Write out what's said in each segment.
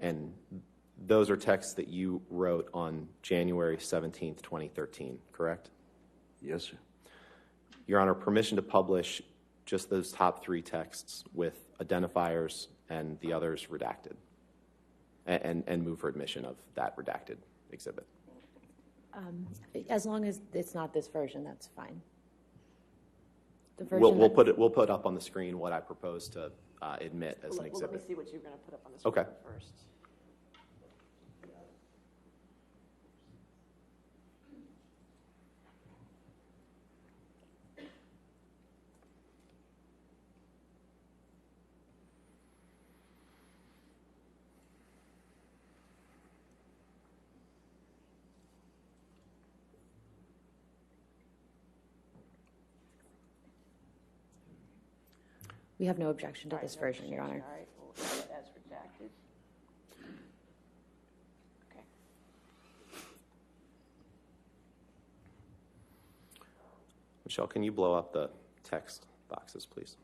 And those are texts that you wrote on January 17th, 2013, correct? Yes, sir. Your Honor, permission to publish just those top 3 texts with identifiers and the others redacted, and move for admission of that redacted exhibit. As long as it's not this version, that's fine. The version We'll put up on the screen what I propose to admit as an exhibit. Let me see what you're going to put up on the screen Okay. first. We have no objection to this version, Your Honor. All right, we'll have it as redacted. Okay. Michelle, can you blow up the text boxes, please?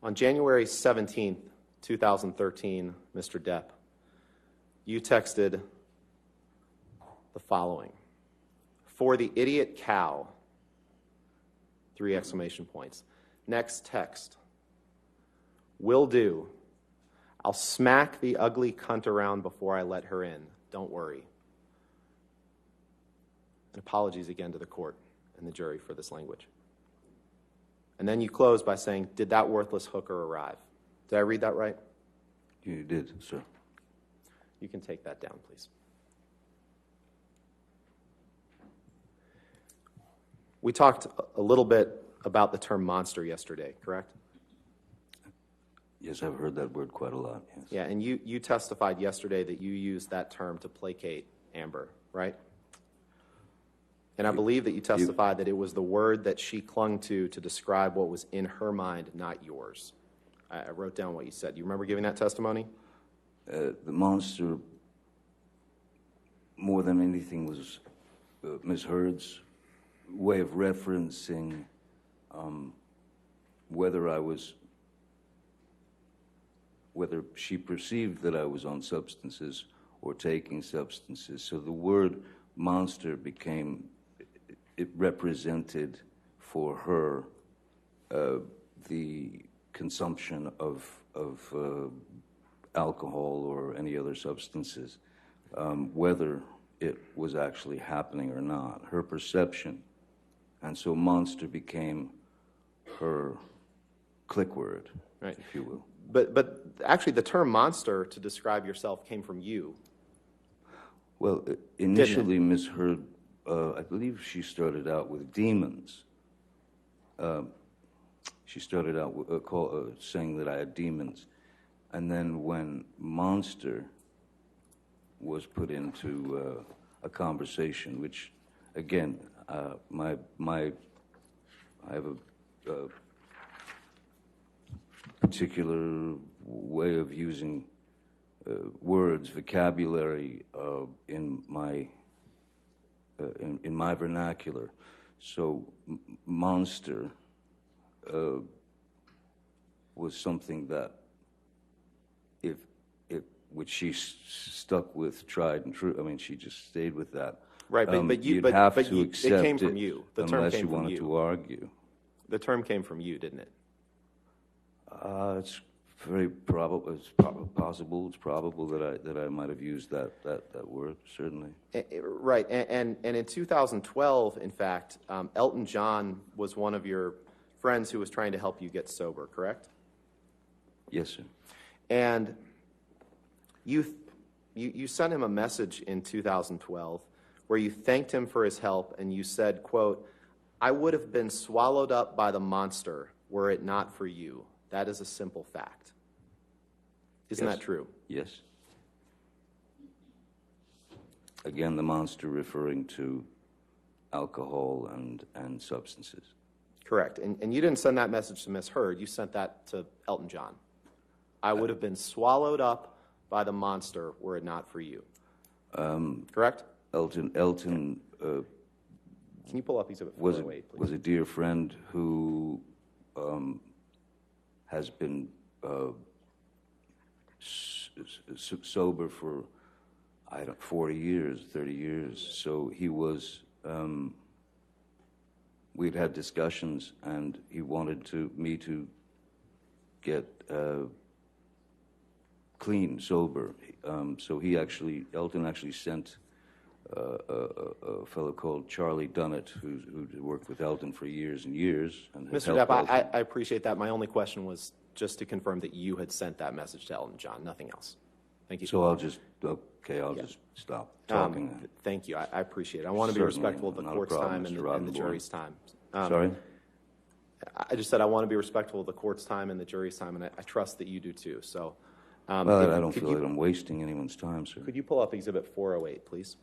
On January 17th, 2013, Mr. Depp, you texted the following: "For the idiot cow," 3 exclamation points. Next text: "Will do. I'll smack the ugly cunt around before I let her in. Don't worry." And apologies again to the court and the jury for this language. And then you close by saying, "Did that worthless hooker arrive?" Did I read that right? You did, sir. You can take that down, please. We talked a little bit about the term monster yesterday, correct? Yes, I've heard that word quite a lot, yes. Yeah, and you testified yesterday that you used that term to placate Amber, right? And I believe that you testified that it was the word that she clung to describe what was in her mind, not yours. I wrote down what you said. Do you remember giving that testimony? The monster, more than anything, was Ms. Heard's way of referencing whether she perceived that I was on substances or taking substances. So the word monster became, it represented for her the consumption of alcohol or any other substances, whether it was actually happening or not, her perception. And so monster became her click word, right, if you will. But actually the term monster to describe yourself came from you. Well, initially Ms. Heard, I believe she started out with demons. She started out saying that I had demons. And then when monster was put into a conversation, which, again, I have a particular way of using words, vocabulary in my vernacular. So monster was something that, which she stuck with, tried and true. I mean, she just stayed with that. Right, but you'd have to accept it came from you. The term unless came you from wanted you. to argue. The term came from you, didn't it? It's very probable. It's possible. It's probable that I might have used that word. Certainly. Right, and in 2012, in fact, Elton John was one of your friends who was trying to help you get sober, correct? Yes, sir. And you sent him a message in 2012 where you thanked him for his help, and you said, quote, "I would have been swallowed up by the monster were it not for you. That is a simple fact." Isn't that true? Yes. Again, the monster referring to alcohol and substances. Correct. And you didn't send that message to Miss Heard. You sent that to Elton John. "I would have been swallowed up by the monster were it not for you." Correct? Elton Can you pull up Exhibit 408, please? was a dear friend who has been sober for, 40 years, 30 years. So he was, we'd had discussions, and he wanted me to get clean, sober. So Elton actually sent a fellow called Charlie Dunnett, who worked with Elton for years and years. And has Mr. helped Depp, Elton. I appreciate that. My only question was just to confirm that you had sent that message to Elton John, nothing else. Thank you. So I'll just stop talking then. Thank you. I appreciate it. I want to be Certainly, respectful of the not a court's problem, time Mr. and the Roddenborn. jury's time. Sorry? I just said I want to be respectful of the court's time and the jury's time, and I trust that you do too. So, Well, I don't feel like I'm wasting anyone's time, sir. could you pull up Exhibit 408, please?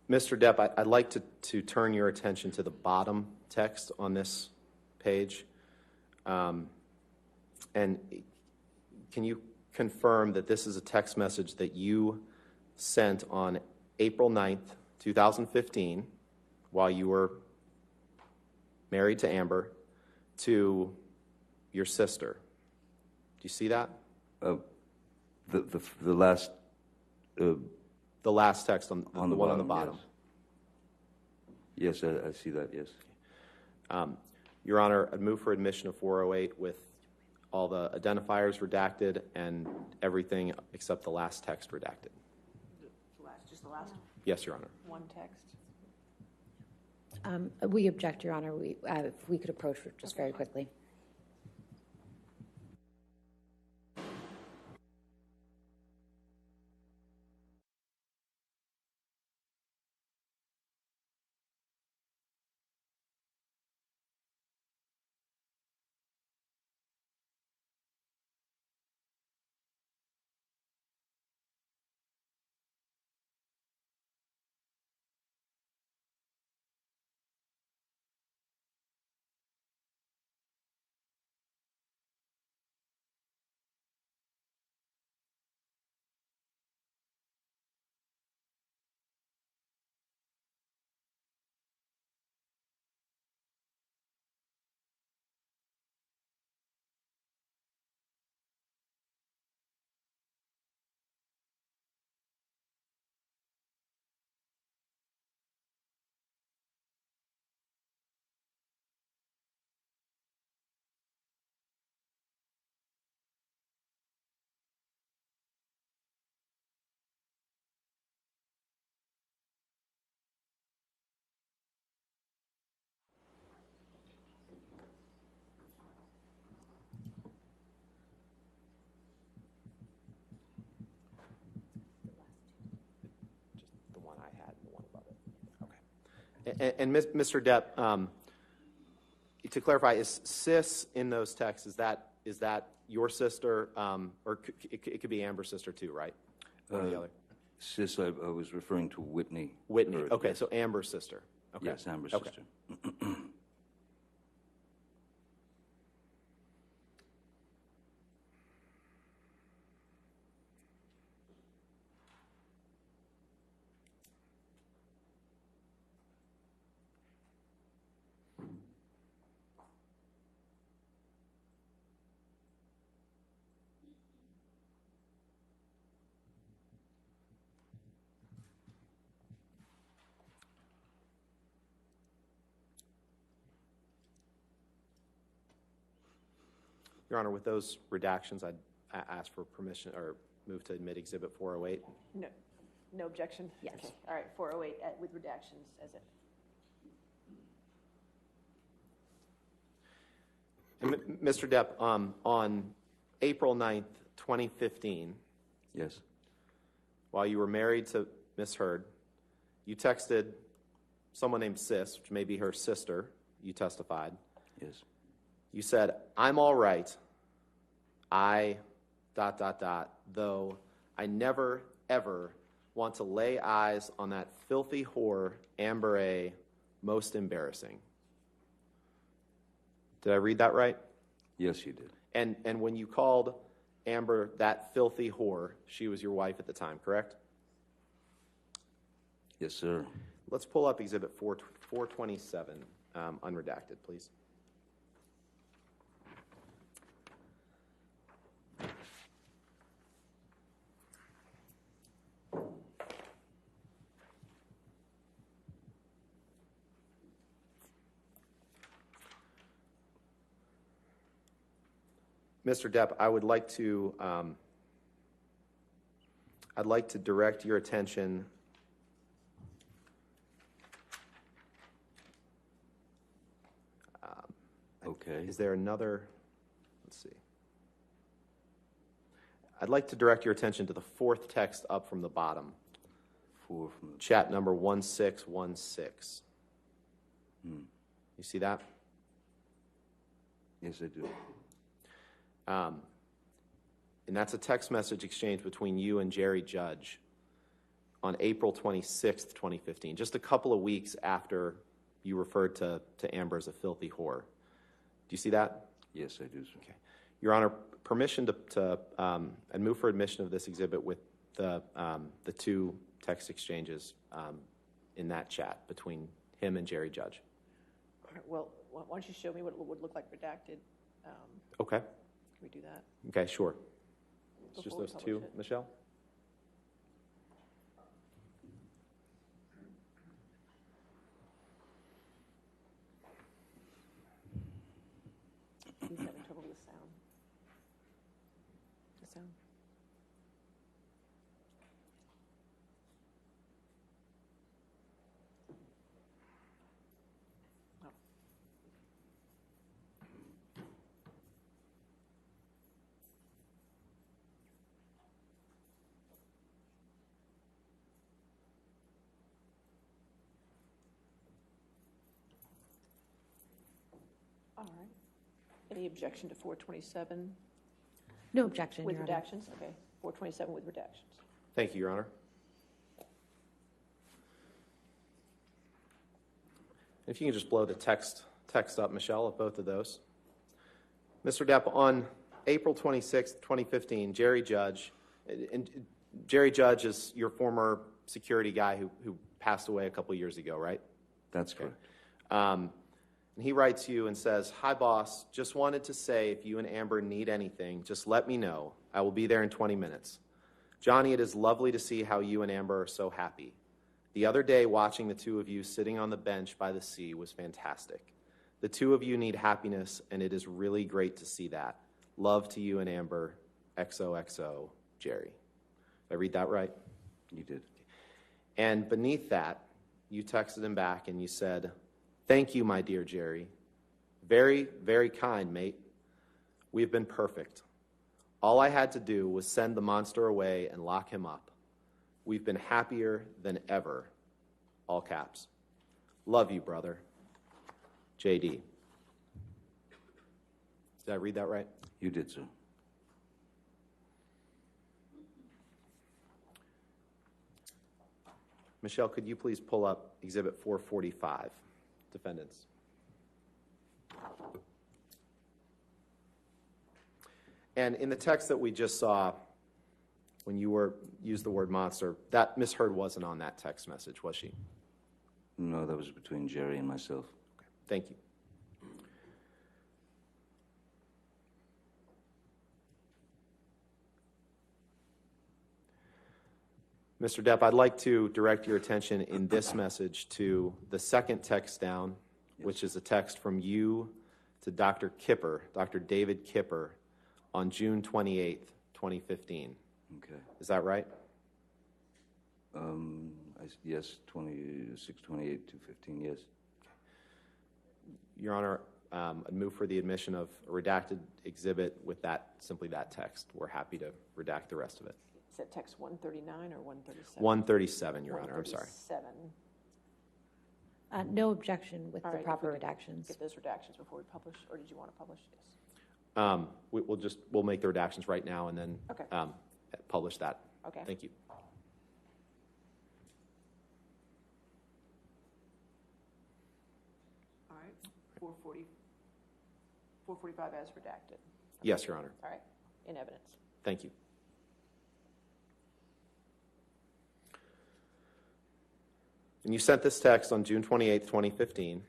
Mr. Depp, I'd like to turn your attention to the bottom text on this page. And can you confirm that this is a text message that you sent on April 9th, 2015, while you were married to Amber, to your sister? Do you see that? The last... The last text on the one on the bottom. Yes, I see that, yes. Your Honor, I'd move for admission of 408 with all the identifiers redacted and everything except the last text redacted. Just the last Yes, Your Honor. one text. We object, Your Honor. If we could approach it just very quickly. The one I had and the one above it. Okay. And Mr. Depp, to clarify, is Sis in those texts, is that your sister, or it could be Amber's sister too, right? One or the other. Sis, I was referring to Whitney. Whitney. Or- Okay, yes. so Amber's sister. Okay. Yes, Amber's Okay. sister. Your Honor, with those redactions, I'd ask for permission or move to admit Exhibit 408. No objection? Yes. Okay. All right, 408 with redactions as it. And Mr. Depp, on April 9th, 2015, Yes, while you were married to Miss Heard, you texted someone named Sis, which may be her sister, you testified. yes. You said, "I'm all right. Though I never, ever want to lay eyes on that filthy whore, Amber A. Most embarrassing." Did I read that right? Yes, you did. And when you called Amber that filthy whore, she was your wife at the time, correct? Yes, sir. Let's pull up Exhibit 427, unredacted, please. Mr. Depp, I'd like to direct your attention Okay. Is there another? Let's see. I'd like to direct your attention to the fourth text up from the bottom. 4 from the... Chat number 1616. You see that? Yes, I do. And that's a text message exchange between you and Jerry Judge on April 26th, 2015, just a couple of weeks after you referred to Amber as a filthy whore. Do you see that? Yes, I do, sir. Okay. Your Honor, permission to and move for admission of this exhibit with the two text exchanges in that chat between him and Jerry Judge. All right, well, why don't you show me what it would look like redacted? Okay. Can we do that? Okay, sure. It's just Before we those publish two, it. Michelle? He's having trouble with sound. The sound. Oh. All right. Any objection to 427 No objection, with Your Honor. redactions? Okay, 427 with redactions. Thank you, Your Honor. If you can just blow the text up, Michelle, of both of those. Mr. Depp, on April 26th, 2015, Jerry Judge is your former security guy who passed away a couple years ago, right? That's correct. And he writes you and says, "Hi, boss. Just wanted to say if you and Amber need anything, just let me know. I will be there in 20 minutes. Johnny, it is lovely to see how you and Amber are so happy. The other day, watching the two of you sitting on the bench by the sea was fantastic. The two of you need happiness, and it is really great to see that. Love to you and Amber. XOXO, Jerry." Did I read that right? You did. And beneath that, you texted him back and you said, "Thank you, my dear Jerry. Very, very kind, mate. We've been perfect. All I had to do was send the monster away and lock him up. We've been happier than ever." All caps. "Love you, brother. JD." Did I read that right? You did, sir. Michelle, could you please pull up Exhibit 445, defendants? And in the text that we just saw, when you used the word monster, that Miss Heard wasn't on that text message, was she? No, that was between Jerry and myself. Okay. Thank you. Mr. Depp, I'd like to direct your attention in this message to the second text down, which is a text from you to Dr. Kipper, Dr. David Kipper, on June 28th, 2015. Okay. Is that right? Yes, 2628 215, yes. Your Honor, I'd move for the admission of a redacted exhibit with simply that text. We're happy to redact the rest of it. Is that text 139 or 137? 137, Your Honor, I'm sorry. 137. No objection with All the right, if proper we could redactions. Get those redactions before we publish, or did you want to publish? Yes. We'll make the redactions right now and then Okay. Publish that. Okay. Thank you. All right. 445 as redacted. Yes, Your Honor. All right. In evidence. Thank you. And you sent this text on June 28th, 2015,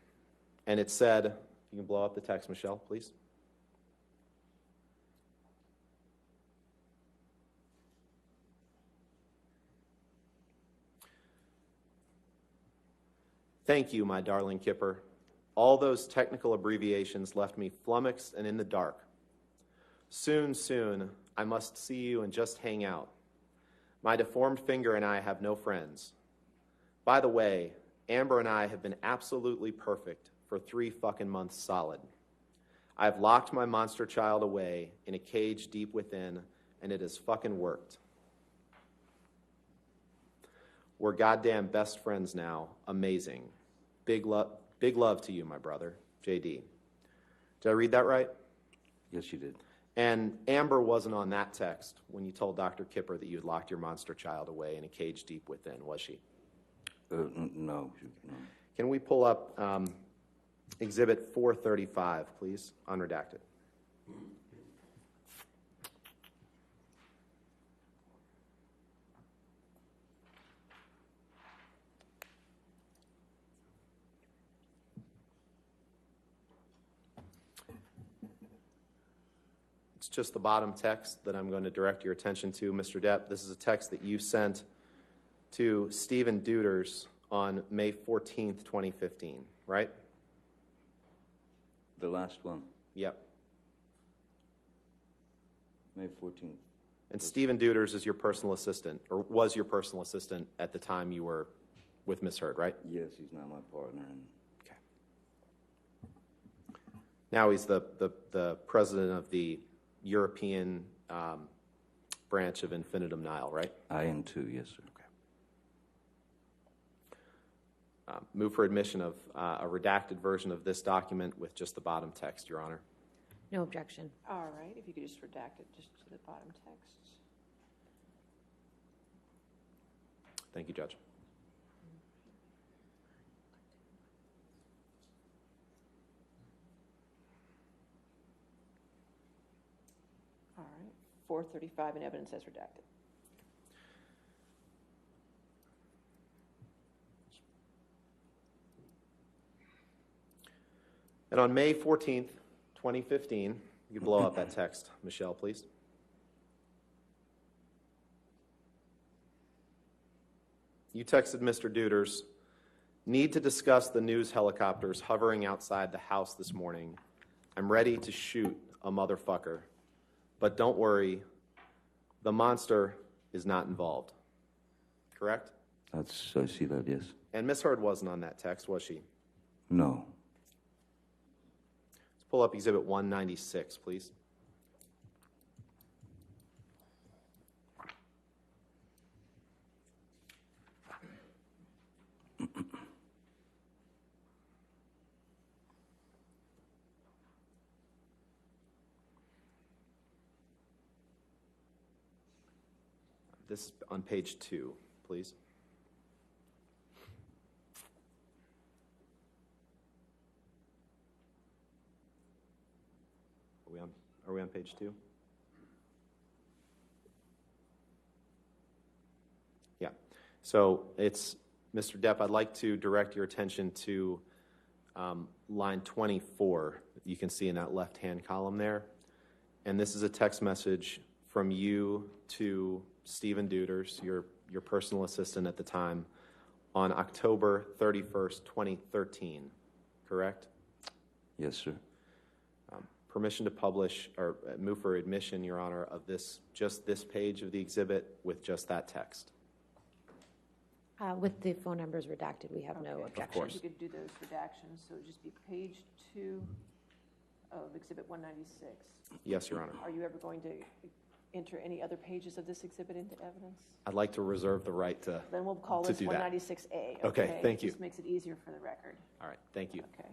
and it said, you can blow up the text, Michelle, please. Thank you, my darling Kipper. All those technical abbreviations left me flummoxed and in the dark. Soon, soon, I must see you and just hang out. My deformed finger and I have no friends. By the way, Amber and I have been absolutely perfect for 3 fucking months solid. I've locked my monster child away in a cage deep within, and it has fucking worked. We're goddamn best friends now. Amazing. Big love to you, my brother. JD. Did I read that right? Yes, you did. And Amber wasn't on that text when you told Dr. Kipper that you had locked your monster child away in a cage deep within, was she? No. Can we pull up Exhibit 435, please, unredacted? It's just the bottom text that I'm going to direct your attention to, Mr. Depp. This is a text that you sent to Stephen Deuters on May 14th, 2015, right? The last one, Yep. May 14th. And Stephen Deuters is your personal assistant, or was your personal assistant at the time you were with Ms. Heard, right? Yes, he's now my partner. Okay. Now he's the president of the European branch of Infinitum Nihil, right? I am too, yes, sir. Okay. Move for admission of a redacted version of this document with just the bottom text, Your Honor. No objection. All right, if you could just redact it just to the bottom text. Thank you, Judge. All right, 435 in evidence as redacted. And on May 14th, 2015, you blow up that text, Michelle, please. You texted Mr. Deuters, need to discuss the news helicopters hovering outside the house this morning. I'm ready to shoot a motherfucker. But don't worry, the monster is not involved. Correct? I see that, yes. And Miss Heard wasn't on that text, was she? No. Let's pull up Exhibit 196, please. This is on page 2, please. Are we on page 2? Yeah. So it's, Mr. Depp, I'd like to direct your attention to line 24. You can see in that left-hand column there. And this is a text message from you to Stephen Deuters, your personal assistant at the time, on October 31st, 2013, correct? Yes, sir. Permission to publish, or move for admission, Your Honor, of just this page of the exhibit with just that text. With the phone numbers redacted, we have no objection. Of course. You could do those redactions, so it would just be page 2 of Exhibit 196. Yes, Your Honor. Are you ever going to enter any other pages of this exhibit into evidence? I'd like to reserve the right to Then we'll call to this do that. 196A. Okay, thank you. Just makes it easier for the record. All right, thank you. Okay.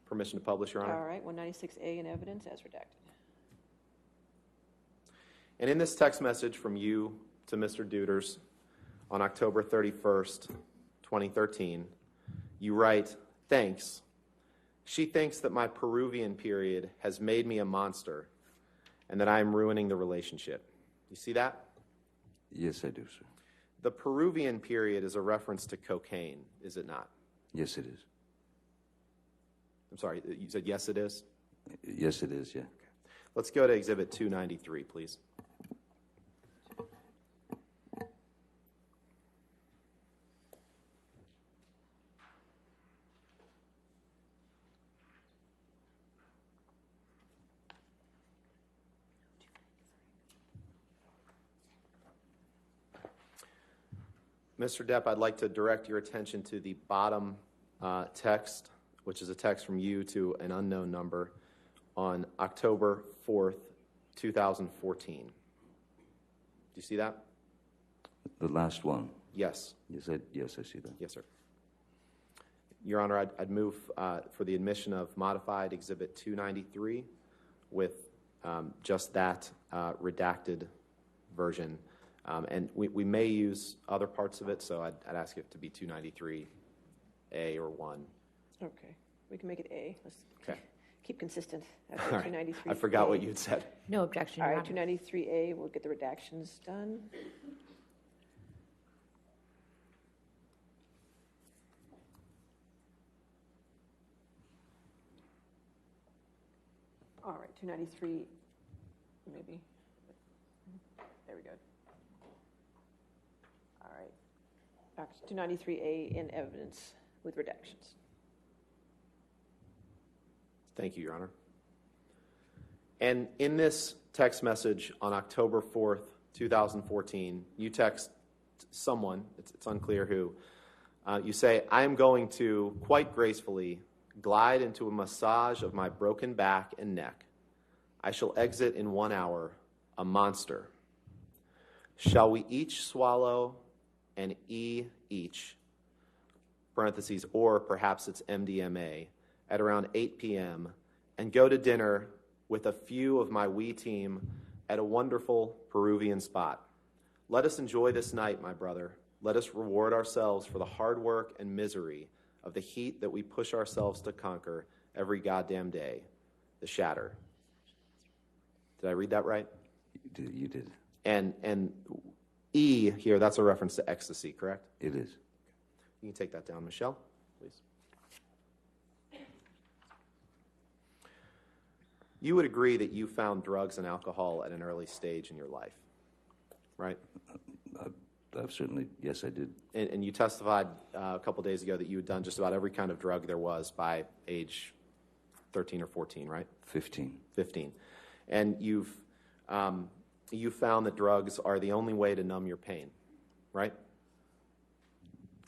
Permission to publish, Your Honor. All right, 196A in evidence as redacted. And in this text message from you to Mr. Deuters on October 31st, 2013, you write, thanks. She thinks that my Peruvian period has made me a monster. and that I am ruining the relationship. You see that? Yes, I do, sir. The Peruvian period is a reference to cocaine, is it not? Yes, it is. I'm sorry, you said yes, it is? Yes, it is, yeah. Let's go to Exhibit 293, please. Mr. Depp, I'd like to direct your attention to the bottom text, which is a text from you to an unknown number on October 4th, 2014. Do you see that? The last one. Yes. Yes, I see that. Yes, sir. Your Honor, I'd move for the admission of modified Exhibit 293 with just that redacted version. And we may use other parts of it, so I'd ask it to be 293A or 1. Okay, we can make it A. Let's Okay. keep consistent at All right. 293. I forgot what you had said. No objection, All Your right, Honor. 293A, we'll get the redactions done. All right, 293, maybe. There we go. All right. 293A in evidence with redactions. Thank you, Your Honor. And in this text message on October 4th, 2014, you text someone, it's unclear who, you say, I am going to, quite gracefully, glide into a massage of my broken back and neck. I shall exit in 1 hour, a monster. Shall we each swallow an E each, parentheses, or perhaps it's MDMA, at around 8 p.m., and go to dinner with a few of my wee team at a wonderful Peruvian spot. Let us enjoy this night, my brother. Let us reward ourselves for the hard work and misery of the heat that we push ourselves to conquer every goddamn day. The Shatter. Did I read that right? You did. And E here, that's a reference to ecstasy, correct? It is. You can take that down, Michelle, please. You would agree that you found drugs and alcohol at an early stage in your life, right? I've certainly, yes, I did. And you testified a couple days ago that you had done just about every kind of drug there was by age 13 or 14, right? 15. 15. And you found that drugs are the only way to numb your pain, right?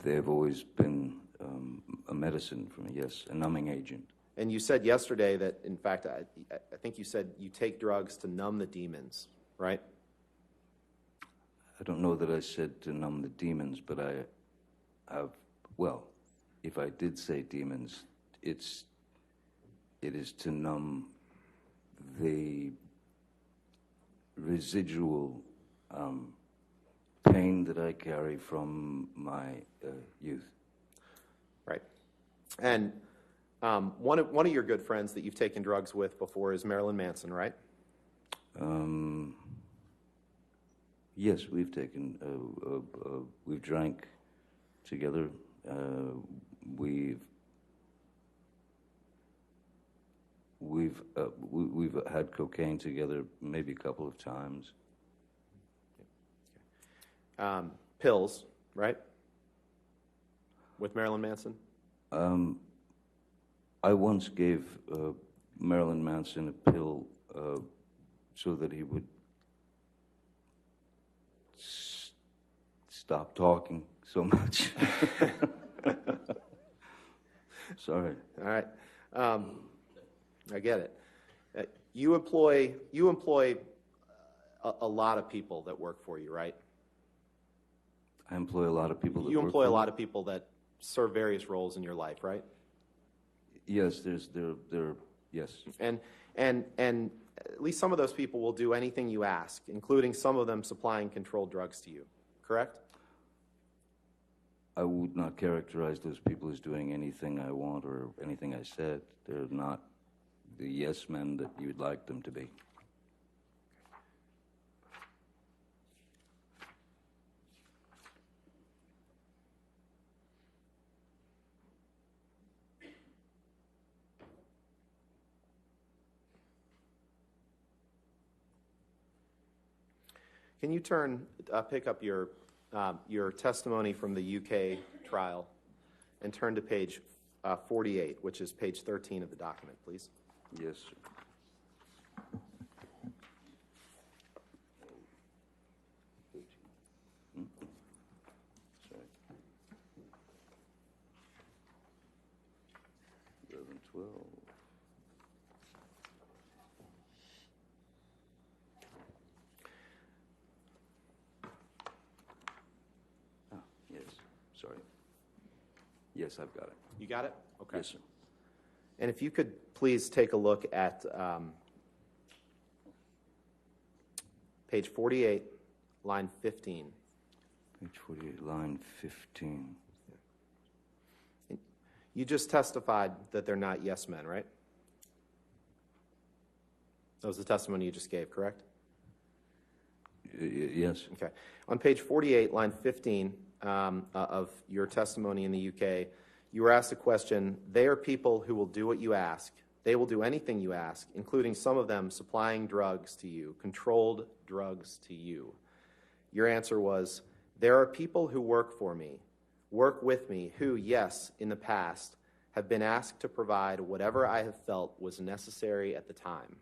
They've always been a medicine for me, yes, a numbing agent. And you said yesterday that, in fact, I think you said you take drugs to numb the demons, right? I don't know that I said to numb the demons, but well, if I did say demons, it is to numb the residual pain that I carry from my youth. Right. And one of your good friends that you've taken drugs with before is Marilyn Manson, right? Yes, we've taken, we've drank together. We've had cocaine together maybe a couple of times. Pills, right? With Marilyn Manson? I once gave Marilyn Manson a pill so that he would stop talking so much. Sorry. All right. I get it. You employ a lot of people that work for you, right? I employ a lot of people that You work employ a for me. lot of people that serve various roles in your life, right? Yes, yes. And at least some of those people will do anything you ask, including some of them supplying controlled drugs to you, correct? I would not characterize those people as doing anything I want or anything I said. They're not the yes men that you'd like them to be. Can you pick up your testimony from the UK trial and turn to page 48, which is page 13 of the document, please? Yes, sir. Sorry. 11, 12. Ah, yes, sorry. Yes, I've got it. You got it? Okay. Yes, sir. And if you could please take a look at page 48, line 15. Page 48, line 15. You just testified that they're not yes men, right? That was the testimony you just gave, correct? Yes. Okay. On page 48, line 15 of your testimony in the UK, you were asked a question. They are people who will do what you ask. They will do anything you ask, including some of them supplying drugs to you, controlled drugs to you. Your answer was, there are people who work for me, work with me, who, yes, in the past, have been asked to provide whatever I have felt was necessary at the time.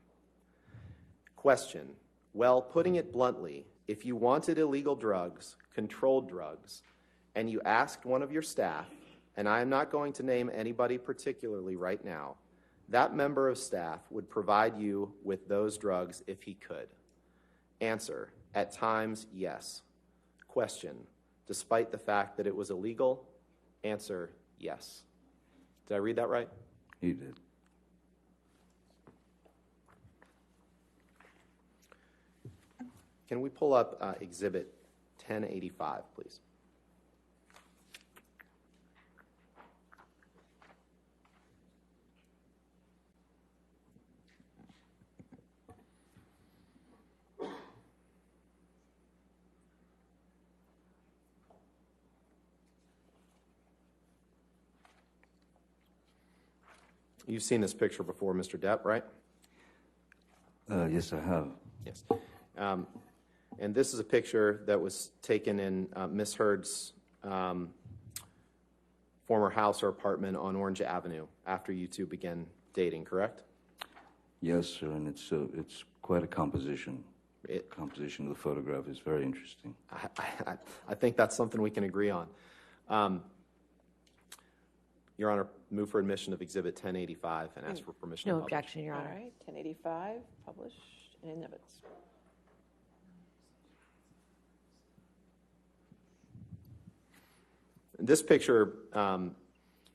Question. Well, putting it bluntly, if you wanted illegal drugs, controlled drugs, and you asked one of your staff, and I am not going to name anybody particularly right now, that member of staff would provide you with those drugs if he could. Answer. At times, yes. Question. Despite the fact that it was illegal? Answer. Yes. Did I read that right? You did. Can we pull up Exhibit 1085, please? You've seen this picture before, Mr. Depp, right? Yes, I have. Yes. And this is a picture that was taken in Miss Heard's former house or apartment on Orange Avenue after you two began dating, correct? Yes, sir, and it's quite a composition. Composition of the photograph is very interesting. I think that's something we can agree on. Your Honor, move for admission of Exhibit 1085 and ask for permission to No publish. objection, Your All Honor. right, 1085, published and in evidence. This picture,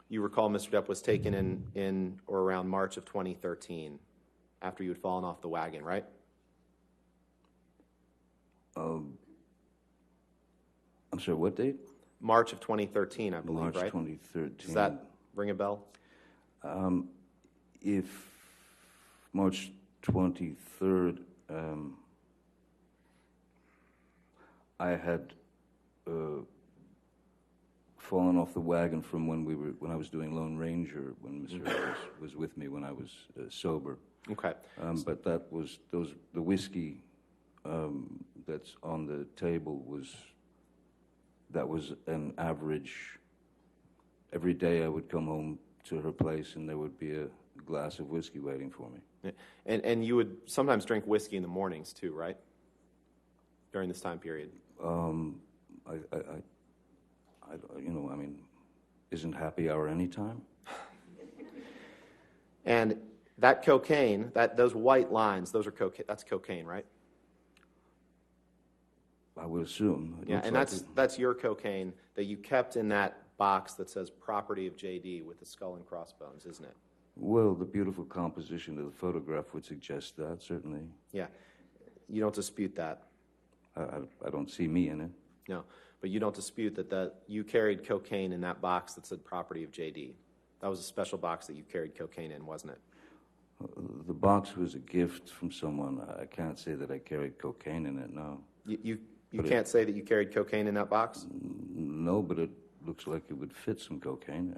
you recall, Mr. Depp, was taken in or around March of 2013 after you had fallen off the wagon, right? I'm sorry, what date? March of 2013, I believe, March right? 2013. Does that ring a bell? If March 23rd, I had fallen off the wagon from when I was doing Lone Ranger, when Mr. Harris was with me when I was sober. Okay. But that was the whiskey that's on the table was an average. Every day I would come home to her place and there would be a glass of whiskey waiting for me. And you would sometimes drink whiskey in the mornings too, right? During this time period. Isn't happy hour any time? And that cocaine, those white lines, those are cocaine. That's cocaine, right? I would assume. It Yeah, looks and like that's your cocaine that you kept in that box that says "property of JD" with the skull and crossbones, isn't it? Well, the beautiful composition of the photograph would suggest that, certainly. Yeah. You don't dispute that. I don't see me in it. No, but you don't dispute that you carried cocaine in that box that said "property of JD." That was a special box that you carried cocaine in, wasn't it? The box was a gift from someone. I can't say that I carried cocaine in it, no. You can't say that you carried cocaine in that box? No, but it looks like it would fit some cocaine.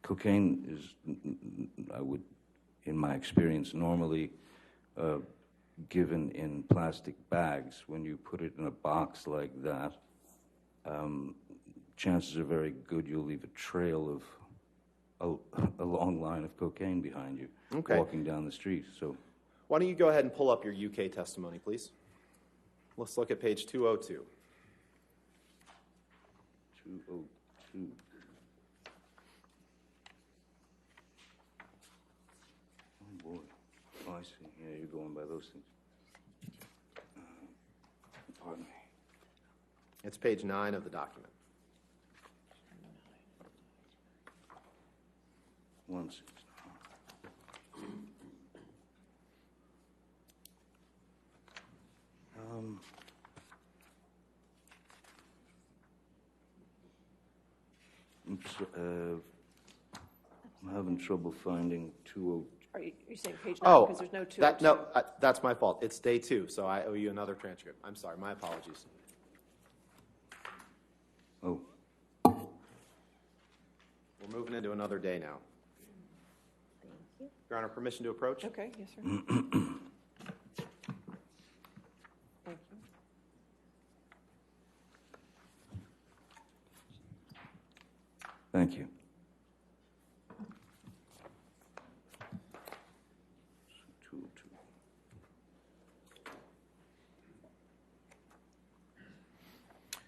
Cocaine is, I would in my experience, normally given in plastic bags. When you put it in a box like that, chances are very good you'll leave a trail of a long line of cocaine behind you walking down the street. So, Why don't you go ahead and pull up your UK testimony, please? Let's look at page 202. 202. Oh boy. Oh, I see. Yeah, you're going by those things. Pardon me. It's page 9 of the document. 169. I'm having trouble finding 20. Are you saying page 9, because there's no 202? That's my fault. It's day 2, so I owe you another transcript. I'm sorry. My apologies. Oh, We're moving into another day now. Thank you. Your Honor, permission to approach? Okay, yes, sir. Thank you. thank you.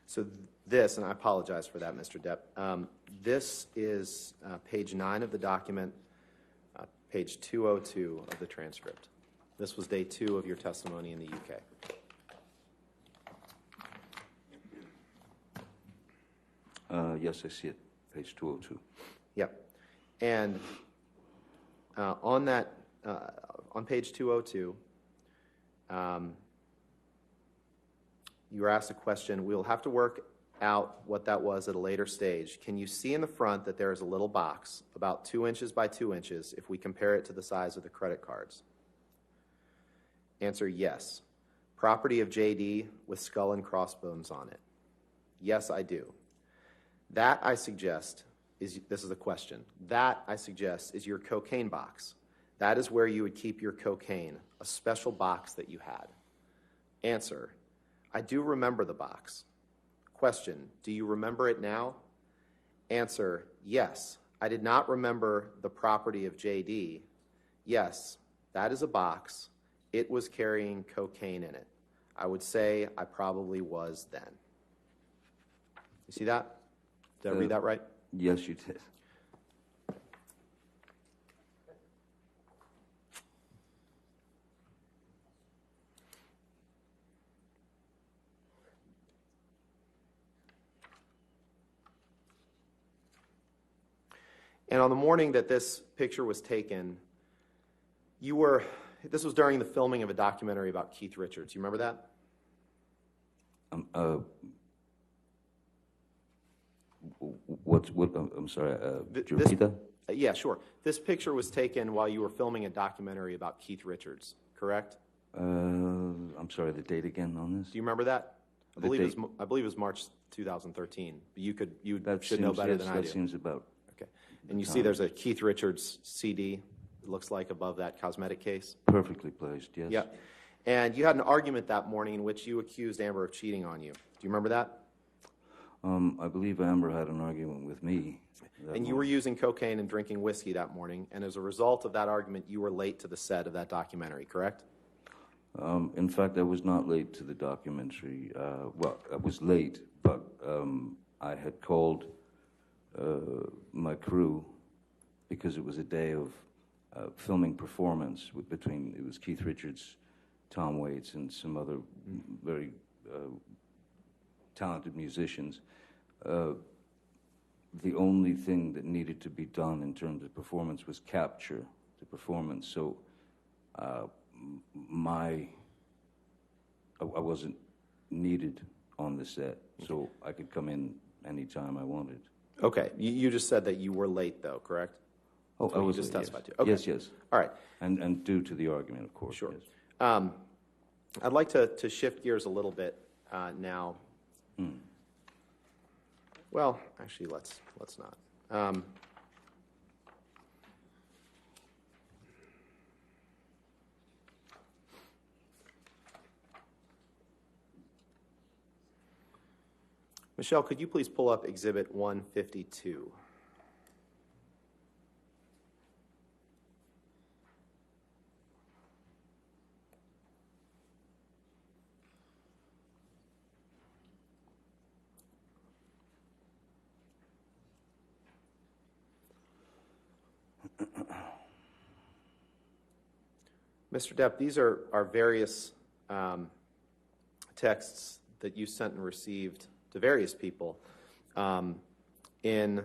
So this, and I apologize for that, Mr. Depp, this is page 9 of the document, page 202 of the transcript. This was day 2 of your testimony in the UK. Yes, I see it, page 202. Yep. And on that, on page 202, you were asked a question. We'll have to work out what that was at a later stage. Can you see in the front that there is a little box about 2 inches by 2 inches if we compare it to the size of the credit cards? Answer, yes. Property of JD with skull and crossbones on it. Yes, I do. That, I suggest, this is a question. That, I suggest, is your cocaine box. That is where you would keep your cocaine, a special box that you had. Answer, I do remember the box. Question, do you remember it now? Answer, yes. I did not remember the property of JD. Yes, that is a box. It was carrying cocaine in it. I would say I probably was then. You see that? Did I read that right? Yes, you did. And on the morning that this picture was taken, this was during the filming of a documentary about Keith Richards. You remember that? I'm sorry, could you repeat that? Yeah, sure. This picture was taken while you were filming a documentary about Keith Richards, correct? I'm sorry, the date again on this? Do you remember that? I The believe date. it was March 2013. You That should know seems- better yes, than I that do. seems about. Okay. And you see there's a Keith Richards CD, it looks like, above that cosmetic case? Perfectly placed, yes. Yeah. And you had an argument that morning in which you accused Amber of cheating on you. Do you remember that? I believe Amber had an argument with me. And you were using cocaine and drinking whiskey that morning, and as a result of that argument, you were late to the set of that documentary, correct? In fact, I was not late to the documentary. Well, I was late, but I had called my crew because it was a day of filming performance between, it was Keith Richards, Tom Waits, and some other very talented musicians. The only thing that needed to be done in terms of performance was capture the performance. So I wasn't needed on the set, so I could come in anytime I wanted. Okay. You just said that you were late, though, correct? Oh, That's I what was you just yes. testified to. Okay. Yes, yes. All right. And due to the argument, of course. Sure. Yes. I'd like to shift gears a little bit now. Well, actually, let's not. Michelle, could you please pull up Exhibit 152? Mr. Depp, these are various texts that you sent and received to various people in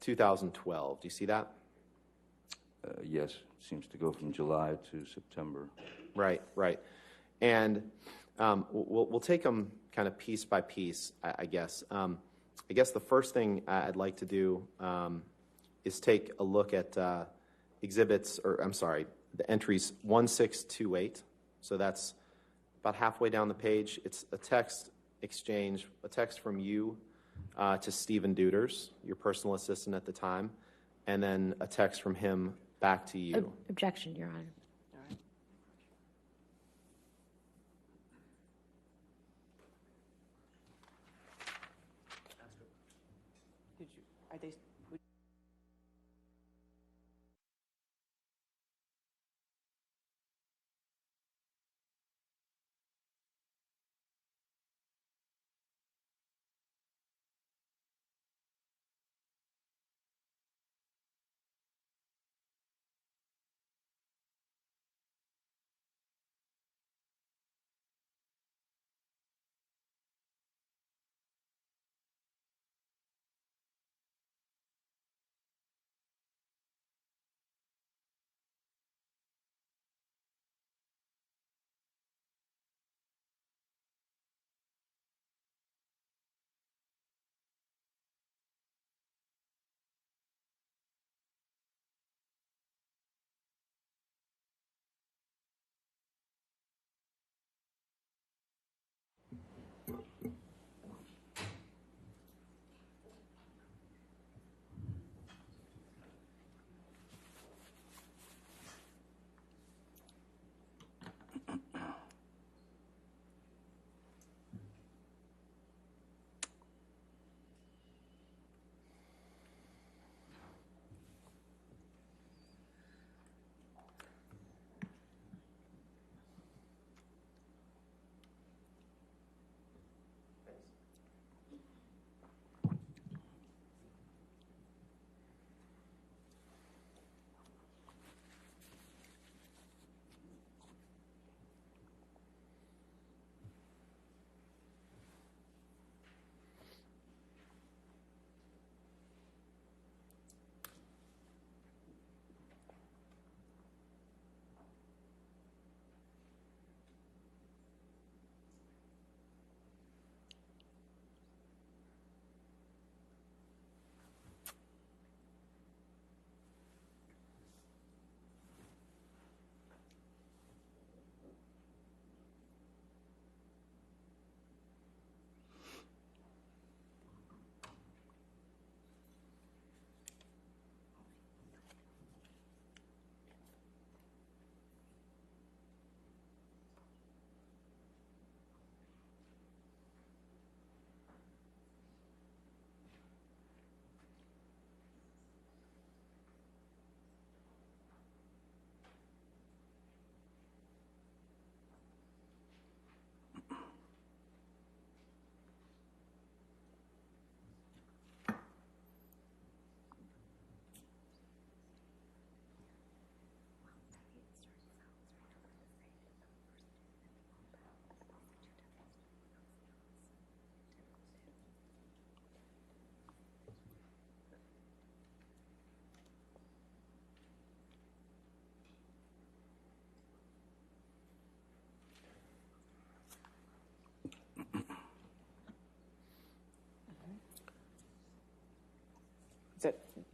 2012. Do you see that? Yes, seems to go from July to September. Right, right. And we'll take them kind of piece by piece, I guess. I guess the first thing I'd like to do is take a look at the entries 1628. So that's about halfway down the page. It's a text exchange, a text from you to Stephen Duders, your personal assistant at the time, and then a text from him back to you. Objection, Your Honor. All right. Did you, are they, would-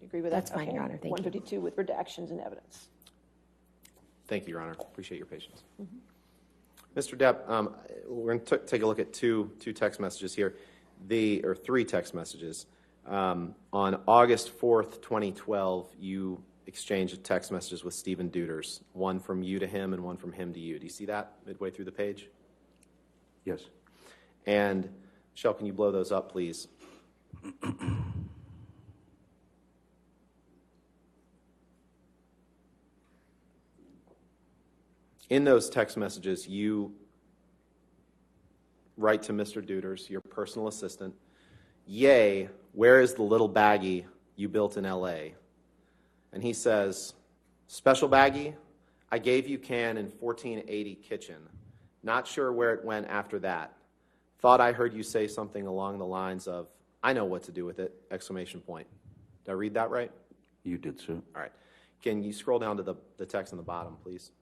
you agree with that? That's fine, Okay. Your Honor. Thank you. 152 with redactions and evidence. Thank you, Your Honor. Appreciate your patience. Mr. Depp, we're going to take a look at two text messages here, or three text messages. On August 4th, 2012, you exchanged text messages with Stephen Duders, one from you to him and one from him to you. Do you see that midway through the page? Yes. And, Michelle, can you blow those up, please? In those text messages, you write to Mr. Deuters, your personal assistant, "Yay, where is the little baggie you built in LA?" And he says, "Special baggie, I gave you can in 1480 kitchen. Not sure where it went after that. Thought I heard you say something along the lines of, I know what to do with it, exclamation point." Did I read that right? You did, sir. All right. Can you scroll down to the text on the bottom, please?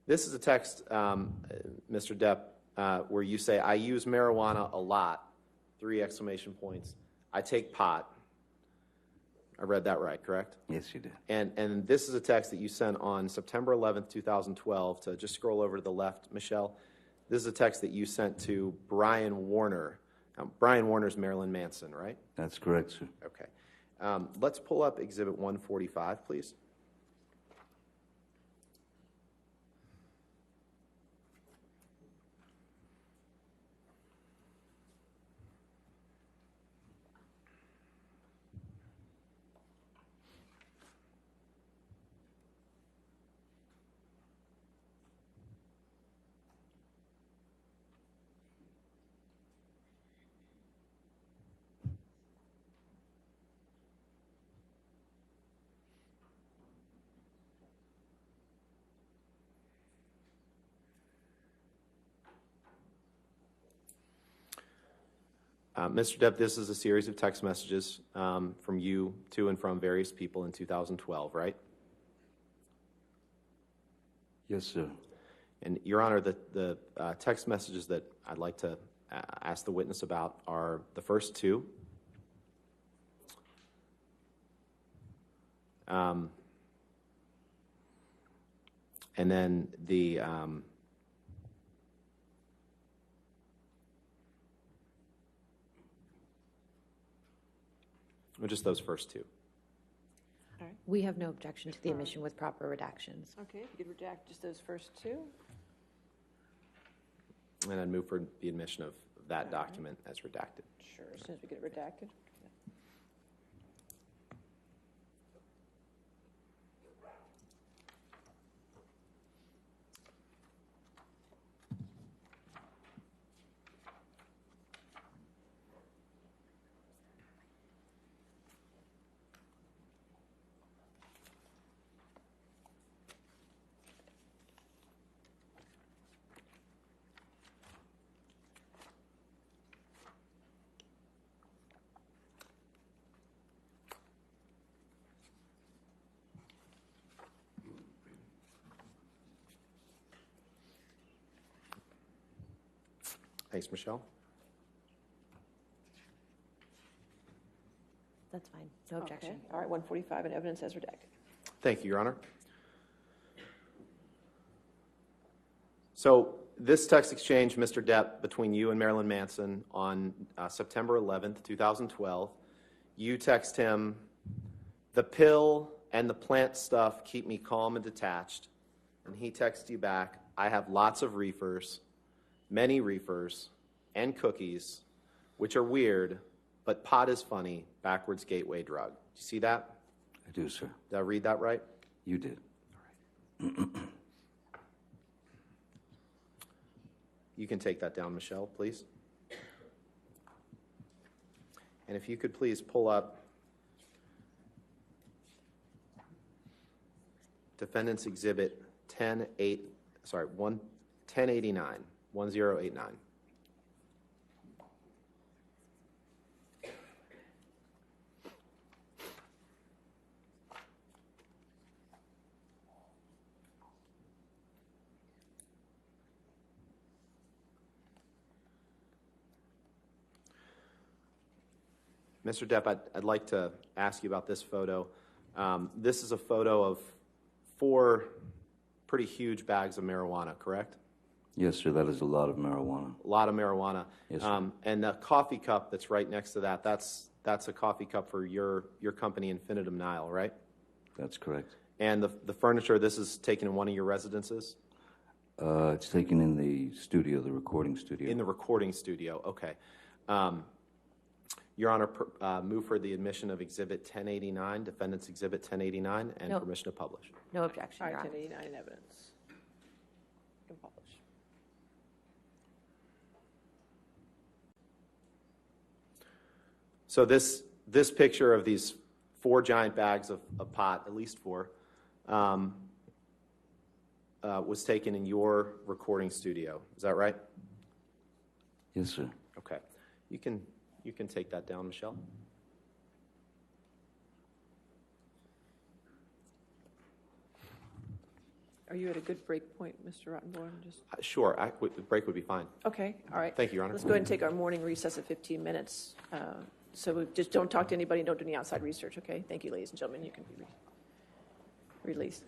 This is a text, Mr. Depp, where you say, "I use marijuana a lot," 3 exclamation points. "I take pot." I read that right, correct? Yes, you did. And this is a text that you sent on September 11th, 2012, to just scroll over to the left, Michelle. This is a text that you sent to Brian Warner. Brian Warner's Marilyn Manson, right? That's correct, sir. Okay. Let's pull up Exhibit 145, please. Mr. Depp, this is a series of text messages from you to and from various people in 2012, right? Yes, sir. And, Your Honor, the text messages that I'd like to ask the witness about are the first 2. And then just those first 2. All right. We have no objection to the omission with proper redactions. Okay, if you could redact just those first 2. And I'd move for the admission of that document as redacted. Sure, as soon as we get it redacted. Thanks, Michelle. That's fine. No objection. Okay. All right, 145 and evidence as redacted. Thank you, Your Honor. So this text exchange, Mr. Depp, between you and Marilyn Manson on September 11th, 2012, you text him, "The pill and the plant stuff keep me calm and detached." And he texts you back, "I have lots of reefers, many reefers, and cookies, which are weird, but pot is funny, backwards gateway drug." Do you see that? I do, sir. Did I read that right? You did. You can take that down, Michelle, please. And if you could please pull up Defendant's Exhibit 1089. 1089. Mr. Depp, I'd like to ask you about this photo. This is a photo of 4 pretty huge bags of marijuana, correct? Yes, sir. That is a lot of marijuana. A lot of marijuana. Yes, sir. And the coffee cup that's right next to that, that's a coffee cup for your company, Infinitum Nile, right? That's correct. And the furniture, this is taken in one of your residences? It's taken in the studio, the recording studio. In the recording studio, okay. Your Honor, move for the admission of Exhibit 1089, Defendant's Exhibit 1089, and No. permission to publish. No objection, All Your right, Honor. 1089 in evidence. You can publish. So this picture of these 4 giant bags of pot, at least 4, was taken in your recording studio. Is that right? Yes, sir. Okay. You can take that down, Michelle. Are you at a good break point, Mr. Rottenborn? Just Sure. The break would be fine. okay. All right. Thank you, Your Honor. Let's go ahead and take our morning recess of 15 minutes. So we just don't talk to anybody. Don't do any outside research. Okay. Thank you, ladies and gentlemen. You can be released.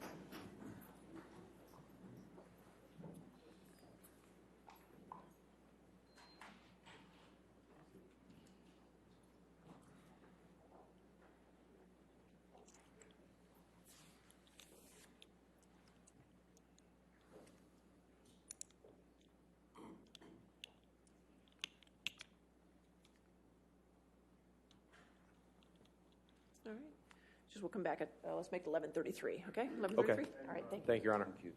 All right. Just we'll come back at, let's make it 11:33, okay? 11:33? Okay. All right, thank you. Thank you, Your Honor. Thank you.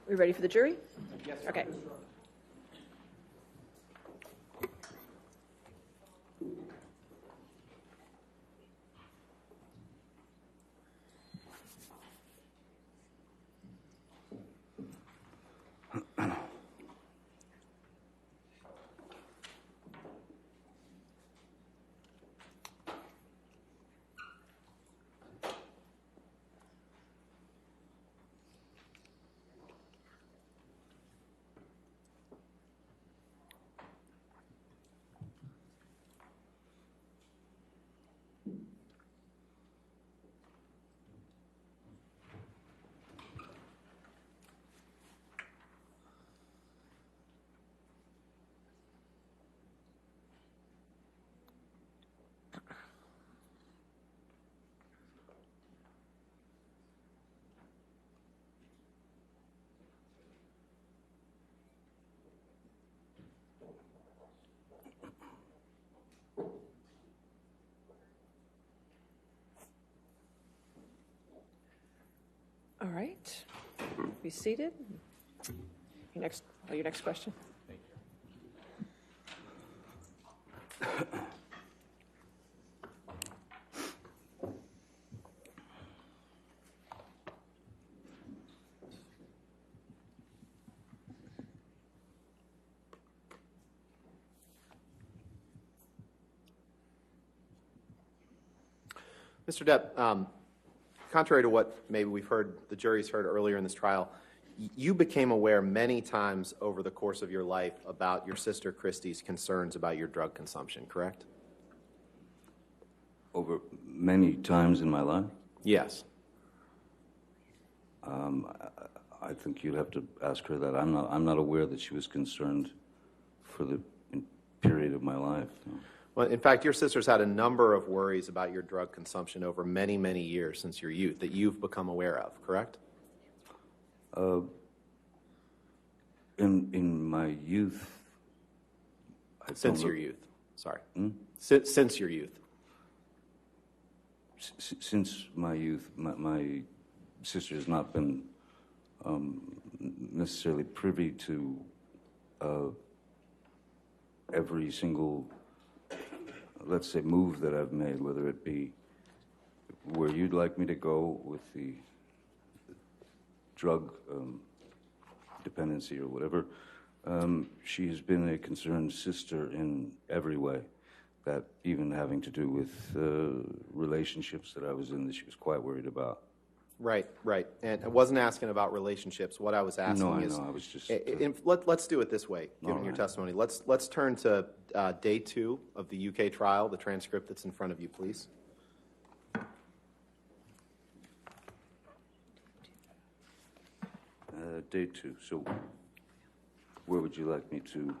We ready for the jury? Yes. Okay. All right. Be seated. Your next question. Mr. Depp, contrary to what maybe the jury's heard earlier in this trial, you became aware many times over the course of your life about your sister Christy's concerns about your drug consumption, correct? Over many times in my life? Yes. I think you'd have to ask her that. I'm not aware that she was concerned for the period of my life. No. Well, in fact, your sister's had a number of worries about your drug consumption over many, many years since your youth that you've become aware of, correct? In my youth, Since your youth, sorry. Since your youth. Since my youth, my sister has not been necessarily privy to every single, let's say, move that I've made, whether it be where you'd like me to go with the drug dependency or whatever. She has been a concerned sister in every way, that even having to do with relationships that I was in that she was quite worried about. Right, right. And I wasn't asking about relationships. What I was asking No, I is, know. I was just. let's do it this way, given your testimony. Let's turn to day 2 of the UK trial, the transcript that's in front of you, please. Day 2. So, where would you like me to?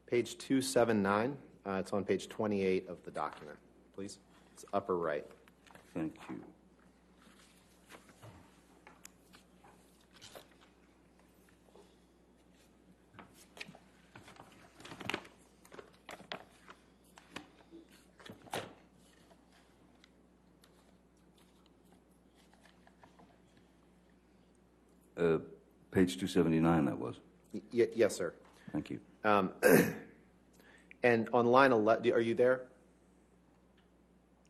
Page 279. It's on page 28 of the document, please. It's upper right. Thank you. Page 279, that was. Yes, sir. Thank you. And on line 11, are you there?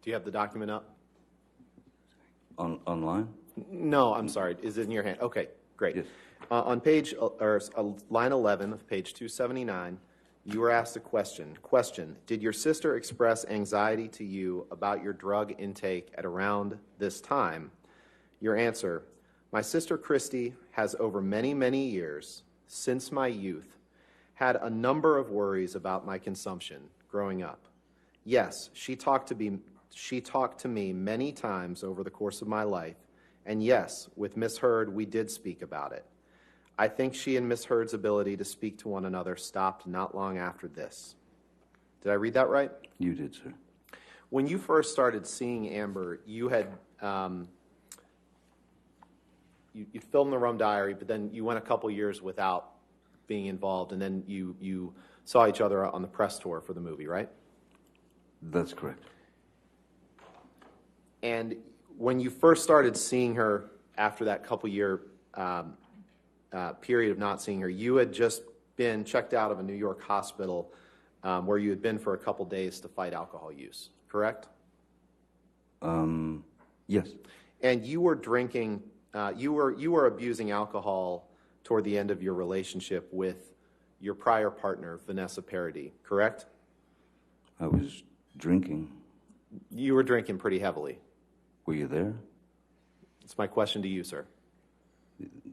Do you have the document up? Online? No, I'm sorry. Is it in your hand? Okay, great. Yes. On line 11 of page 279, you were asked a question. Question, did your sister express anxiety to you about your drug intake at around this time? Your answer, my sister Christy has over many, many years, since my youth, had a number of worries about my consumption growing up. Yes, she talked to me many times over the course of my life, and yes, with Miss Hurd, we did speak about it. I think she and Miss Hurd's ability to speak to one another stopped not long after this. Did I read that right? You did, sir. When you first started seeing Amber, you had you filmed the Rum Diary, but then you went a couple years without being involved, and then you saw each other on the press tour for the movie, right? That's correct. And when you first started seeing her after that couple year period of not seeing her, you had just been checked out of a New York hospital where you had been for a couple days to fight alcohol use, correct? Yes. And you were drinking, you were abusing alcohol toward the end of your relationship with your prior partner, Vanessa Paradis, correct? I was drinking. You were drinking pretty heavily. Were you there? It's my question to you, sir.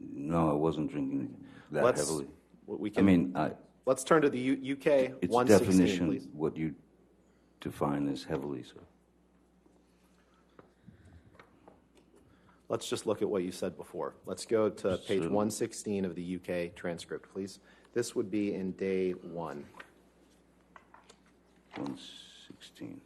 No, I wasn't drinking that heavily. We can, let's turn to the UK It's 116, definition, please. what you define as heavily, sir. Let's just look at what you said before. Let's go to page 116 of the UK transcript, please. This would be in day 1. 116.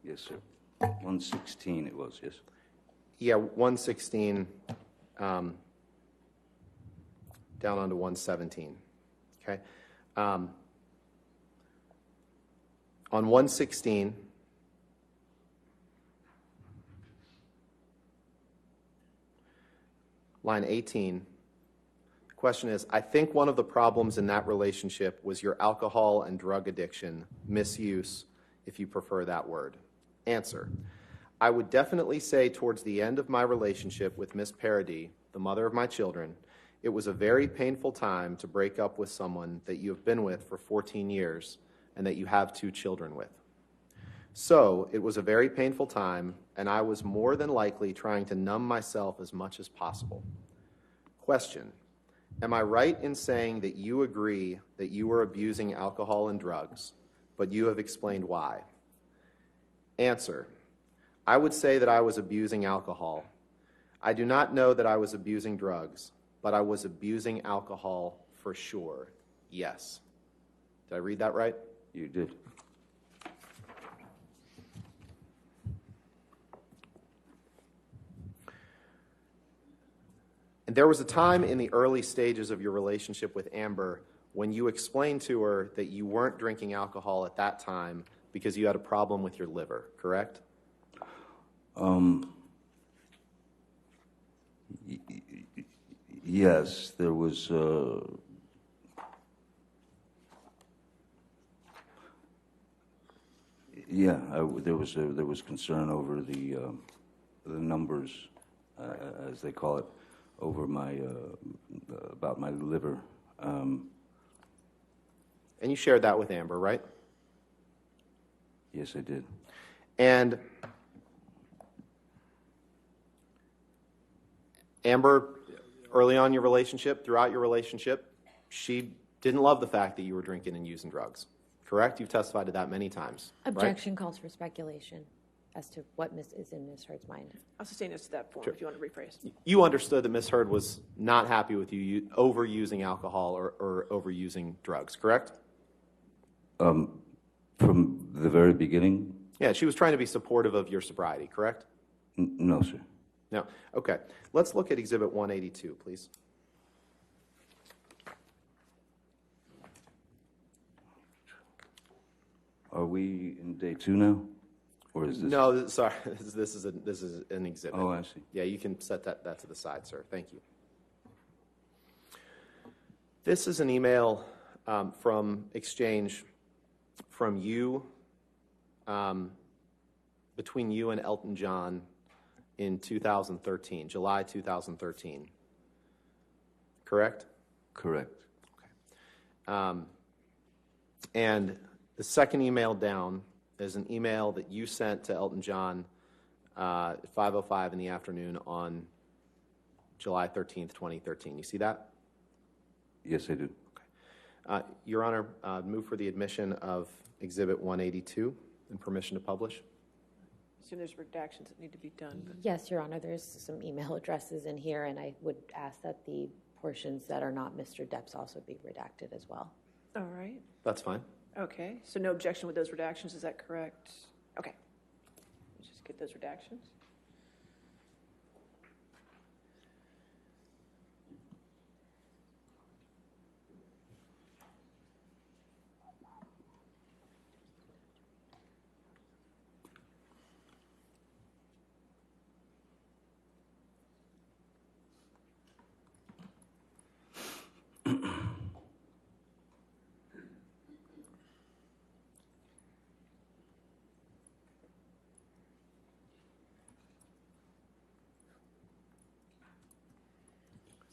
Yes, sir. 116 it was, yes. Yeah, 116 down onto 117. Okay. On 116, line 18, the question is, I think one of the problems in that relationship was your alcohol and drug addiction, misuse, if you prefer that word. Answer. I would definitely say towards the end of my relationship with Miss Paradis, the mother of my children, it was a very painful time to break up with someone that you have been with for 14 years and that you have 2 children with. So it was a very painful time, and I was more than likely trying to numb myself as much as possible. Question. Am I right in saying that you agree that you were abusing alcohol and drugs, but you have explained why? Answer. I would say that I was abusing alcohol. I do not know that I was abusing drugs, but I was abusing alcohol for sure. Yes. Did I read that right? You did. And there was a time in the early stages of your relationship with Amber when you explained to her that you weren't drinking alcohol at that time because you had a problem with your liver, correct? Yes, there was. There was concern over the numbers, as they call it, over my about my liver. And you shared that with Amber, right? Yes, I did. And Amber, early on in your relationship, throughout your relationship, she didn't love the fact that you were drinking and using drugs, correct? You've testified to that many times, Objection calls for speculation as to what is in Ms. Heard's mind. I'll sustain us to that form if you want to rephrase. You understood that Ms. Heard was not happy with you overusing alcohol or overusing drugs, correct? From the very beginning? Yeah, she was trying to be supportive of your sobriety, correct? No, sir. No. Okay. Let's look at Exhibit 182, please. Are we in day 2 now? Or is this? No, sorry. This is an exhibit. Oh, I see. Yeah, you can set that to the side, sir. Thank you. This is an email from exchange from you, between you and Elton John in 2013, July 2013. Correct? Correct. Okay. And the second email down is an email that you sent to Elton John at 5:05 in the afternoon on July 13th, 2013. You see that? Yes, I do. Okay. Your Honor, move for the admission of Exhibit 182 and permission to publish. I assume there's redactions that need to be done. But Yes, Your Honor, there's some email addresses in here, and I would ask that the portions that are not Mr. Depp's also be redacted as well. all right. That's fine. Okay. So no objection with those redactions. Is that correct? Okay. Let's just get those redactions.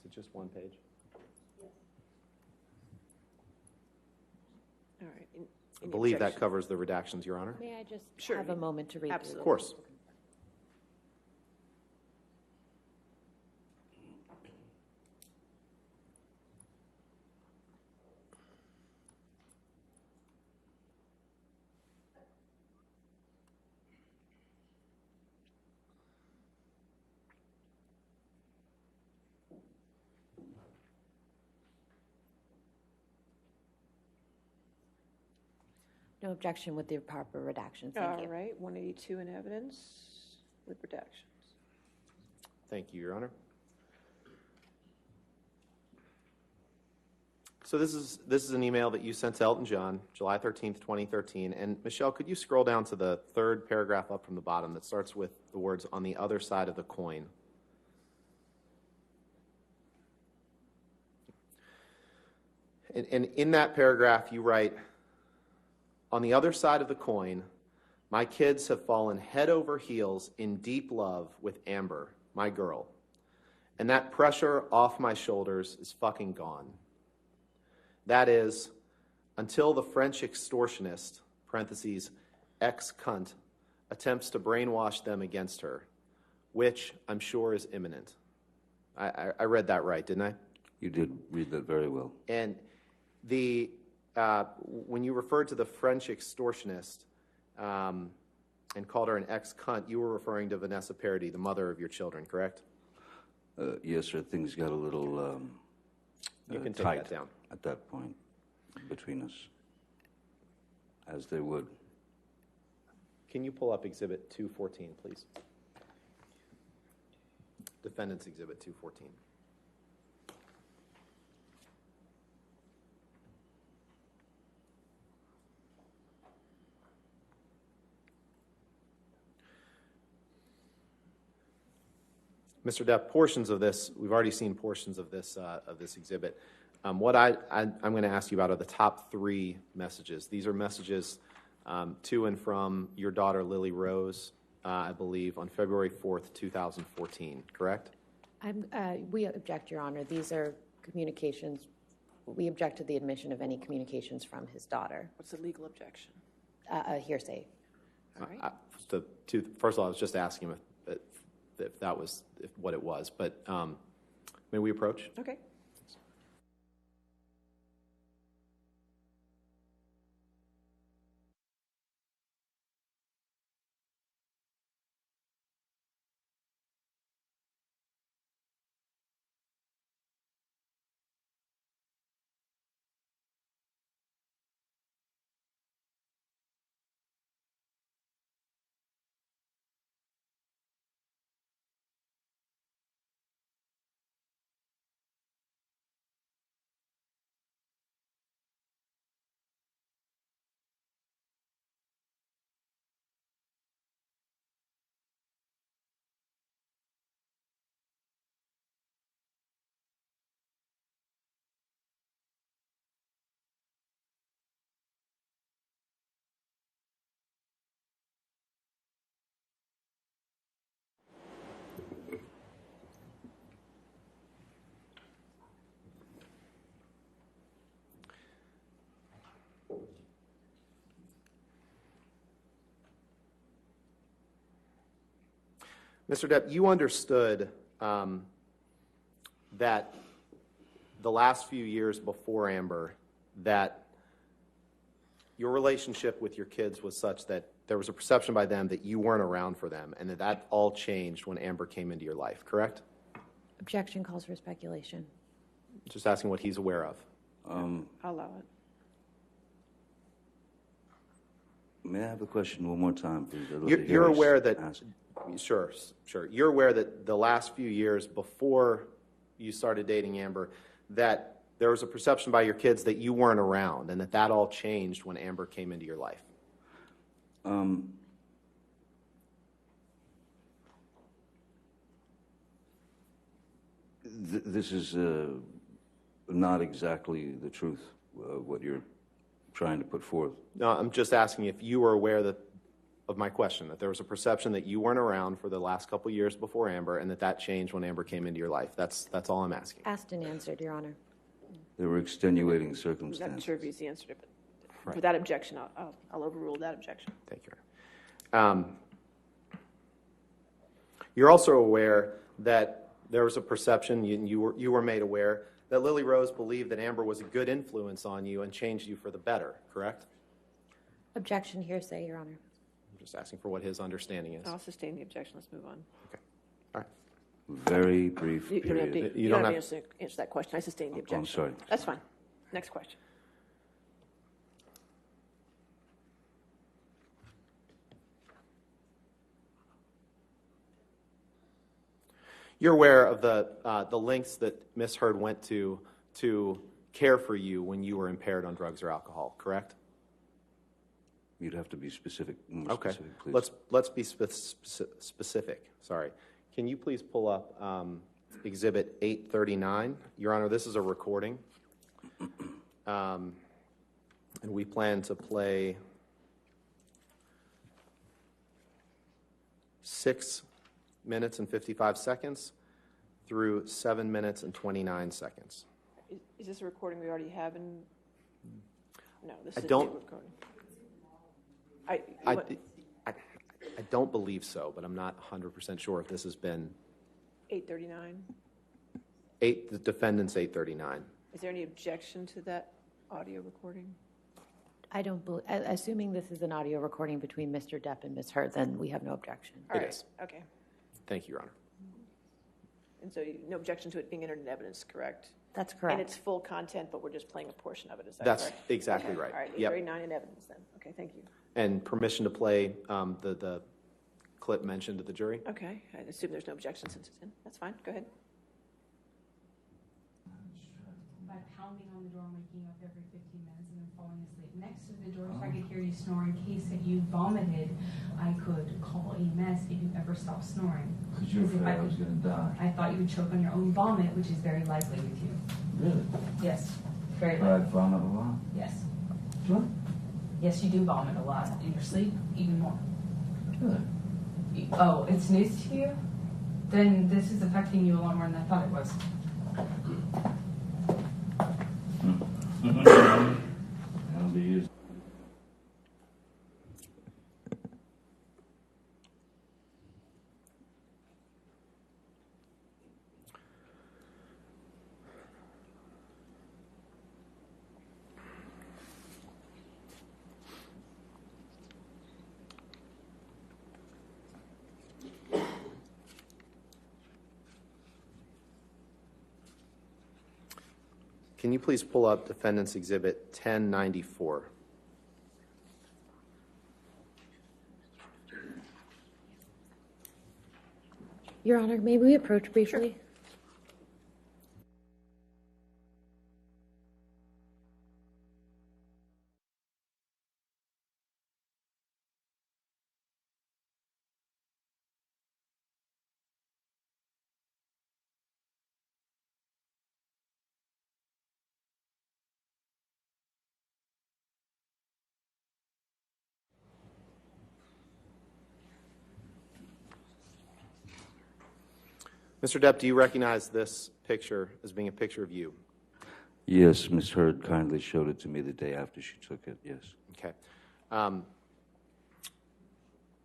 it just one page? All right. I believe that covers the redactions, Your Honor. May I just Sure. have a moment to read? Absolutely. Of course. No objection with the proper redactions. Thank All you. right, 182 in evidence with redactions. Thank you, Your Honor. So this is an email that you sent to Elton John, July 13th, 2013. And Michelle, could you scroll down to the third paragraph up from the bottom that starts with the words "on the other side of the coin"? And in that paragraph, you write, "On the other side of the coin, my kids have fallen head over heels in deep love with Amber, my girl. And that pressure off my shoulders is fucking gone. That is, until the French extortionist, parentheses, ex-cunt, attempts to brainwash them against her, which I'm sure is imminent." I read that right, didn't I? You did read that very well. And when you referred to the French extortionist and called her an ex-cunt, you were referring to Vanessa Paradis, the mother of your children, correct? Yes, sir. Things got a little You can take tight that down. at that point between us, as they would. Can you pull up Exhibit 214, please? Defendant's Exhibit 214. Mr. Depp, portions of this, we've already seen portions of this exhibit. What I'm going to ask you about are the top three messages. These are messages to and from your daughter, Lily Rose, I believe, on February 4th, 2014, correct? We object, Your Honor. These are communications. We object to the admission of any communications from his daughter. What's the legal objection? A hearsay. All right. First of all, I was just asking if that was what it was, but may we approach? Okay. Mr. Depp, you understood that the last few years before Amber, that your relationship with your kids was such that there was a perception by them that you weren't around for them, and that all changed when Amber came into your life, correct? Objection calls for speculation. Just asking what he's aware of. I'll allow it. May I have the question one more time, please? You're aware that, Ask. sure. You're aware that the last few years before you started dating Amber, that there was a perception by your kids that you weren't around, and that all changed when Amber came into your life. This is not exactly the truth, what you're trying to put forth. No, I'm just asking if you were aware that of my question, that there was a perception that you weren't around for the last couple years before Amber, and that changed when Amber came into your life. That's all I'm asking. Asked and answered, Your Honor. There were extenuating I'm not circumstances. sure if he's the answer to it, but Right. for that objection, I'll overrule that objection. Thank you, Your Honor. You're also aware that there was a perception, you were made aware, that Lily Rose believed that Amber was a good influence on you and changed you for the better, correct? Objection hearsay, Your Honor. I'm just asking for what his understanding is. I'll sustain the objection. Let's move on. Okay. All right. Very brief You don't have period. to, you don't have to answer that question. I sustain the objection. I'm sorry. That's fine. Next question. You're aware of the lengths that Ms. Heard went to care for you when you were impaired on drugs or alcohol, correct? You'd have to be specific, more Okay. specific, please. Let's be specific. Sorry. Can you please pull up Exhibit 839? Your Honor, this is a recording. And we plan to play 6 minutes and 55 seconds through 7 minutes and 29 seconds. Is this a recording we already have in? No, this I is a don't- new recording. I don't believe so, but I'm not 100% sure if this has been 839. the defendant's 839. Is there any objection to that audio recording? I don't believe, assuming this is an audio recording between Mr. Depp and Ms. Heard, then we have no objection. All It right. is. Okay. Thank you, Your Honor. And so no objection to it being entered in evidence, correct? That's And correct. it's full content, but we're just playing a portion of it, is that That's correct? exactly Okay. right. All right, Yep. 839 in evidence then. Okay, thank you. And permission to play the clip mentioned to the jury? Okay, I assume there's no objection since it's in. That's fine, go ahead. By pounding on the door and waking up every 15 minutes and then falling asleep next to the door so I could hear you snore in case that you vomited. I could call EMS if you ever stopped snoring. Because you were Because if afraid I was going to die. I thought you would choke on your own vomit, which is very likely with you. Really? Yes, very But I likely. vomit a lot. Yes. What? Yes, you do vomit a lot. In your sleep, even more. Really? Oh, it's news to you? Then this is affecting you a lot more than I thought it was. That'll be used. Can you please pull up Defendant's Exhibit 1094? Your Honor, may we approach briefly? Mr. Depp, do you recognize this picture as being a picture of you? Yes, Ms. Heard kindly showed it to me the day after she took it, yes. Okay.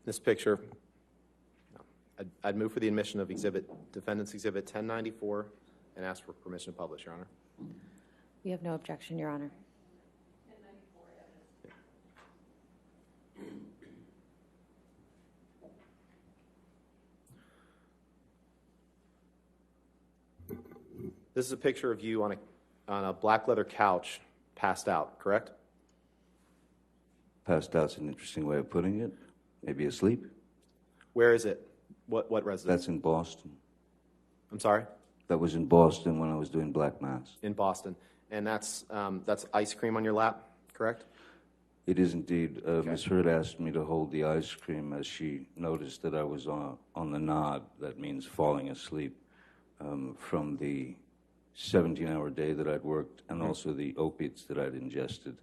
This picture, I'd move for the admission of Defendant's Exhibit 1094 and ask for permission to publish, Your Honor. We have no objection, Your Honor. This is a picture of you on a black leather couch, passed out, correct? Passed out's an interesting way of putting it. Maybe asleep. Where is it? What residence? That's in Boston. I'm sorry? That was in Boston when I was doing Black Mass. In Boston. And that's ice cream on your lap, correct? It is indeed. Ms. Heard asked me to hold the ice cream as she noticed that I was on the nod. That means falling asleep from the 17-hour day that I'd worked and also the opiates that I'd ingested.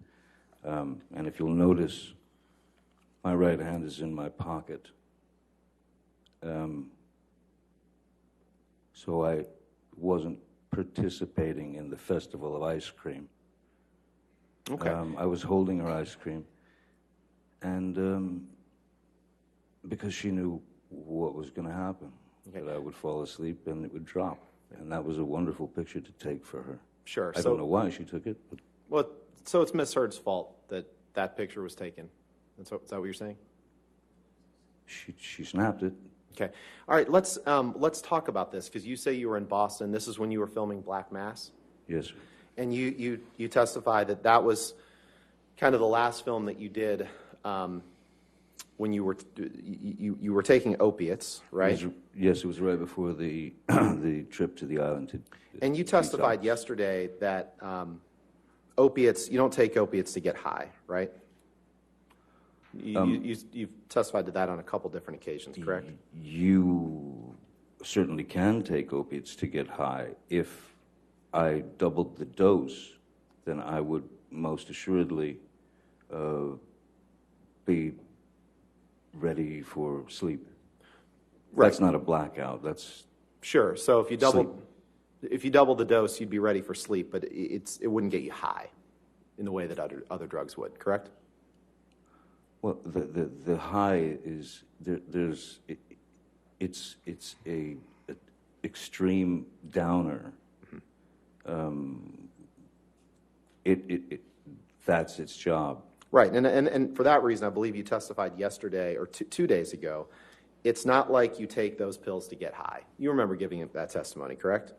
And if you'll notice, My right hand is in my pocket. So I wasn't participating in the festival of ice cream. Okay. I was holding her ice cream, and because she knew what was going to happen, Okay. that I would fall asleep and it would drop. And that was a wonderful picture to take for her. Sure. I don't know why she took it, but Well, so it's Miss Heard's fault that that picture was taken. Is that what you're saying? she snapped it. Okay. All right. Let's talk about this because you say you were in Boston. This is when you were filming Black Mass, Yes, sir. and you testified that that was kind of the last film that you did when you were taking opiates, right? Yes, it was right before the the trip to the island. And you testified yesterday that opiates, you don't take opiates to get high, right? You've testified to that on a couple different occasions, correct? You certainly can take opiates to get high. If I doubled the dose, then I would most assuredly be ready for sleep. Right. That's not a blackout. That's Sure. So if you Sleep. double the dose, you'd be ready for sleep, but it wouldn't get you high in the way that other drugs would, correct? well, the high is it's a extreme downer. That's its job. Right. And for that reason, I believe you testified yesterday or 2 days ago. It's not like you take those pills to get high. You remember giving that testimony, correct?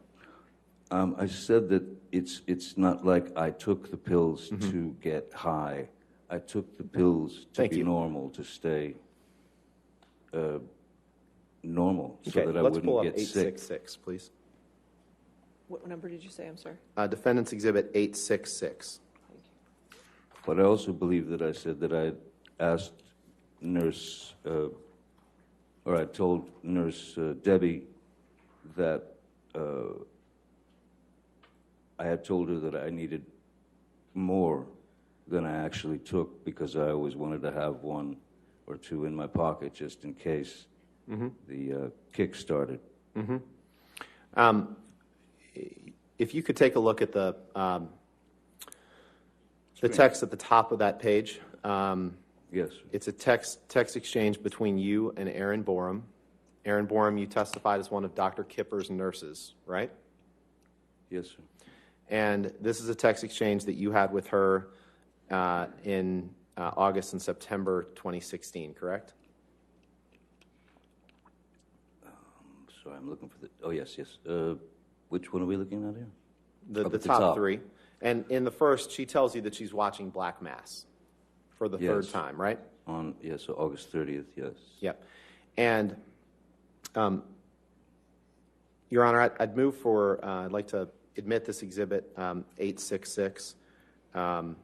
I said that it's not like I took the pills to get high. I took the pills to Thank be you. normal, to stay normal, so Okay. that I Let's wouldn't pull up get sick. 866, please. What number did you say? I'm sorry. Defendant's Exhibit 866. But I also believe that I said that I asked Nurse, or I told Nurse Debbie that I had told her that I needed more than I actually took because I always wanted to have one or two in my pocket just in case the kick started. If you could take a look at the text at the top of that page. Yes, It's a text exchange between you and Erin Borum. Erin Borum, you testified as one of Dr. Kipper's nurses, right? yes, sir. And this is a text exchange that you had with her in August and September 2016, correct? Sorry, I'm looking for the. Oh, yes, yes. Which one are we looking at here? The Up at the top top. three. And in the first, she tells you that she's watching Black Mass for the third Yes. time, right? So August 30th, yes. Yep. And, Your Honor, I'd move for, I'd like to admit this exhibit 866 and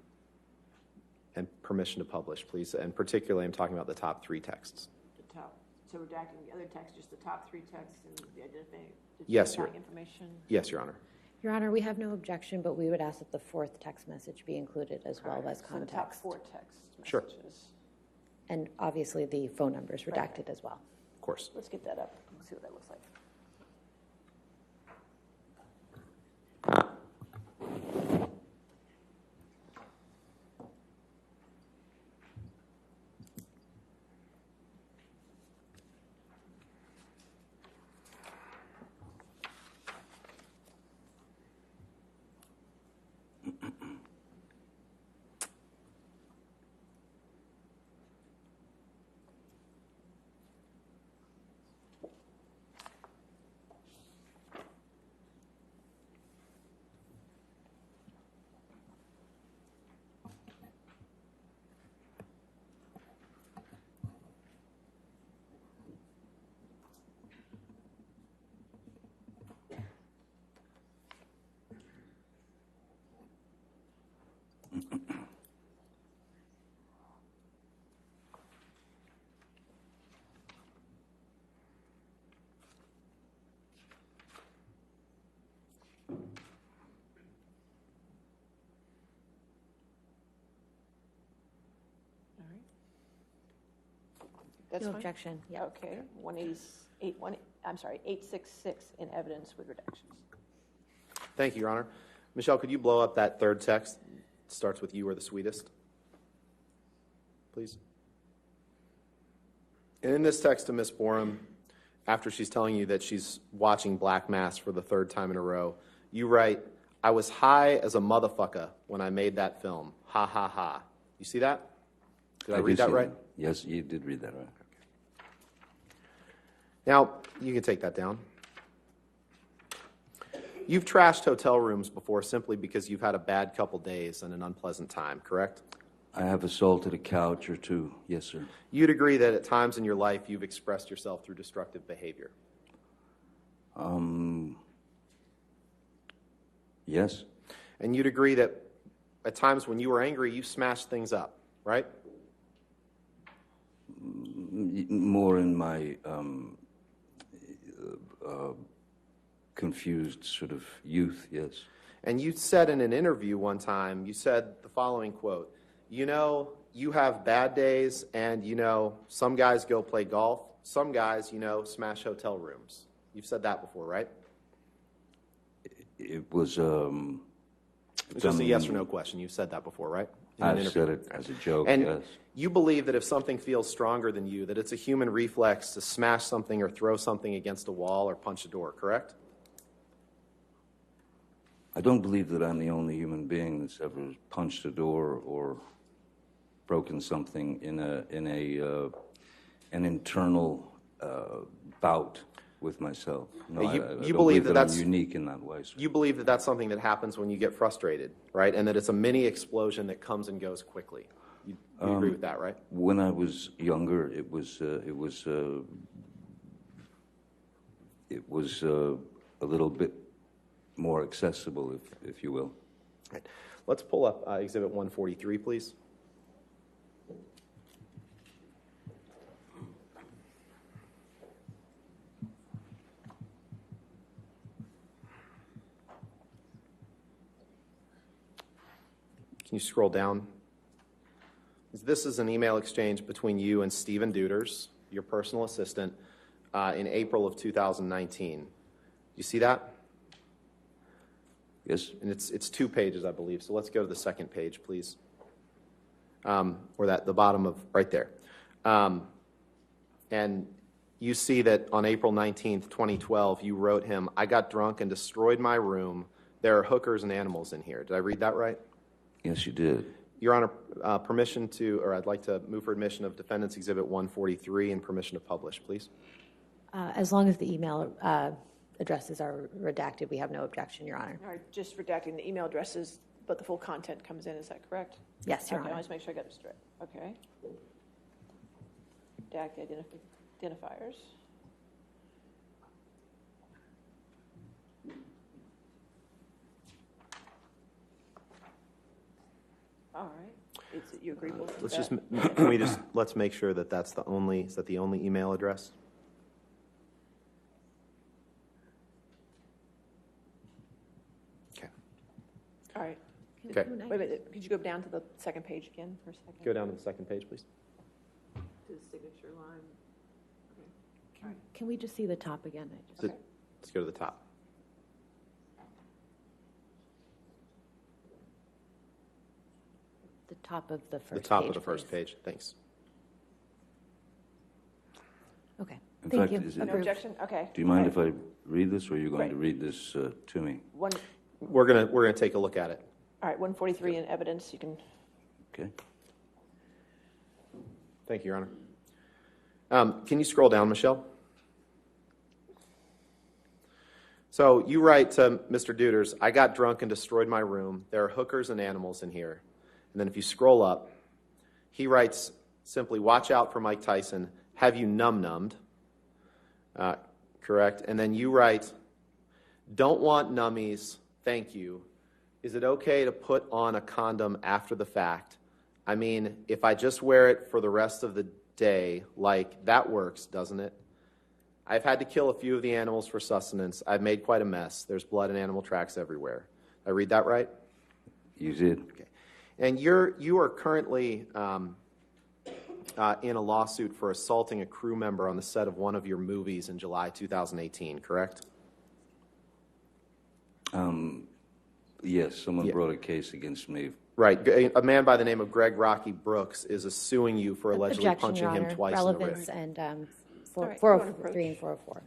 permission to publish, please. And particularly, I'm talking about the top three texts. The top. So redacting the other text, just the top three texts and the identifying Yes, Your- information. Yes, Your Honor. Your Honor, we have no objection, but we would ask that the fourth text message be included as well as So the top context. four text Sure. messages. And obviously, the phone number is redacted as well. Of course. Let's get that up and see what that looks like. That's No fine? objection, yeah. Okay, 866 in evidence with redactions. Thank you, Your Honor. Michelle, could you blow up that third text? It starts with "you are the sweetest," please. And in this text to Ms. Borum, after she's telling you that she's watching Black Mass for the third time in a row, you write, "I was high as a motherfucker when I made that film. Ha, ha, ha." You see that? Did I read do that see right? Yes, you did read that right. Now, you can take that down. You've trashed hotel rooms before simply because you've had a bad couple days and an unpleasant time, correct? I have assaulted a couch or two. Yes, sir. You'd agree that at times in your life you've expressed yourself through destructive behavior. Yes. And you'd agree that at times when you were angry, you smashed things up, right? More in my confused sort of youth, yes. And you said in an interview one time, you said the following quote, "You know, you have bad days, and you know, some guys go play golf, some guys, you know, smash hotel rooms." You've said that before, right? It was It's just a yes or no question. You've said that before, right? In an I've interview. said it as a joke, And yes. you believe that if something feels stronger than you, that it's a human reflex to smash something or throw something against a wall or punch a door, correct? I don't believe that I'm the only human being that's ever punched a door or broken something in an internal bout with myself. No, You- I you don't believe that I'm that's- unique in that way, sir. You believe that that's something that happens when you get frustrated, right? And that it's a mini explosion that comes and goes quickly. You agree with that, right? When I was younger, it was a little bit more accessible, if you will. Right. Let's pull up Exhibit 143, please. Can you scroll down? This is an email exchange between you and Stephen Duders, your personal assistant, in April of 2019. You see that? Yes? And it's 2 pages, I believe. So let's go to the second page, please. Or the bottom of right there. And you see that on April 19th, 2012, you wrote him, "I got drunk and destroyed my room. There are hookers and animals in here." Did I read that right? Yes, you did. Your Honor, permission to, or I'd like to move for admission of Defendant's Exhibit 143 and permission to publish, please. As long as the email addresses are redacted, we have no objection, Your Honor. All right, just redacting the email addresses, but the full content comes in, is that correct? Yes, Your Okay, I Honor. want to make sure I got it straight. Okay. Redact the identifiers. All right. Is it you agreeable with Let's that? can we just, let's make sure that that's the only, is that the only email address? Okay. All right. Okay. Wait a minute, could you go down to the second page again for a second? Go down to the second page, please. To the signature line. Okay. Can we just see the top again? Let's go to the top. The top of the first The page, top of the first please. page. Thanks. Okay, In thank fact, you. is it- No Approved. objection? Okay. Do you mind All if I read this, or are you going Right. to read this to me? One, We're gonna take a look at it. all right, 143 in evidence, you can, Okay. Thank you, Your Honor. Can you scroll down, Michelle? So you write to Mr. Duders, "I got drunk and destroyed my room. There are hookers and animals in here." And then if you scroll up, he writes simply, "Watch out for Mike Tyson. Have you num-nummed?" Correct. And then you write, "Don't want nummies. Thank you. Is it okay to put on a condom after the fact? I mean, if I just wear it for the rest of the day, like, that works, doesn't it? I've had to kill a few of the animals for sustenance. I've made quite a mess. There's blood and animal tracks everywhere." I read that right? You did. Okay. And you are currently in a lawsuit for assaulting a crew member on the set of one of your movies in July 2018, correct? Yes, someone Yeah. brought a case against me. Right. A man by the name of Greg Rocky Brooks is suing you for allegedly Objection, punching Your him Honor. twice Relevance in the rib. and All right, 403 and 404.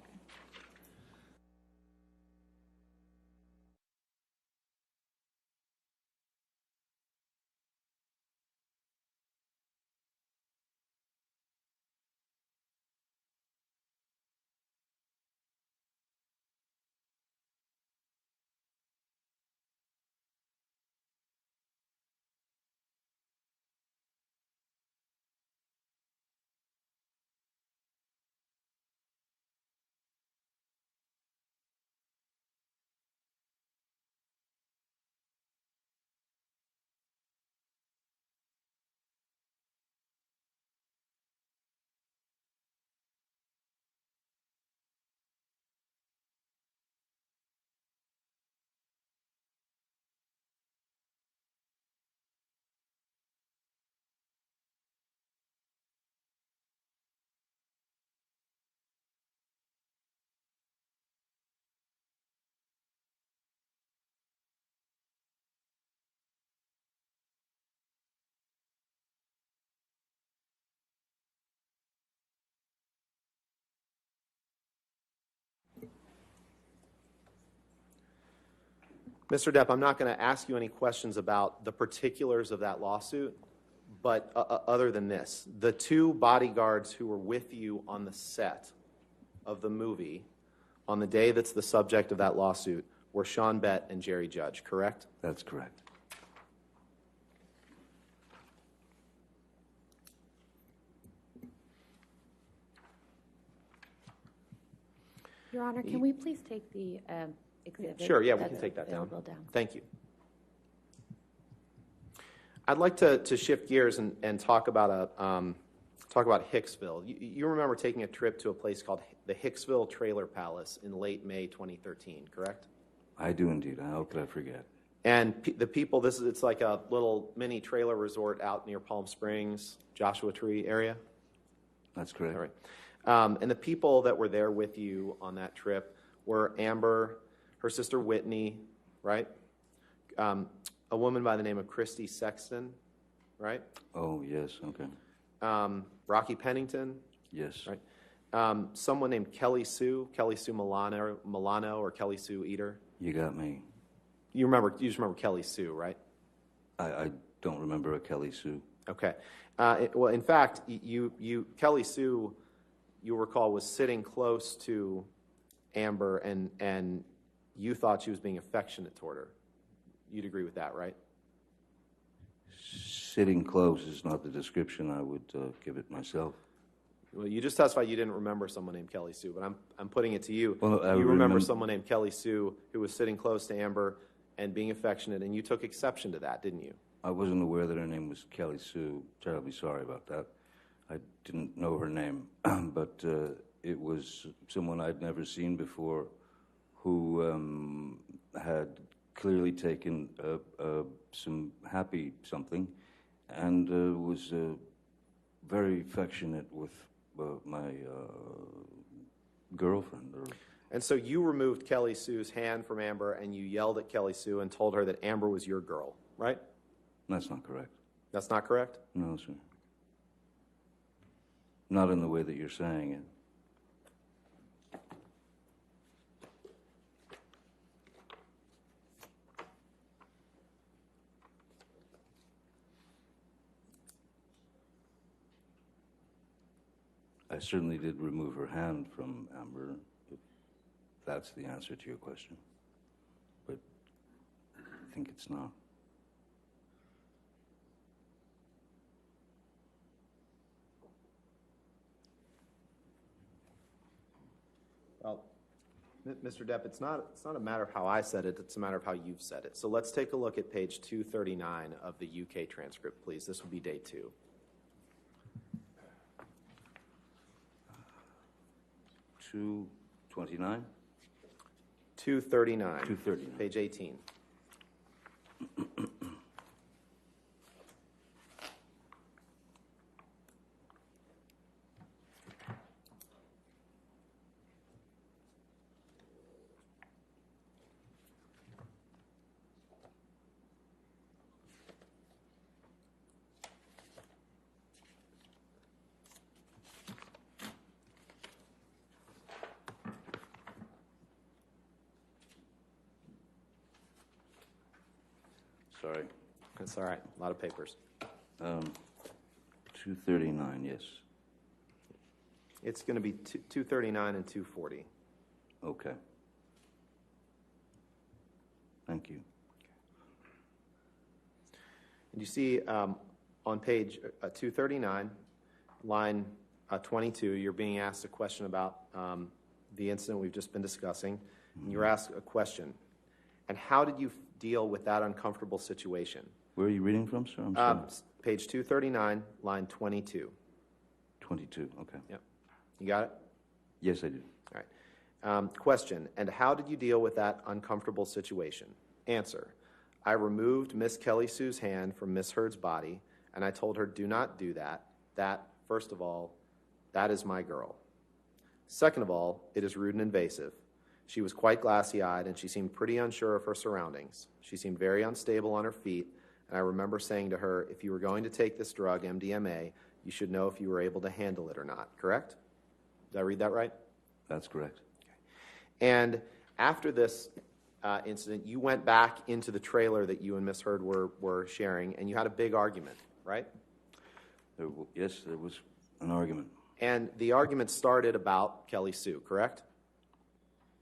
Mr. Depp, I'm not going to ask you any questions about the particulars of that lawsuit, but other than this, the two bodyguards who were with you on the set of the movie on the day that's the subject of that lawsuit were Sean Bett and Jerry Judge, correct? That's correct. Your Honor, can we please take the exhibit? Sure, yeah, we that's can take that down. available down. Thank you. I'd like to shift gears and talk about Hicksville. You remember taking a trip to a place called the Hicksville Trailer Palace in late May 2013, correct? I do indeed. How could I forget? And the people, it's like a little mini trailer resort out near Palm Springs, Joshua Tree area. That's correct. All right. And the people that were there with you on that trip were Amber, her sister Whitney, right? A woman by the name of Christy Sexton, right? Oh, yes, okay. Rocky Pennington, Yes. right? Someone named Kelly Sue Milano, or Kelly Sue Eater. You got me. You just remember Kelly Sue, right? I don't remember a Kelly Sue. Okay. Well, in fact, Kelly Sue, you recall, was sitting close to Amber, and you thought she was being affectionate toward her. You'd agree with that, right? Sitting close is not the description I would give it myself. Well, you just testified you didn't remember someone named Kelly Sue, but I'm putting it to you. Well, I you remember remem- someone named Kelly Sue who was sitting close to Amber and being affectionate, and you took exception to that, didn't you? I wasn't aware that her name was Kelly Sue. Terribly sorry about that. I didn't know her name, but it was someone I'd never seen before who had clearly taken some happy something and was very affectionate with my girlfriend. And so you removed Kelly Sue's hand from Amber, and you yelled at Kelly Sue and told her that Amber was your girl, right? That's not correct. That's not correct? No, sir. Not in the way that you're saying it. I certainly did remove her hand from Amber, if that's the answer to your question. But I think it's not. Well, Mr. Depp, it's not a matter of how I said it, it's a matter of how you've said it. So let's take a look at page 239 of the UK transcript, please. This will be day 2. Two 29? 239. 239. Page 18. Sorry. That's all right. A lot of papers. 239, yes. It's going to be 239 and 240. Okay. Thank you. And you see on page 239, line 22, you're being asked a question about the incident we've just been discussing. And you're asked a question. And how did you deal with that uncomfortable situation? Where are you reading from, sir? I'm sorry. Page 239, line 22. 22, okay. Yep. You got it? Yes, I do. All right. Question, and how did you deal with that uncomfortable situation? Answer, I removed Miss Kelly Sue's hand from Miss Heard's body, and I told her, do not do that. That, first of all, that is my girl. Second of all, it is rude and invasive. She was quite glassy-eyed, and she seemed pretty unsure of her surroundings. She seemed very unstable on her feet, and I remember saying to her, if you were going to take this drug, MDMA, you should know if you were able to handle it or not, correct? Did I read that right? That's correct. And after this incident, you went back into the trailer that you and Miss Heard were sharing, and you had a big argument, right? Yes, there was an argument. And the argument started about Kelly Sue, correct?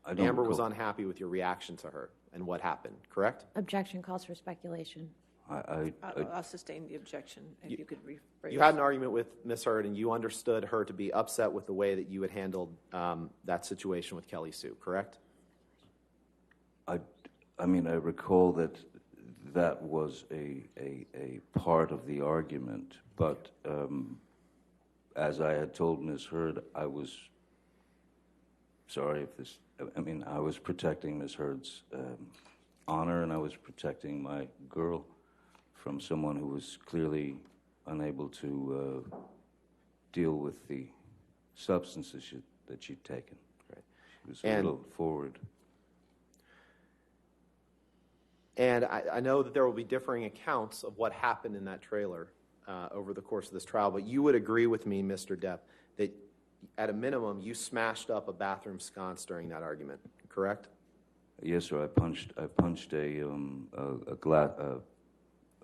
I don't Amber was recall. unhappy with your reaction to her and what happened, correct? Objection calls for speculation. I'll sustain the objection if you could rephrase. You had an argument with Miss Heard, and you understood her to be upset with the way that you had handled that situation with Kelly Sue, correct? I mean, I recall that that was a part of the argument, but as I had told Ms. Heard, I was sorry if this, I mean, I was protecting Ms. Heard's honor, and I was protecting my girl from someone who was clearly unable to deal with the substances that she'd taken. Right. She was a little forward. And I know that there will be differing accounts of what happened in that trailer over the course of this trial, but you would agree with me, Mr. Depp, that at a minimum you smashed up a bathroom sconce during that argument, correct? Yes, sir. I punched a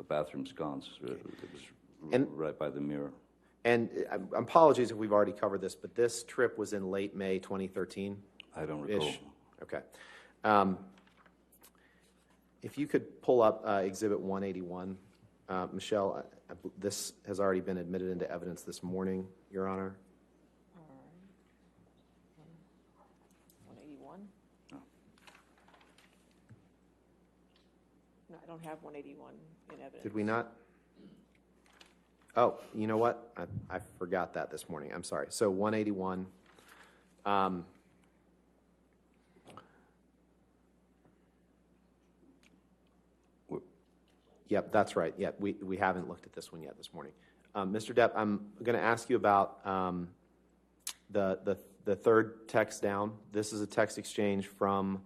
bathroom sconce that was right by the mirror. And apologies if we've already covered this, but this trip was in late May 2013? I don't recall. Okay. If you could pull up Exhibit 181. Michelle, this has already been admitted into evidence this morning, Your Honor. 181? No, I don't have 181 in evidence. Did we not? Oh, you know what? I forgot that this morning. I'm sorry. So 181. Yep, that's right. Yep, we haven't looked at this one yet this morning. Mr. Depp, I'm going to ask you about the third text down. This is a text exchange from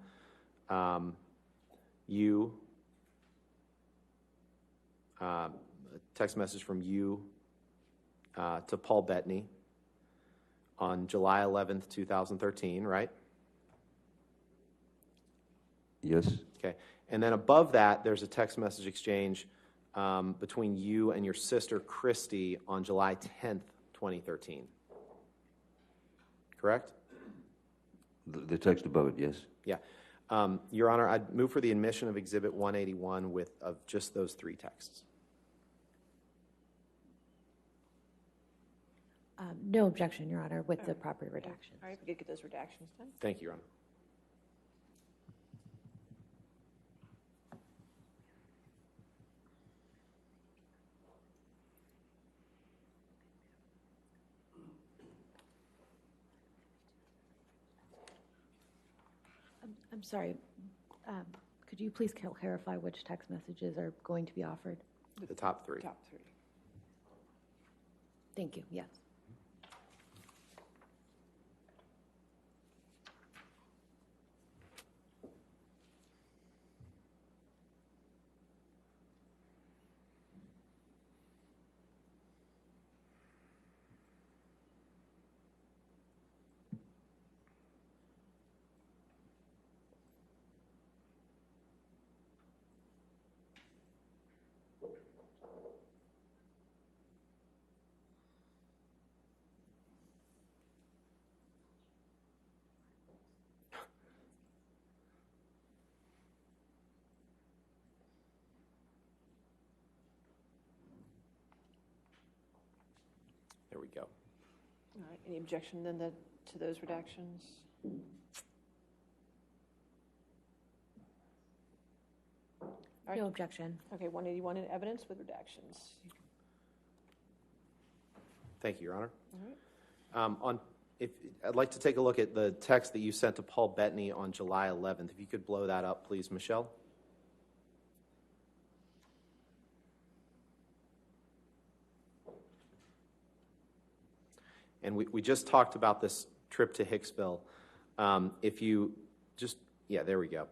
you, a text message from you to Paul Bettany on July 11th, 2013, right? Yes. Okay. And then above that, there's a text message exchange between you and your sister, Christy, on July 10th, 2013. Correct? The text above it, yes. Yeah. Your Honor, I'd move for the admission of Exhibit 181 of just those three texts. No objection, Your Honor, with the proper redactions. All right, we could get those redactions done. Thank you, Your Honor. I'm sorry. Could you please clarify which text messages are going to be offered? The top three. Top three. Thank you. Yes. we go. All right, any objection then to those redactions? All right. No objection. Okay, 181 in evidence with redactions. Thank you, Your Honor. All right. I'd like to take a look at the text that you sent to Paul Bettany on July 11th. If you could blow that up, please, Michelle. And we just talked about this trip to Hicksville. If you just, yeah, there we go.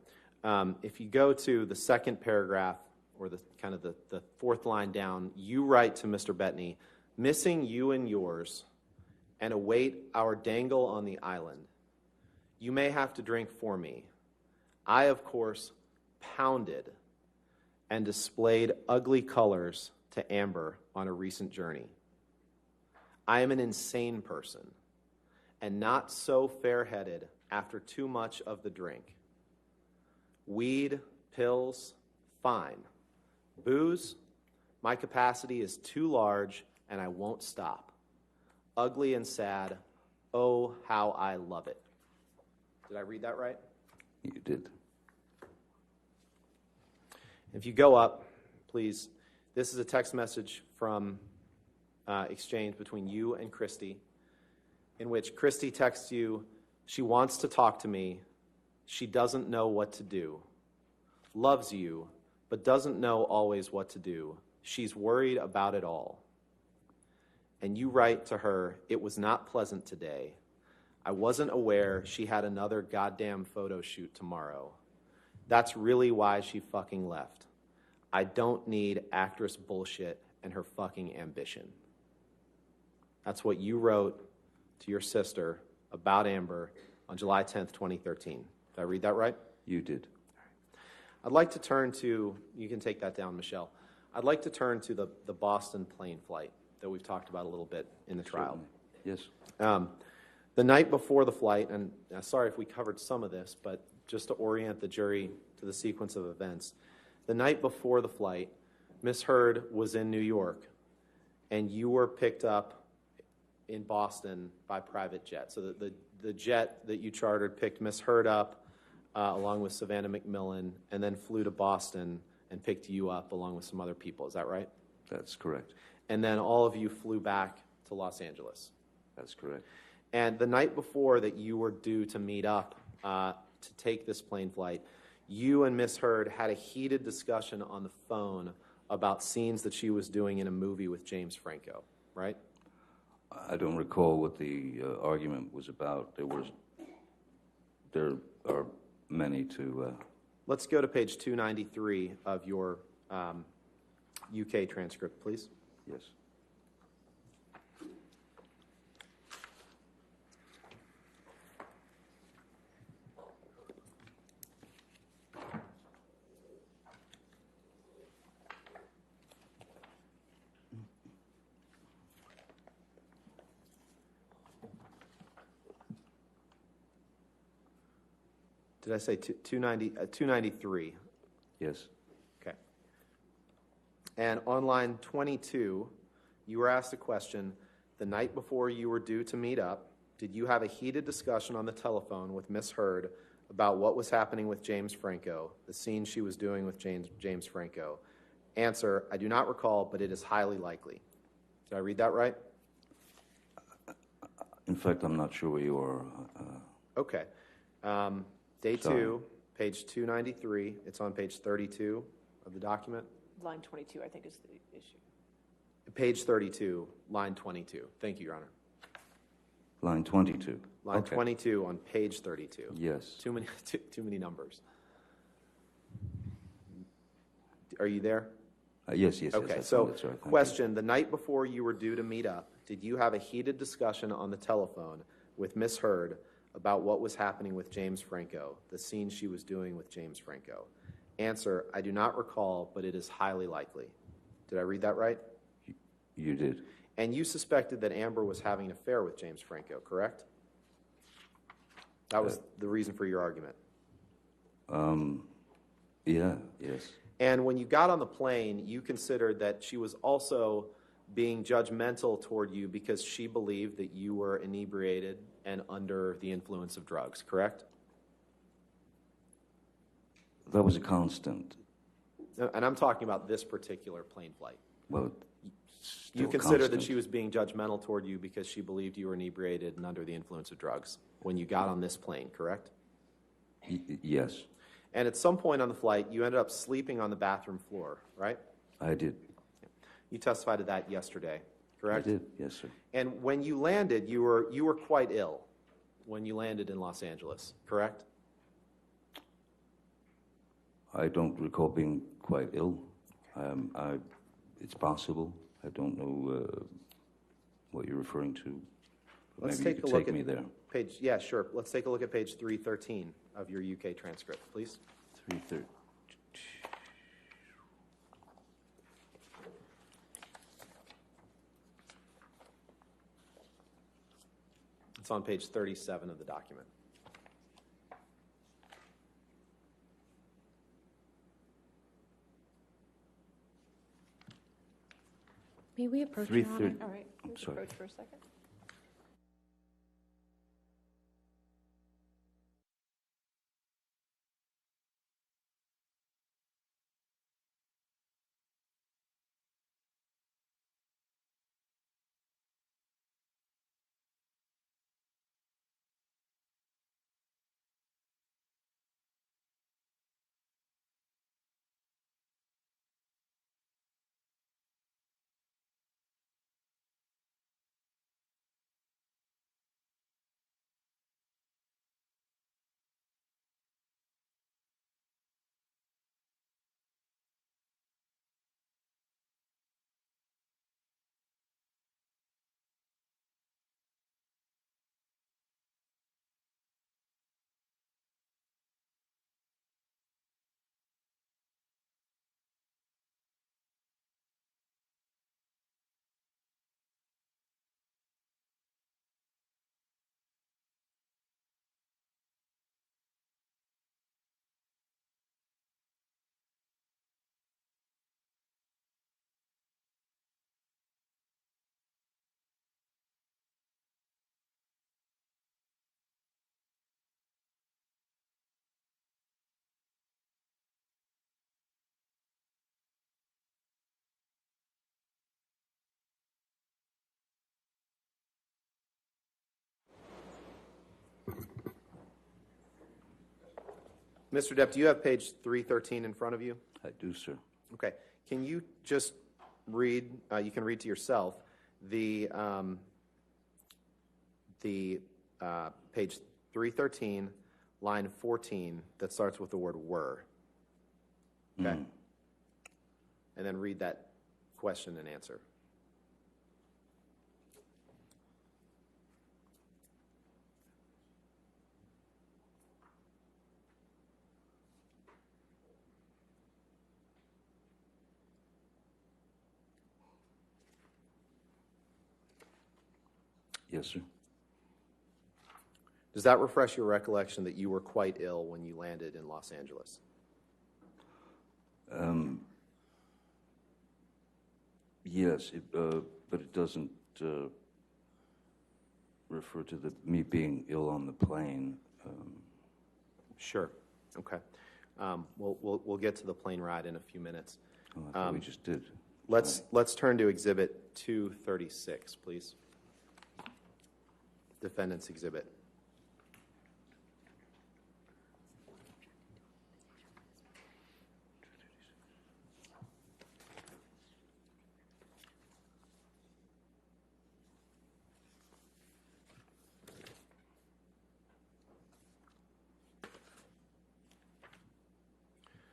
If you go to the second paragraph, or the kind of the fourth line down, you write to Mr. Bettany, missing you and yours, and await our dangle on the island. You may have to drink for me. I, of course, pounded and displayed ugly colors to Amber on a recent journey. I am an insane person, and not so fair-headed after too much of the drink. Weed, pills, fine. Booze, my capacity is too large, and I won't stop. Ugly and sad, oh, how I love it. Did I read that right? You did. If you go up, please, this is a text message from exchange between you and Christy, in which Christy texts you, she wants to talk to me, she doesn't know what to do, loves you, but doesn't know always what to do. She's worried about it all. And you write to her, it was not pleasant today. I wasn't aware she had another goddamn photo shoot tomorrow. That's really why she fucking left. I don't need actress bullshit and her fucking ambition. That's what you wrote to your sister about Amber on July 10th, 2013. Did I read that right? You did. I'd like to turn to, you can take that down, Michelle. I'd like to turn to the Boston plane flight that we've talked about a little bit in the trial. Yes. The night before the flight, and sorry if we covered some of this, but just to orient the jury to the sequence of events, the night before the flight, Miss Heard was in New York, and you were picked up in Boston by private jet. So the jet that you chartered picked Miss Heard up along with Savannah McMillan, and then flew to Boston and picked you up along with some other people. Is that right? That's correct. And then all of you flew back to Los Angeles. That's correct. And the night before that you were due to meet up to take this plane flight, you and Miss Heard had a heated discussion on the phone about scenes that she was doing in a movie with James Franco, right? I don't recall what the argument was about. There are many to... Let's go to page 293 of your UK transcript, please. Yes. Did I say 293? Yes. Okay. And on line 22, you were asked a question, the night before you were due to meet up, did you have a heated discussion on the telephone with Miss Heard about what was happening with James Franco, the scene she was doing with James Franco? Answer, I do not recall, but it is highly likely. Did I read that right? In fact, I'm not sure where you are. Okay. Day Sorry. 2, page 293. It's on page 32 of the document. Line 22, I think, is the issue. Page 32, line 22. Thank you, Your Honor. Line 22. Line Okay. 22 on page 32. Yes. Too many numbers. Are you there? Yes, yes, Okay, yes. so That's right. Thank you. question, the night before you were due to meet up, did you have a heated discussion on the telephone with Miss Heard about what was happening with James Franco, the scene she was doing with James Franco? Answer, I do not recall, but it is highly likely. Did I read that right? You did. And you suspected that Amber was having an affair with James Franco, correct? That was the reason for your argument. Yeah, yes. And when you got on the plane, you considered that she was also being judgmental toward you because she believed that you were inebriated and under the influence of drugs, correct? That was a constant. And I'm talking about this particular plane flight. Well, You consider that she was being judgmental toward you because she believed you were inebriated and under the influence of drugs when you got on this plane, correct? Yes, And at some point on the flight, you ended up sleeping on the bathroom floor, right? I did. You testified to that yesterday, correct? I did, yes, sir. And when you landed, you were quite ill when you landed in Los Angeles, correct? I don't recall being quite ill. It's possible. I don't know what you're referring to. Let's Maybe take you a could look take at me there. Yeah, sure. Let's take a look at page 313 of your UK transcript, please. 3:30. It's on page 37 of the document. May we approach, Your Honor? 3:30. All right, I'm let's sorry. approach for a second. Mr. Depp, do you have page 313 in front of you? I do, sir. Okay. Can you just read, you can read to yourself, the page 313, line 14, that starts with the word were. Okay? And then read that question and answer. Yes, sir. Does that refresh your recollection that you were quite ill when you landed in Los Angeles? Yes, but it doesn't refer to me being ill on the plane. Sure. Okay. We'll get to the plane ride in a few minutes. Oh, I thought we just did. Let's turn to Exhibit 236, please. Defendant's Exhibit.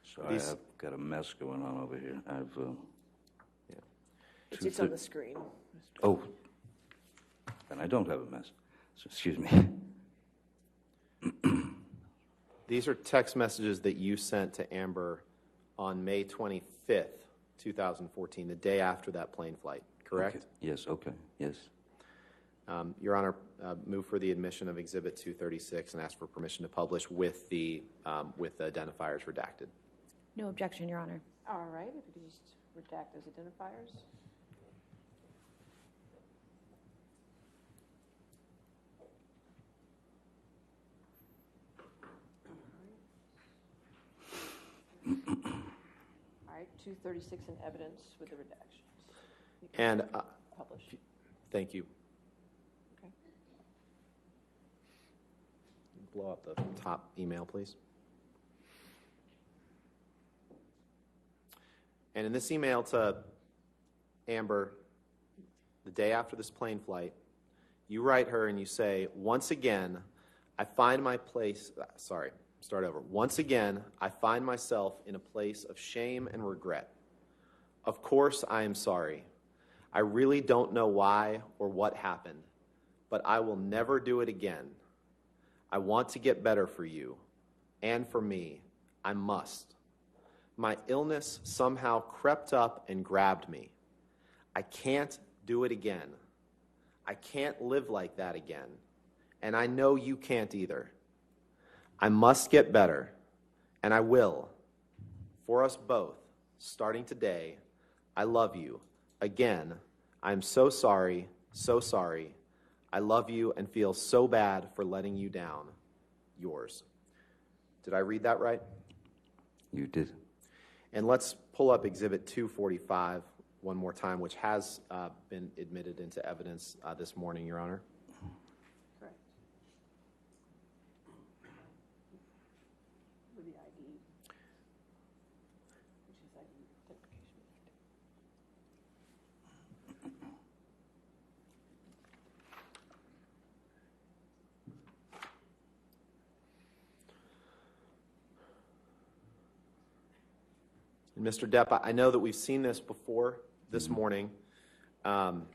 Sorry, I've got a mess going on over here. It's on the screen. Oh, and I don't have a mess. So, excuse me. These are text messages that you sent to Amber on May 25th, 2014, the day after that plane flight, correct? Okay. Yes, okay, yes. Your Honor, move for the admission of Exhibit 236 and ask for permission to publish with the identifiers redacted. No objection, Your Honor. All right, if you could just redact those identifiers. 236 in evidence with the redactions. You can And publish. thank you. Okay. Blow up the top email, please. And in this email to Amber, the day after this plane flight, you write her and you say, once again, I find my place, start over. Once again, I find myself in a place of shame and regret. Of course, I am sorry. I really don't know why or what happened, but I will never do it again. I want to get better for you and for me. I must. My illness somehow crept up and grabbed me. I can't do it again. I can't live like that again. And I know you can't either. I must get better, and I will. For us both, starting today, I love you. Again, I'm so sorry, so sorry. I love you and feel so bad for letting you down. Yours. Did I read that right? You did. And let's pull up Exhibit 245 one more time, which has been admitted into evidence this morning, Your Honor. Correct. With the ID, which is ID identification. And Mr. Depp, I know that we've seen this before this morning, but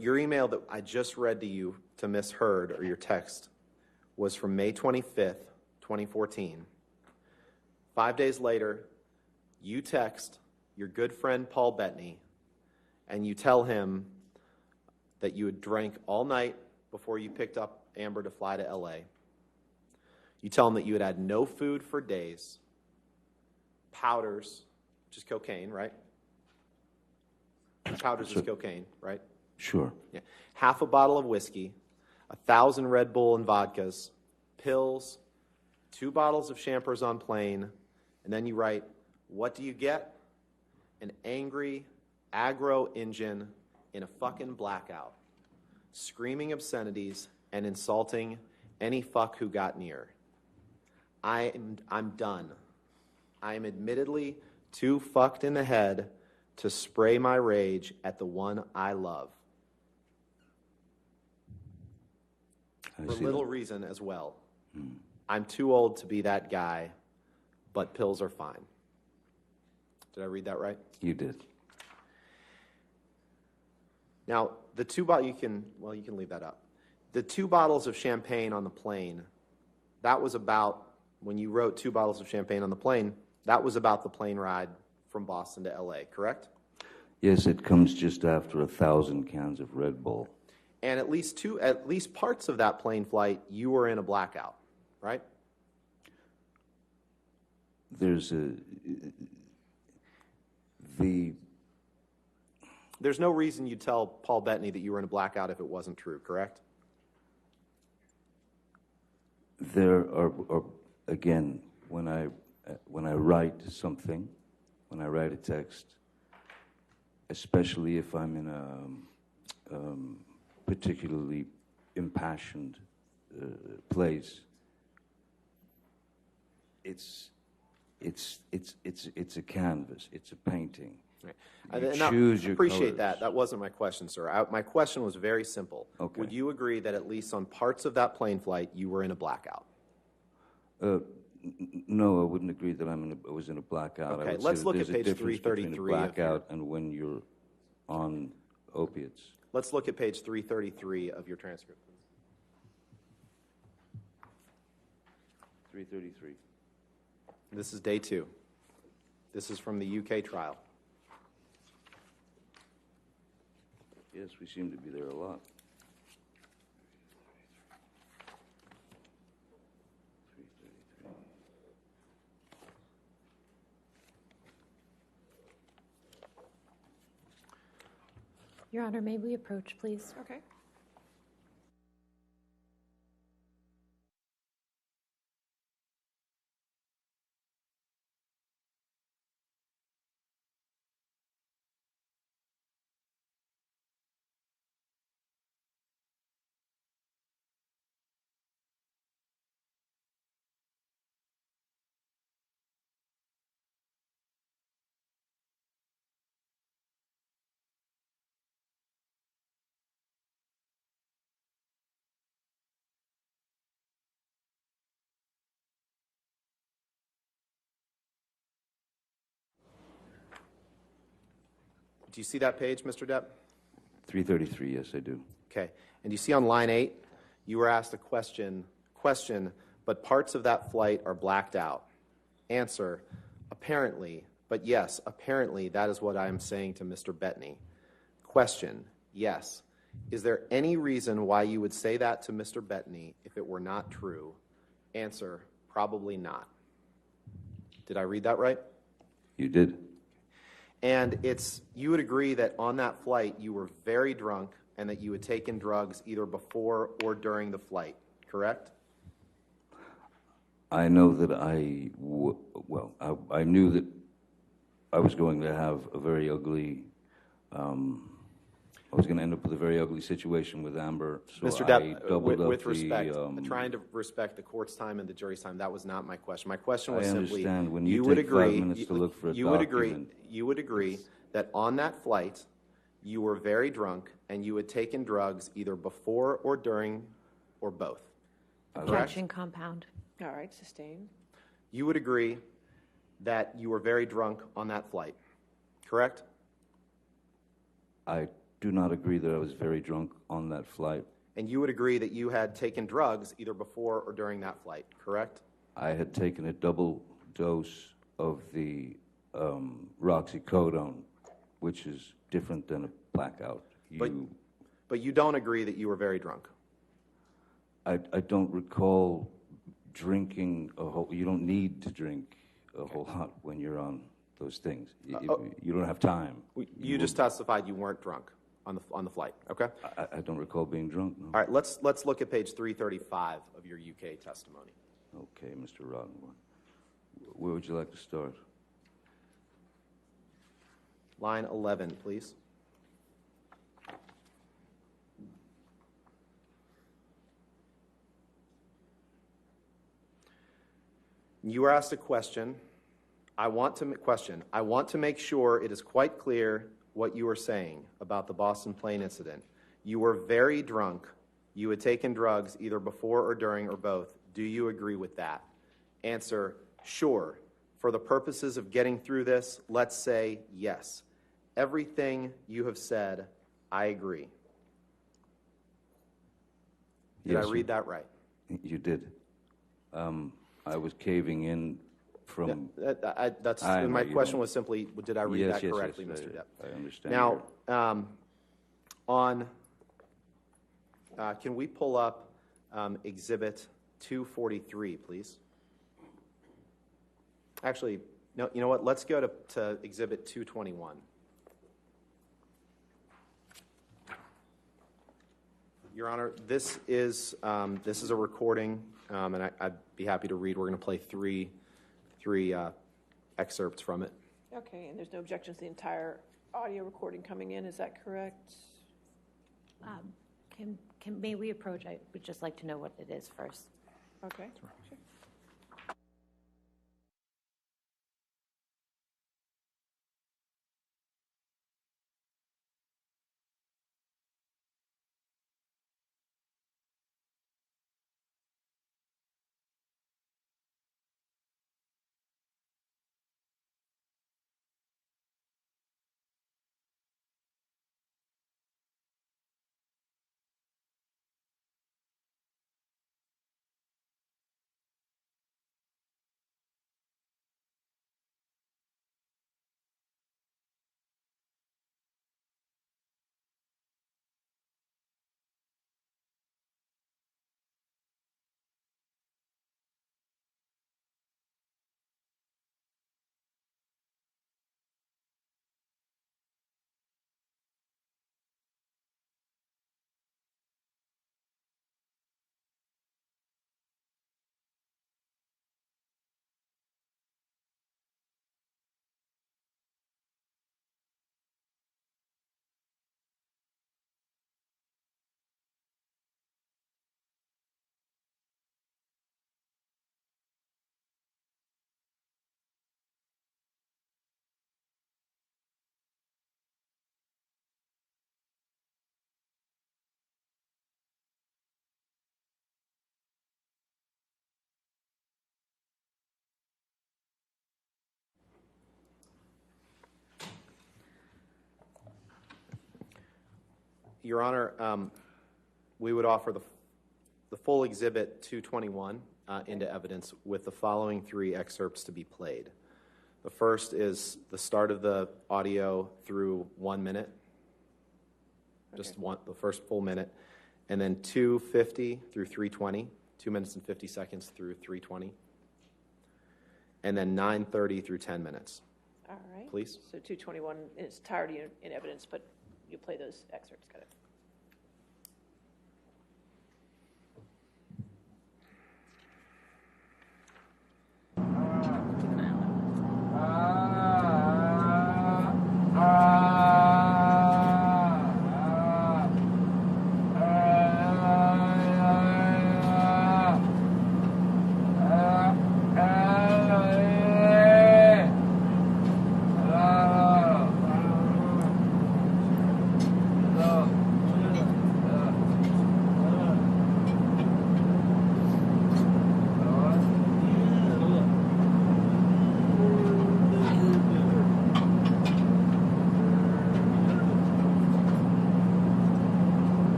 your email that I just read to you to Ms. Hurd, or your text, was from May 25th, 2014. 5 days later, you text your good friend Paul Bettany, and you tell him that you had drank all night before you picked up Amber to fly to L.A. You tell him that you had had no food for days, powders, which is cocaine, right? Powders is cocaine, right? Sure. Yeah. Half a bottle of whiskey, 1,000 Red Bull and vodkas, pills, 2 bottles of Champers on plane, and then you write, what do you get? An angry, aggro engine in a fucking blackout, screaming obscenities and insulting any fuck who got near. I'm done. I am admittedly too fucked in the head to spray my rage at the one I love. For little reason as well. I'm too old to be that guy, but pills are fine. Did I read that right? You did. Now, the 2 bottles, you can leave that up. The 2 bottles of champagne on the plane, that was about, when you wrote 2 bottles of champagne on the plane, that was about the plane ride from Boston to L.A., correct? Yes, it comes just after 1,000 cans of Red Bull. And at least parts of that plane flight, you were in a blackout, right? There's no reason you'd tell Paul Bettany that you were in a blackout if it wasn't true, correct? There are again, when I write something, when I write a text, especially if I'm in a particularly impassioned place, it's a canvas, it's a painting. Right. You And choose your appreciate colors. that. That wasn't my question, sir. My question was very simple. Okay. Would you agree that at least on parts of that plane flight, you were in a blackout? No, I wouldn't agree that I was in a blackout. I Okay, would say let's that look at there's a page difference between 333 a of your- blackout and when you're on opiates. Let's look at page 333 of your transcript, please. 333. This is day 2. This is from the UK trial. Yes, we seem to be there a lot. 333. Your Honor, may we approach, please? Okay. Do you see that page, Mr. Depp? 333, yes, I do. Okay. And you see on line 8, you were asked a question, but parts of that flight are blacked out. Answer, apparently, but yes, apparently that is what I am saying to Mr. Bettany. Question, yes. Is there any reason why you would say that to Mr. Bettany if it were not true? Answer, probably not. Did I read that right? You did? And you would agree that on that flight you were very drunk and that you had taken drugs either before or during the flight, correct? I know that I knew that I was going to have a very ugly, I was going to end up with a very ugly situation with Amber, so Mr. I Depp, doubled up with respect, the, trying to respect the court's time and the jury's time, that was not my question. My question I was simply, understand. When you you would take agree, 5 minutes to look for a you would agree, document, you would agree that on that flight you were very drunk and you had taken drugs either before or during or both. Correct? Objection compound. All right, sustained. You would agree that you were very drunk on that flight, correct? I do not agree that I was very drunk on that flight. And you would agree that you had taken drugs either before or during that flight, correct? I had taken a double dose of the roxicodone, which is different than a blackout. But you don't agree that you were very drunk? I don't recall drinking a whole. You don't need to drink a whole lot when you're on those things. You don't have time. You just testified you weren't drunk on the flight, okay? I don't recall being drunk. No. All right, let's look at page 335 of your UK testimony. Okay, Mr. Roddenberry. Where would you like to start? Line 11, please. You were asked a question. I want to make sure it is quite clear what you are saying about the Boston plane incident. You were very drunk. You had taken drugs either before or during or both. Do you agree with that? Answer, sure. For the purposes of getting through this, let's say yes. Everything you have said, I agree. Did Yes, I read that right? You did. I was caving in from. My question was simply, did I read that correctly, yes, Mr. Depp? I understand. Now, can we pull up Exhibit 243, please? Actually, no. You know what? Let's go to Exhibit 221. Your Honor, this is a recording, and I'd be happy to read. We're going to play three excerpts from it. Okay, and there's no objections to the entire audio recording coming in, is that correct? May we approach? I would just like to know what it is first. Okay, sure. Your Honor, we would offer the full Exhibit 221 into evidence with the following 3 excerpts to be played. The first is the start of the audio through 1 minute, just the first full minute, and then 2:50 through 3:20, 2 minutes and 50 seconds through 3:20, and then 9:30 through 10 minutes. All right. Please. So 221 in its entirety in evidence, but you play those excerpts. Got it.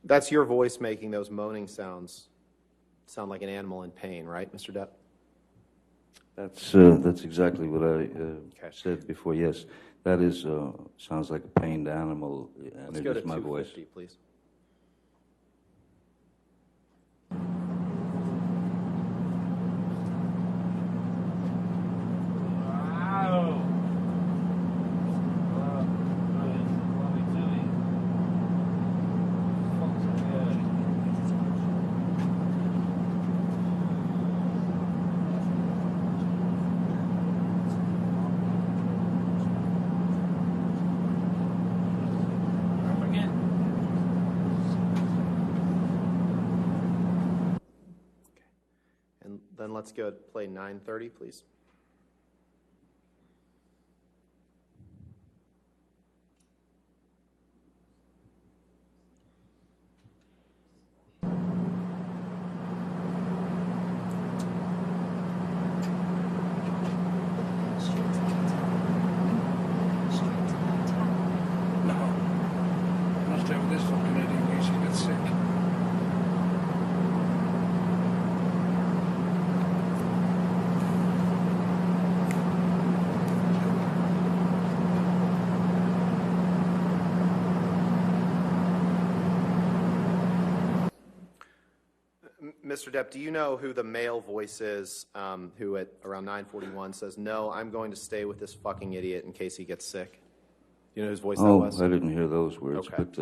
That's your voice making those moaning sounds sound like an animal in pain, right, Mr. Depp? That's exactly what I said before. Yes, that is sounds like a pained animal, and Let's it go to is my voice. 250, please. And then let's go play 9:30, please. I'll stay with this fucking idiot in case he gets sick. Mr. Depp, do you know who the male voice is who at around 9:41 says, "No, I'm going to stay with this fucking idiot in case he gets sick"? You know whose voice that was? I didn't hear those words, Okay. but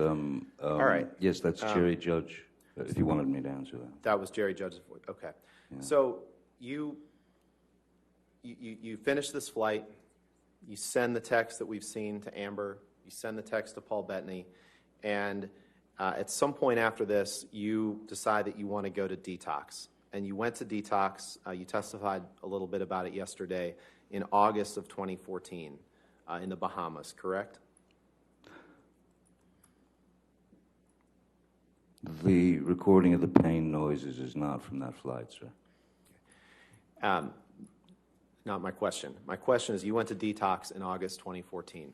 All right. yes, that's Jerry Judge. If you wanted me to answer that. That was Jerry Judge's voice. Okay. So you finish this flight. You send the text that we've seen to Amber. You send the text to Paul Bettany. And at some point after this, you decide that you want to go to detox. And you went to detox. You testified a little bit about it yesterday in August of 2014 in the Bahamas, correct? The recording of the pain noises is not from that flight, sir. Not my question. My question is, you went to detox in August 2014,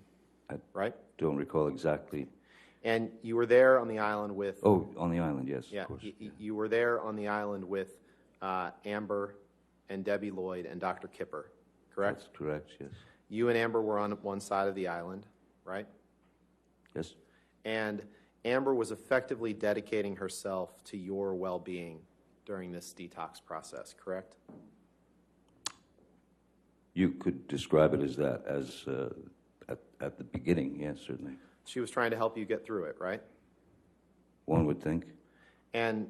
right? Don't recall exactly. And you were there on the island with... Oh, on the island, yes, Yeah, of course. you were there on the island with Amber and Debbie Lloyd and Dr. Kipper, correct? That's correct, yes. You and Amber were on one side of the island, right? Yes. And Amber was effectively dedicating herself to your well-being during this detox process, correct? You could describe it as that, as at the beginning, yes, certainly. She was trying to help you get through it, right? One would think. And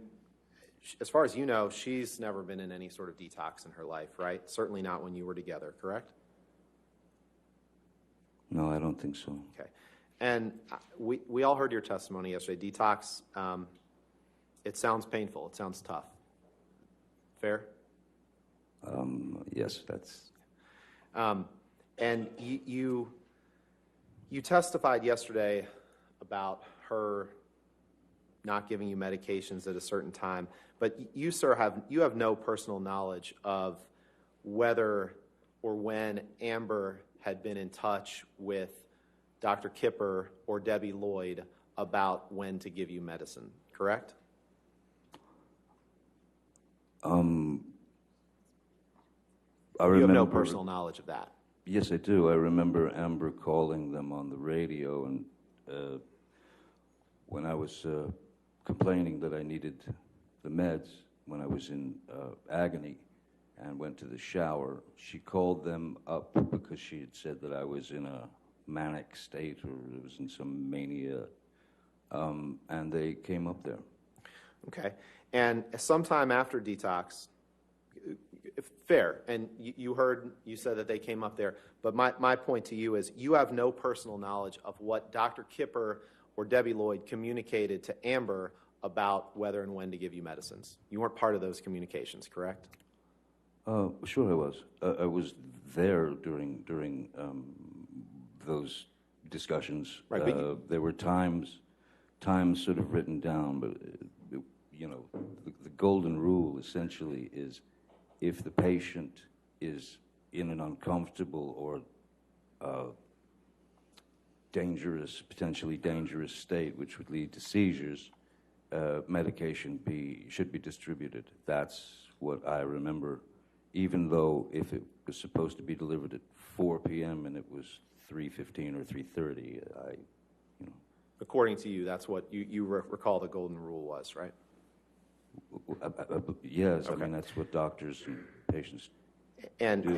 as far as you know, she's never been in any sort of detox in her life, right? Certainly not when you were together, correct? No, I don't think so. Okay. And we all heard your testimony yesterday. Detox, it sounds painful. It sounds tough. Fair? Yes, that's And you testified yesterday about her not giving you medications at a certain time, but you, sir, have no personal knowledge of whether or when Amber had been in touch with Dr. Kipper or Debbie Lloyd about when to give you medicine, correct? I You remember. have no personal knowledge of that. Yes, I do. I remember Amber calling them on the radio, and when I was complaining that I needed the meds when I was in agony and went to the shower, she called them up because she had said that I was in a manic state or was in some mania, and they came up there. Okay. And sometime after detox, fair, and you said that they came up there, but my point to you is you have no personal knowledge of what Dr. Kipper or Debbie Lloyd communicated to Amber about whether and when to give you medicines. You weren't part of those communications, correct? Sure, I was. I was there during those discussions. Right, but there were times sort of written down, but the golden rule essentially is if the patient is in an uncomfortable or potentially dangerous state, which would lead to seizures, medication should be distributed. That's what I remember, even though if it was supposed to be delivered at 4 p.m. and it was 3:15 or 3:30, According to you, that's what you recall the golden rule was, right? Yes, Okay. I mean, that's what doctors and patients And do.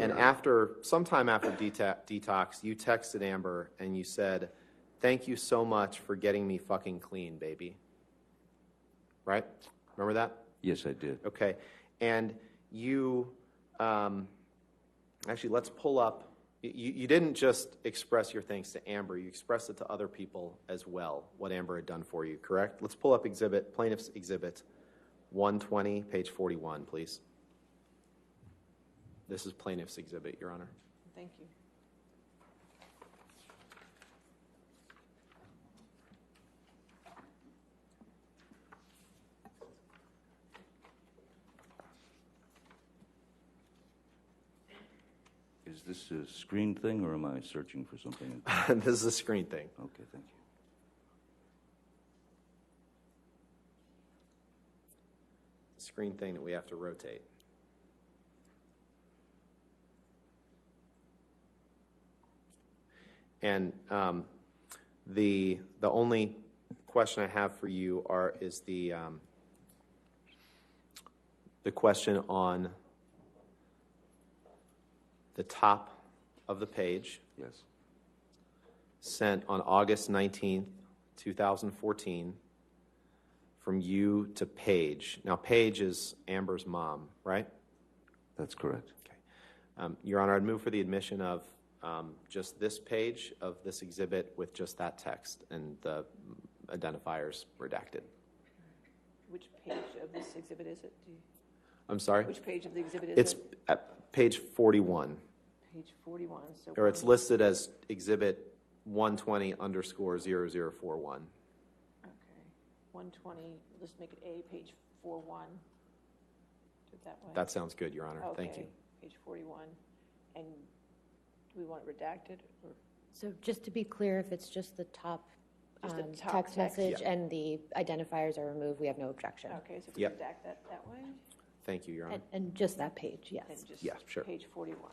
sometime after detox, you texted Amber and you said, "Thank you so much for getting me fucking clean, baby." Right? Remember that? Yes, I did. Okay. And you, actually, let's pull up. You didn't just express your thanks to Amber. You expressed it to other people as well, what Amber had done for you, correct? Let's pull up Plaintiff's Exhibit 120, page 41, please. This is Plaintiff's Exhibit, Your Honor. Thank you. Is this a screen thing, or am I searching for something? This is a screen thing. Okay, thank you. Screen thing that we have to rotate. And the only question I have for you is the question on the top of the page, Yes. sent on August 19th, 2014, from you to Paige. Now, Paige is Amber's mom, right? That's correct. Okay. Your Honor, I'd move for the admission of just this page of this exhibit with just that text and the identifiers redacted. Which page of this exhibit is it? I'm sorry? Which page of the exhibit is It's it? at page 41, Page 41. So or it's listed as exhibit 120_0041. Okay. 120. Let's make it A, page 41. Do it that way. That sounds good, Your Honor. Thank you. Okay, page 41. And do we want it redacted? Or So just to be clear, if it's just the top Just the top text text? message Yeah. and the identifiers are removed, we have no objection. Okay, so if we Yep. redact that way, Thank you, Your Honor. And just that page, yes. and just Yeah, sure. page 41.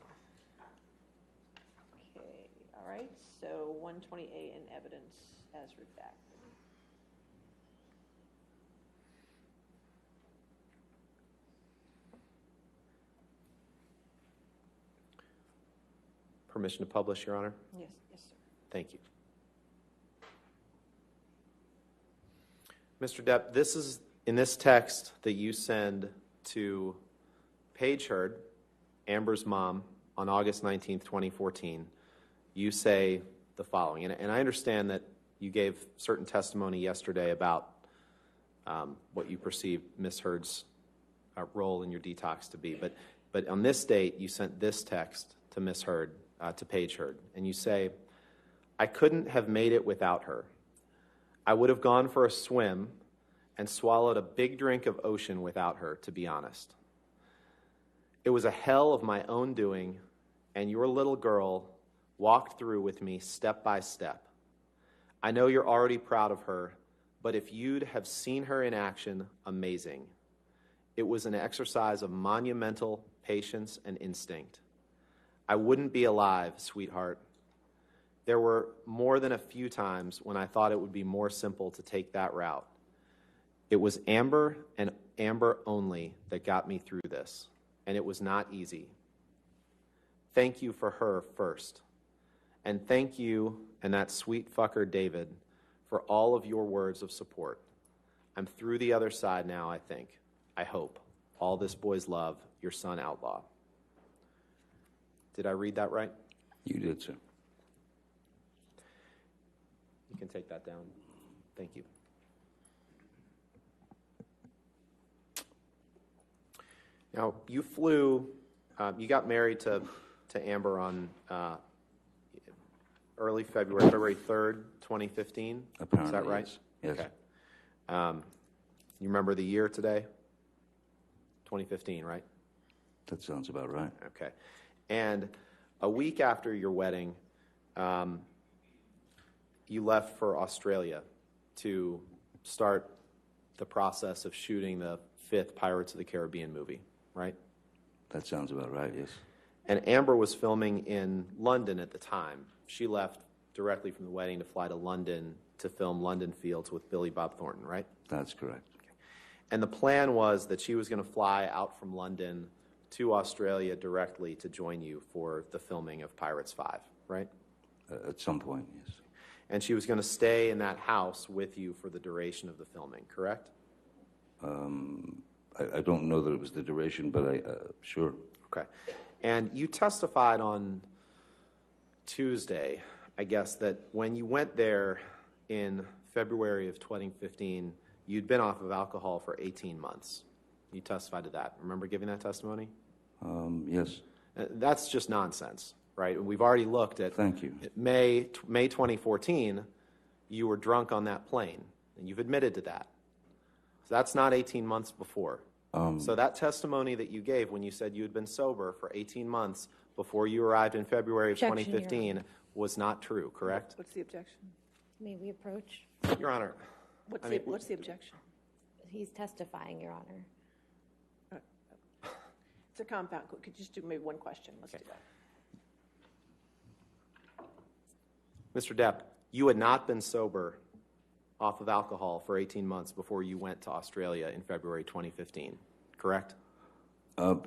Okay, all right, so 120A in evidence as redacted. Permission to publish, Your Honor? Yes, yes, sir. Thank you. Mr. Depp, this is in this text that you send to Paige Heard, Amber's mom, on August 19th, 2014. You say the following, and I understand that you gave certain testimony yesterday about what you perceived Ms. Heard's role in your detox to be, but But on this date, you sent this text to Miss Heard, to Paige Heard, and you say, "I couldn't have made it without her. I would have gone for a swim and swallowed a big drink of ocean without her, to be honest. It was a hell of my own doing, and your little girl walked through with me step by step. I know you're already proud of her, but if you'd have seen her in action, amazing. It was an exercise of monumental patience and instinct. I wouldn't be alive, sweetheart. There were more than a few times when I thought it would be more simple to take that route. It was Amber and Amber only that got me through this, and it was not easy. Thank you for her first. And thank you and that sweet fucker David for all of your words of support. I'm through the other side now, I think. I hope. All this boy's love, your son Outlaw." Did I read that right? You did, sir. You can take that down. Thank you. Now, you flew, you got married to Amber on early February 3rd, 2015. Apparently, Is that right? Yes. Okay. You remember the year today? 2015, right? That sounds about right. Okay. And a week after your wedding, you left for Australia to start the process of shooting the 5th Pirates of the Caribbean movie, right? That sounds about right, yes. And Amber was filming in London at the time. She left directly from the wedding to fly to London to film London Fields with Billy Bob Thornton, right? That's correct. And the plan was that she was going to fly out from London to Australia directly to join you for the filming of Pirates 5, right? At some point, yes. And she was going to stay in that house with you for the duration of the filming, correct? I don't know that it was the duration, but sure. Okay. And you testified on Tuesday, I guess, that when you went there in February of 2015, you'd been off of alcohol for 18 months. You testified to that. Remember giving that testimony? Yes. That's just nonsense, right? We've already looked at Thank you. May 2014, you were drunk on that plane, and you've admitted to that. So that's not 18 months before. So that testimony that you gave when you said you had been sober for 18 months before you arrived in February of Objection, Your 2015 was not true, correct? What's the objection? May we approach? Your Honor, What's the objection? He's testifying, Your Honor. It's a compound. Could you just do maybe one question? Let's do that. Mr. Depp, you had not been sober off of alcohol for 18 months before you went to Australia in February 2015, correct?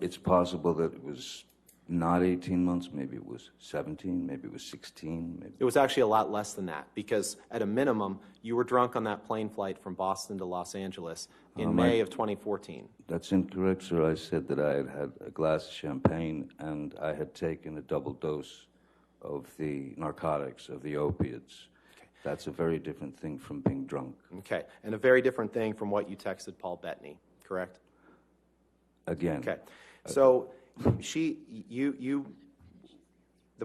It's possible that it was not 18 months. Maybe it was 17. Maybe it was 16. Maybe. It was actually a lot less than that because, at a minimum, you were drunk on that plane flight from Boston to Los Angeles in May of 2014. That's incorrect, sir. I said that I had had a glass of champagne and I had taken a double dose of the narcotics, of the opiates. Okay. That's a very different thing from being drunk. Okay, and a very different thing from what you texted Paul Bettany, correct? Again. Okay, so the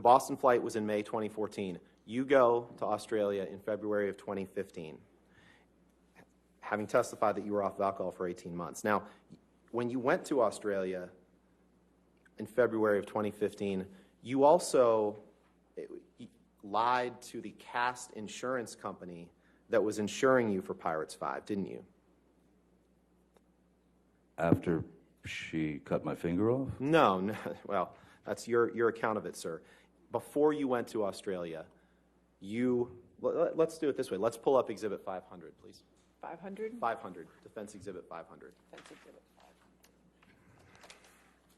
Boston flight was in May 2014. You go to Australia in February of 2015, having testified that you were off of alcohol for 18 months. Now, when you went to Australia in February of 2015, you also lied to the Cast insurance company that was insuring you for Pirates 5, didn't you? After she cut my finger off? No. Well, that's your account of it, sir. Before you went to Australia, let's do it this way. Let's pull up Exhibit 500, please. 500? 500, Defense Exhibit 500. Defense Exhibit 500.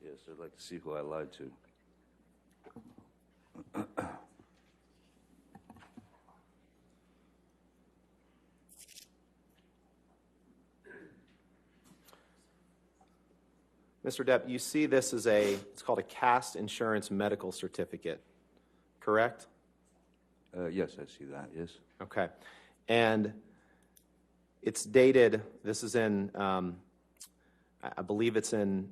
Yes, I'd like to see who I lied to. Mr. Depp, you see this as it's called a Cast Insurance Medical Certificate, correct? Yes, I see that, yes. Okay. And it's dated, this is in, I believe it's in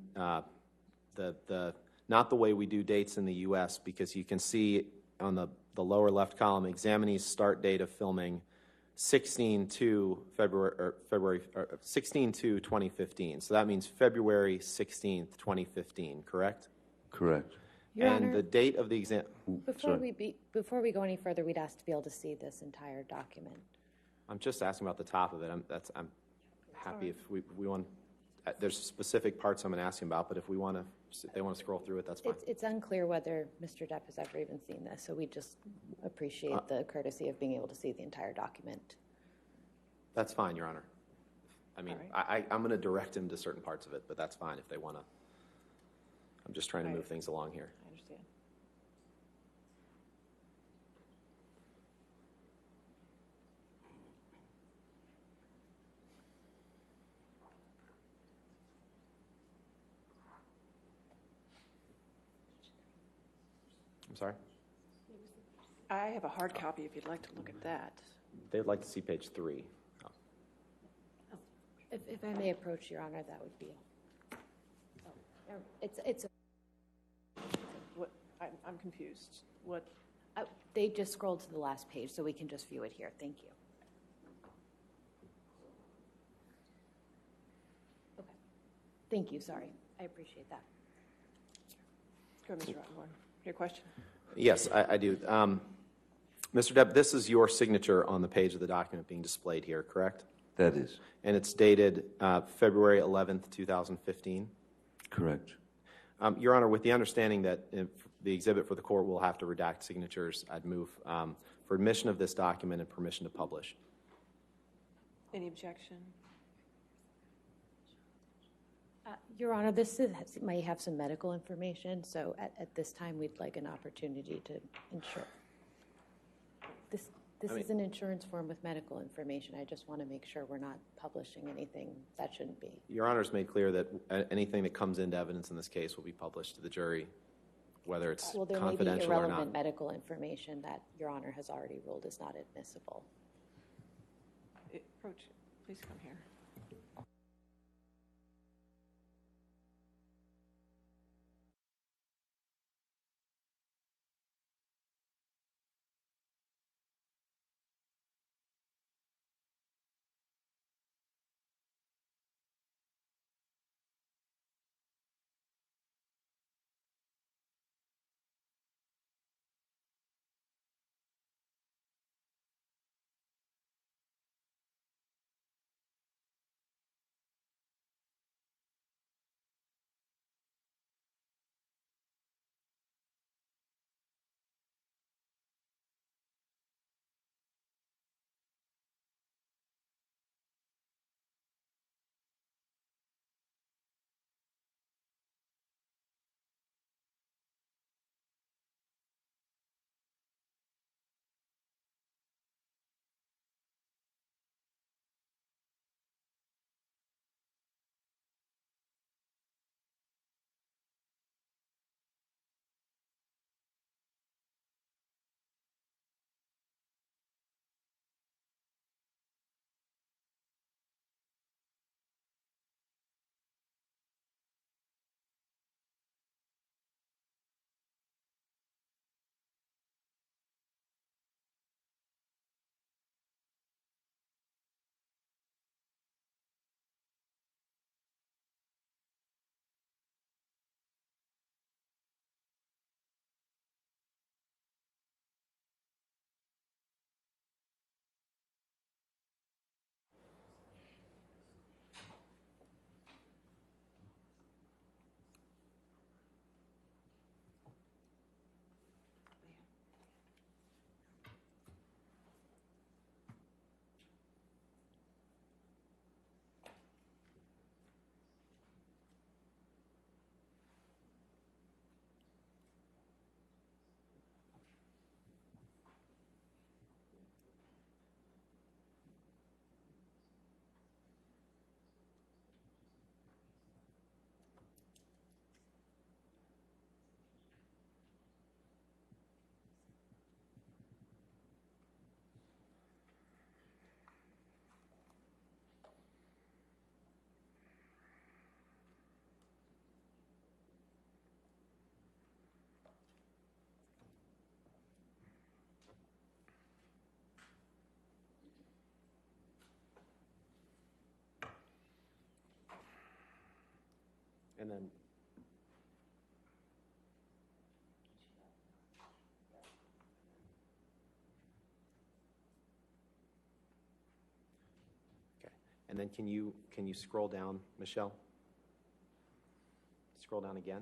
not the way we do dates in the U.S., because you can see on the lower left column, examinee's start date of filming 16/2/2015. So that means February 16th, 2015, correct? Correct. Your And Honor, the date of the exam. before we go any further, we'd ask to be able to see this entire document. I'm just asking about the top of it. I'm happy if we want. There's specific parts I'm going to ask him about, but if they want to scroll through it, that's fine. It's unclear whether Mr. Depp has ever even seen this, so we just appreciate the courtesy of being able to see the entire document. That's fine, Your Honor. I mean, I'm going to direct him to certain parts of it, but that's fine if they want to. I'm just trying to move things along here. I understand. I'm sorry? I have a hard copy if you'd like to look at that. They'd like to see page 3. Oh. If I may approach, Your Honor, that would be. It's What, I'm confused. What, they just scrolled to the last page, so we can just view it here. Thank you. Okay. Thank you. Sorry. I appreciate that. go ahead, Mr. Rottenborn. Your question? Yes, I do. Mr. Depp, this is your signature on the page of the document being displayed here, correct? That is And it's dated February 11th, 2015? correct. Your Honor, with the understanding that if the exhibit for the court will have to redact signatures, I'd move for admission of this document and permission to publish. Any objection? Your Honor, may have some medical information, so at this time, we'd like an opportunity to ensure. This is an insurance form with medical information. I just want to make sure we're not publishing anything that shouldn't be. Your Honor's made clear that anything that comes into evidence in this case will be published to the jury, whether it's confidential or not. Well, there may be irrelevant medical information that Your Honor has already ruled is not admissible. Approach. Please come here. And then, okay. And then can you scroll down, Michelle? Scroll down again.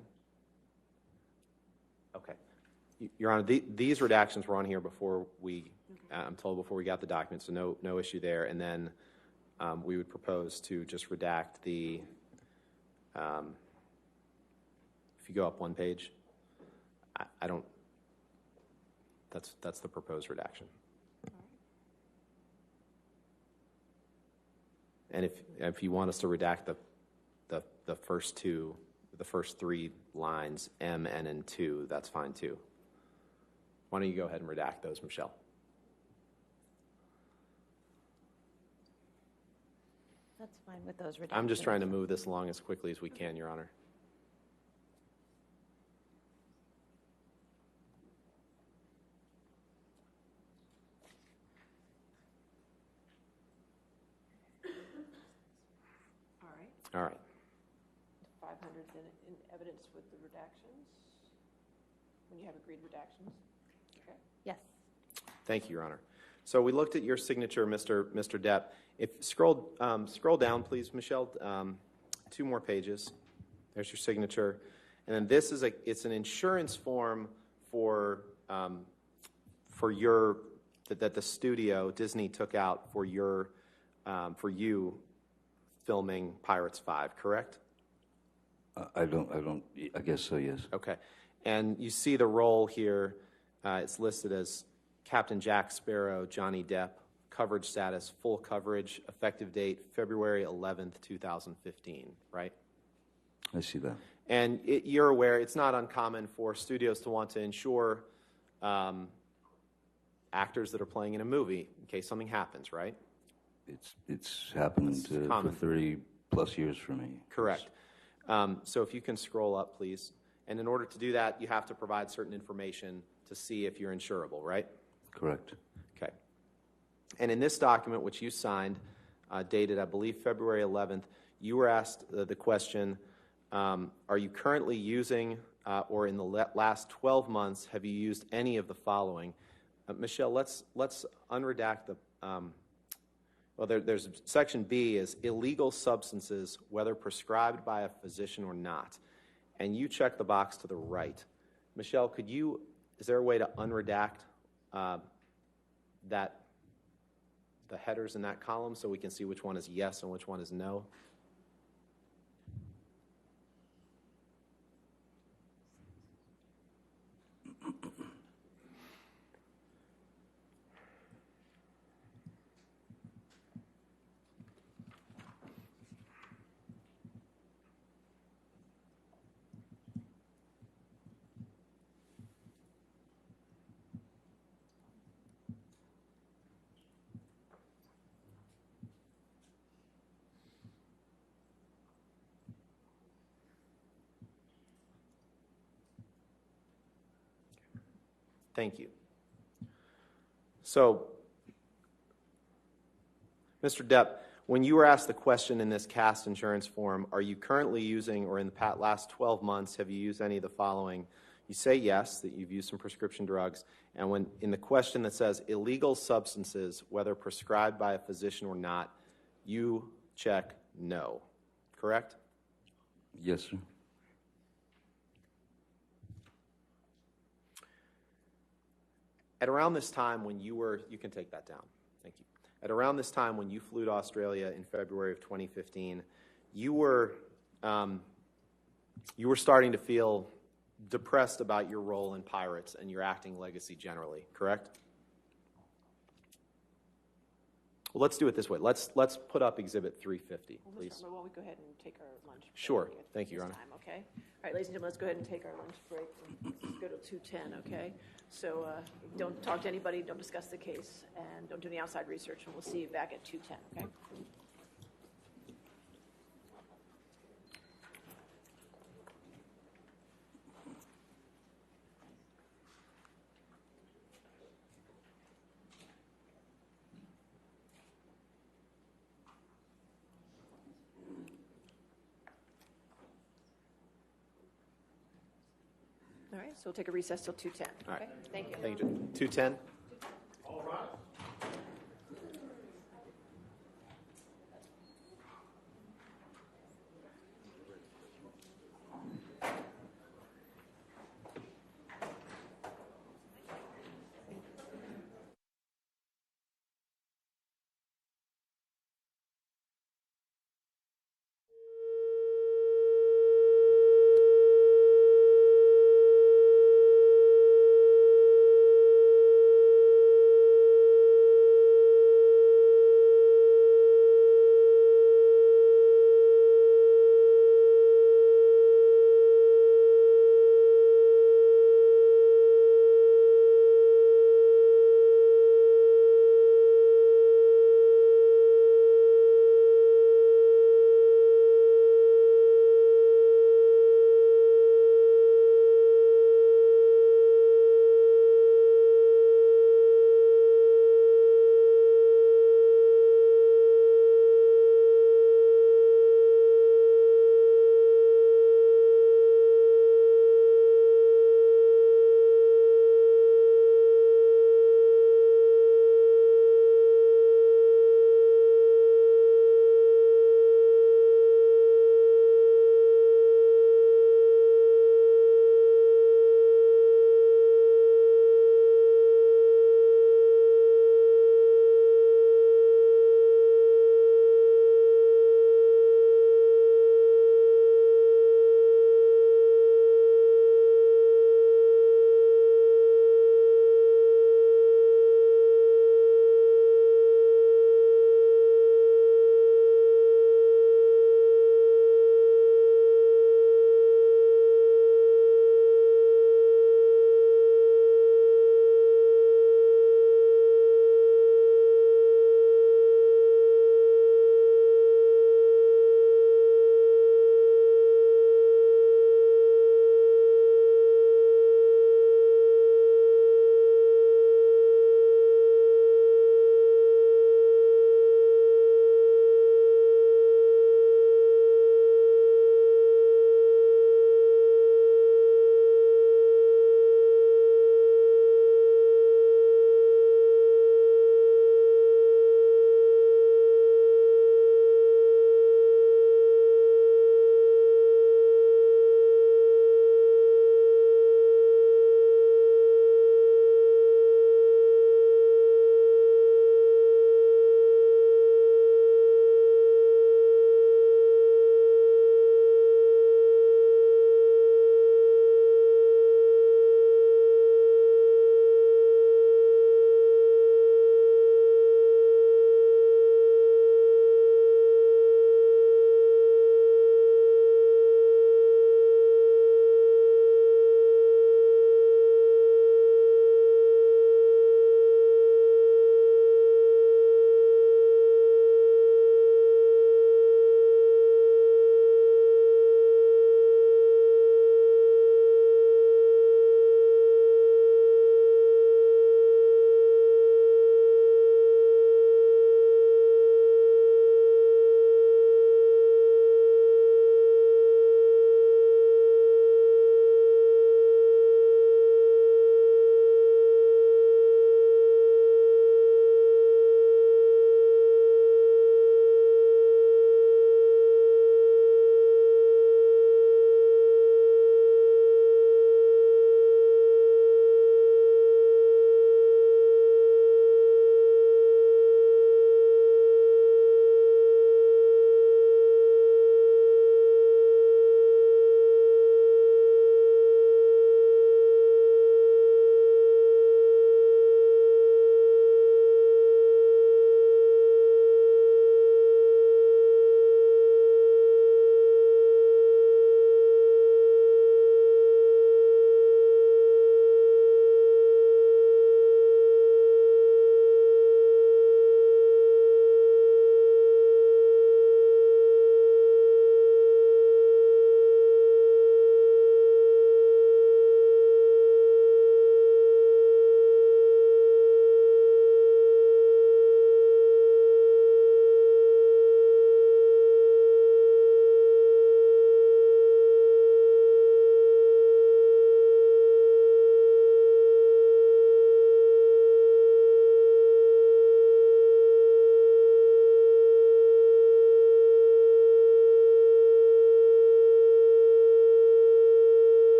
Okay. Your Honor, these redactions were on here before we, I'm told, before we got the document, so no issue there. And then we would propose to just redact the, if you go up one page, I don't, that's the proposed redaction. And if you want us to redact the first two, the first three lines, M, N, and 2, that's fine too. Why don't you go ahead and redact those, Michelle? That's fine with those redactions. I'm just trying to move this along as quickly as we can, Your Honor. All right. All right. 500 in evidence with the redactions, when you have agreed redactions. Okay. Yes. Thank you, Your Honor. So we looked at your signature, Mr. Depp. If scroll down, please, Michelle. 2 more pages. There's your signature, and then this is it's an insurance form for your that the studio Disney took out for your for you filming Pirates 5, correct? I guess so, yes. Okay. And you see the role here. It's listed as Captain Jack Sparrow, Johnny Depp, coverage status, full coverage, effective date, February 11th, 2015, right? I see that. And you're aware it's not uncommon for studios to want to insure actors that are playing in a movie in case something happens, right? It's happened for common. 30 plus years for me. Correct. So if you can scroll up, please. And in order to do that, you have to provide certain information to see if you're insurable, right? Correct. Okay. And in this document, which you signed, dated, I believe, February 11th, you were asked the question, are you currently using, or in the last 12 months, have you used any of the following? Michelle, let's unredact the, well, there's section B is illegal substances, whether prescribed by a physician or not. And you check the box to the right. Michelle, is there a way to unredact the headers in that column so we can see which one is yes and which one is no? Thank you. So, Mr. Depp, when you were asked the question in this CAST insurance form, are you currently using, or in the last 12 months, have you used any of the following? You say yes, that you've used some prescription drugs. And when in the question that says illegal substances, whether prescribed by a physician or not, you check no, correct? Yes, sir. At around this time when you can take that down, thank you. At around this time when you flew to Australia in February of 2015, you were starting to feel depressed about your role in Pirates and your acting legacy generally, correct? Well, let's do it this way. Let's put up Exhibit 350, please. Well, we go ahead and take our lunch break. Sure. Thank you, Your Honor. Time, okay? All right, ladies and gentlemen, let's go ahead and take our lunch break. Let's go to 2:10, okay? So don't talk to anybody, don't discuss the case, and don't do any outside research, and we'll see you back at 2:10, okay? so we'll take a recess till 2:10. All right. Okay? Thank you. Thank you. 2:10?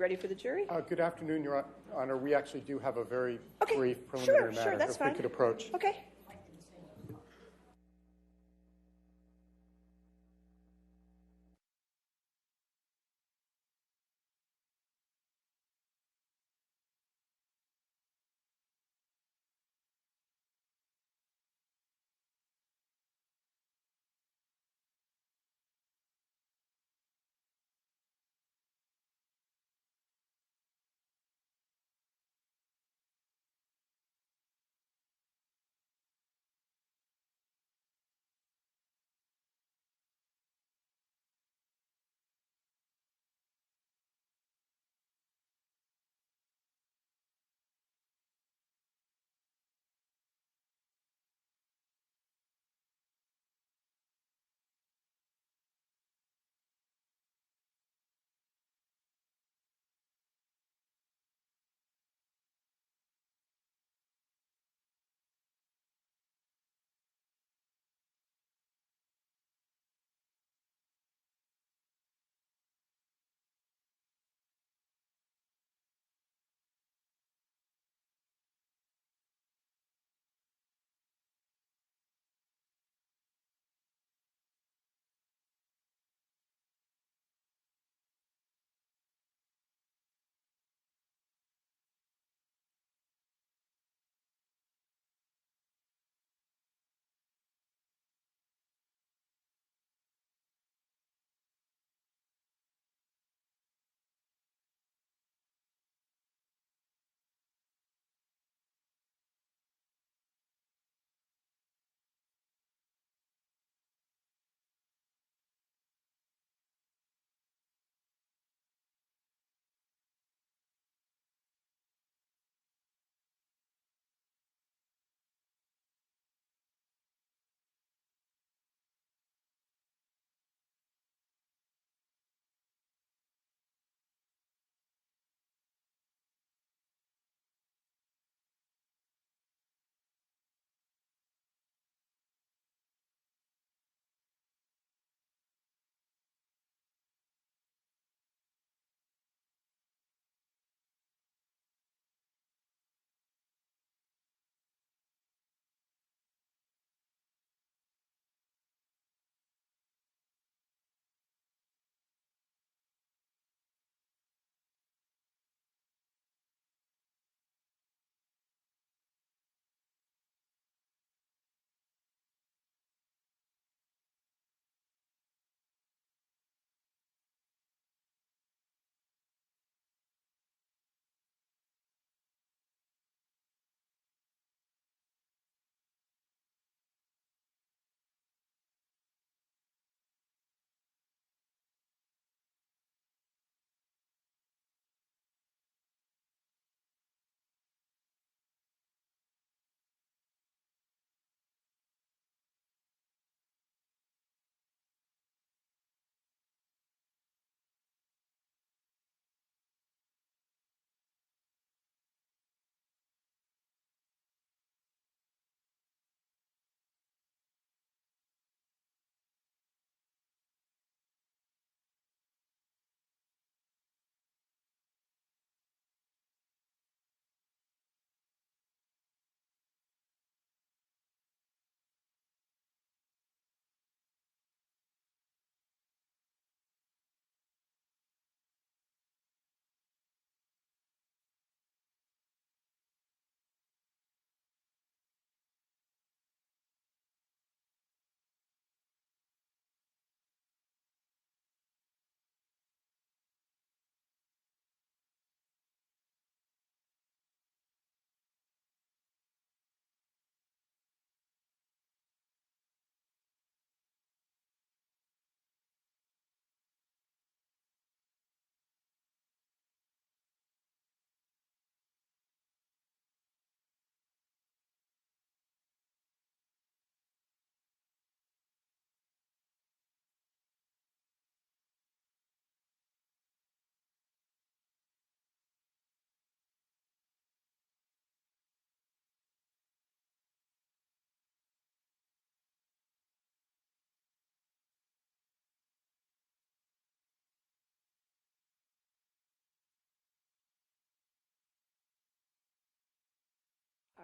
ready for the jury? Good afternoon, Your Honor. We actually do have a very Okay, brief preliminary sure, matter. that's if fine. we could approach. Okay.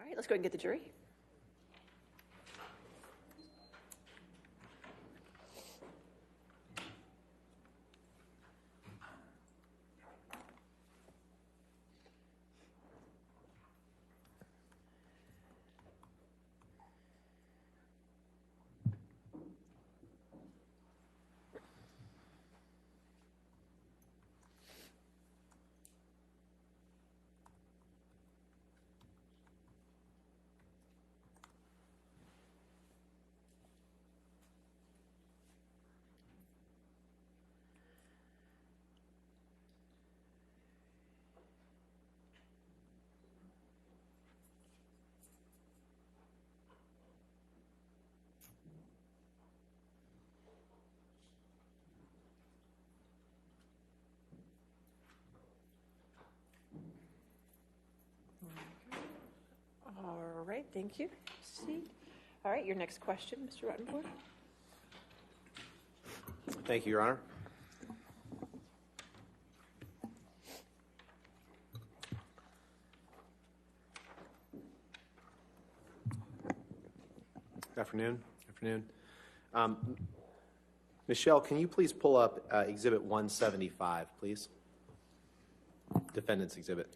right, let's go ahead and get the jury. All right, thank you. See. All right, your next question, Mr. Ruttenborn. Thank you, Your Honor. Good afternoon. Afternoon. Michelle, can you please pull up Exhibit 175, please? Defendant's Exhibit.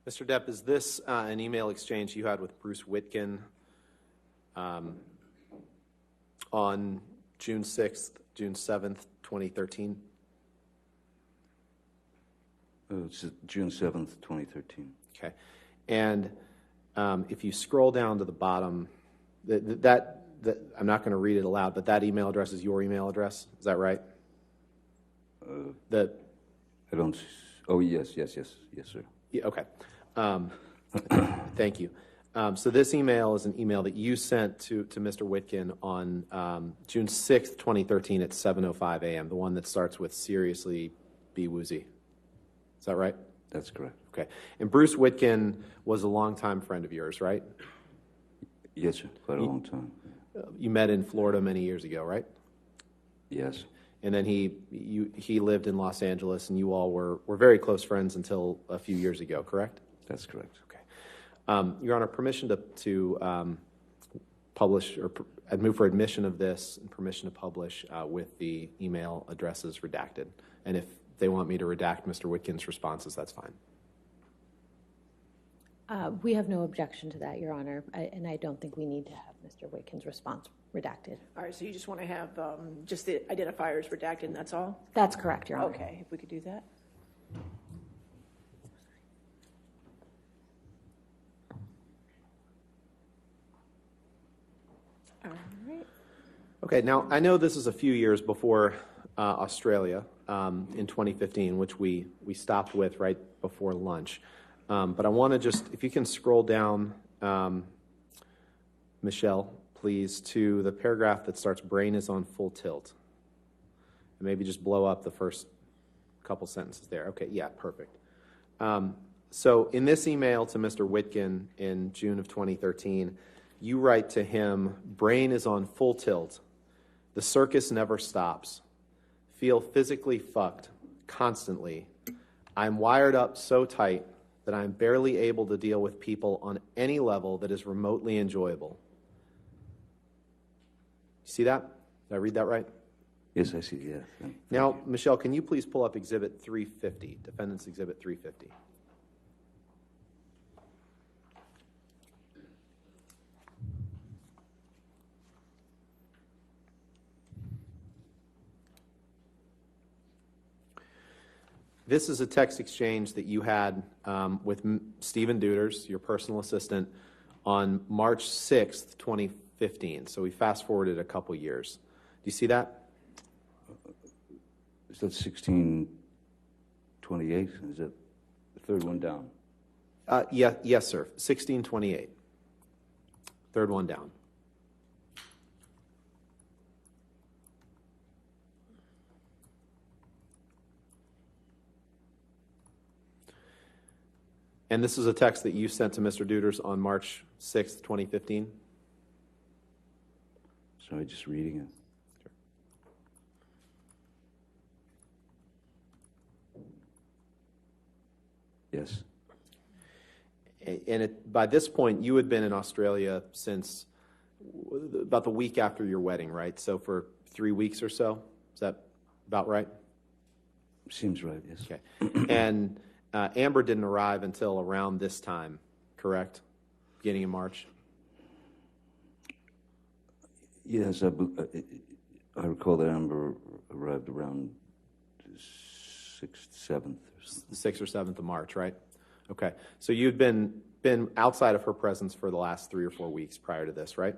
Mr. Depp, is this an email exchange you had with Bruce Witkin on June 6th, June 7th, 2013? It's June 7th, 2013. Okay. And if you scroll down to the bottom, that I'm not going to read it aloud, but that email address is your email address. Is that right? I don't. Oh, yes, sir. Yeah, okay. Thank you. So this email is an email that you sent to Mr. Witkin on June 6th, 2013 at 7:05 a.m., the one that starts with "Seriously, be woozy." Is that right? That's correct. Okay. And Bruce Witkin was a longtime friend of yours, right? Yes, sir. Quite a long time. You met in Florida many years ago, right? Yes. And then he lived in Los Angeles, and you all were very close friends until a few years ago, correct? That's correct. Okay. Your Honor, permission to publish, or I'd move for admission of this and permission to publish with the email addresses redacted. And if they want me to redact Mr. Witkin's responses, that's fine. We have no objection to that, Your Honor, and I don't think we need to have Mr. Witkin's response redacted. All right, so you just want to have just the identifiers redacted, and that's all? That's correct, Your Honor. Okay, if we could do that. All right. Okay, now I know this is a few years before Australia in 2015, which we stopped with right before lunch. But I want to just, if you can scroll down, Michelle, please, to the paragraph that starts, "Brain is on full tilt." And maybe just blow up the first couple sentences there. Okay, yeah, perfect. So in this email to Mr. Witkin in June of 2013, you write to him, "Brain is on full tilt. The circus never stops. Feel physically fucked constantly. I'm wired up so tight that I'm barely able to deal with people on any level that is remotely enjoyable." See that? Did I read that right? Yes, I see. Yes. Now, Michelle, can you please pull up Exhibit 350, Defendant's Exhibit 350? This is a text exchange that you had with Stephen Deuters, your personal assistant, on March 6th, 2015. So we fast-forwarded a couple years. Do you see that? Is that 1628? Is that the third one down? Yes, sir. 1628. Third one down. And this is a text that you sent to Mr. Duders on March 6th, 2015? Sorry, just reading it. Yes. And by this point, you had been in Australia since about the week after your wedding, right? So for 3 weeks or so? Is that about right? Seems right, yes. Okay. And Amber didn't arrive until around this time, correct? Beginning of March? Yes, I recall that Amber arrived around 6th, 7th. The 6th or 7th of March, right? Okay. So you'd been outside of her presence for the last 3 or 4 weeks prior to this, right?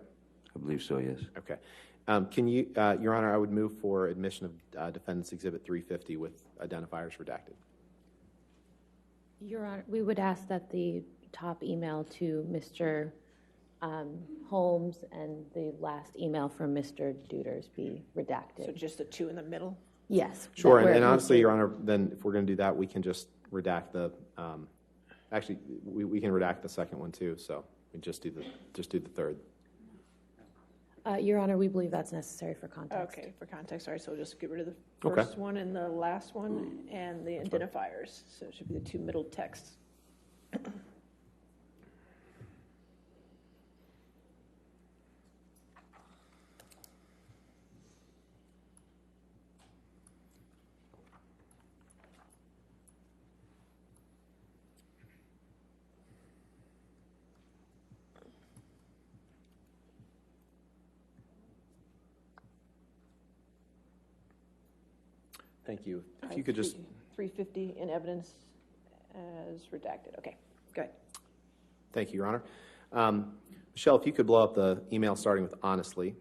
I believe so, yes. Okay. Can you, Your Honor, I would move for admission of Defendant's Exhibit 350 with identifiers redacted. Your Honor, we would ask that the top email to Mr. Holmes and the last email from Mr. Duders be redacted. So just the two in the middle? Yes. Sure, that where and Mr. honestly, Your Honor, then if we're going to do that, we can just redact the, actually, we can redact the second one too, so we just do the third. Your Honor, we believe that's necessary for context. Okay, for context, all right, so we'll just get rid of the Okay. first one and the last one and the identifiers. So it should be the two middle texts. Thank you. If you could just, 350 in evidence as redacted. Okay, go ahead. thank you, Your Honor. Michelle, if you could blow up the email starting with honestly.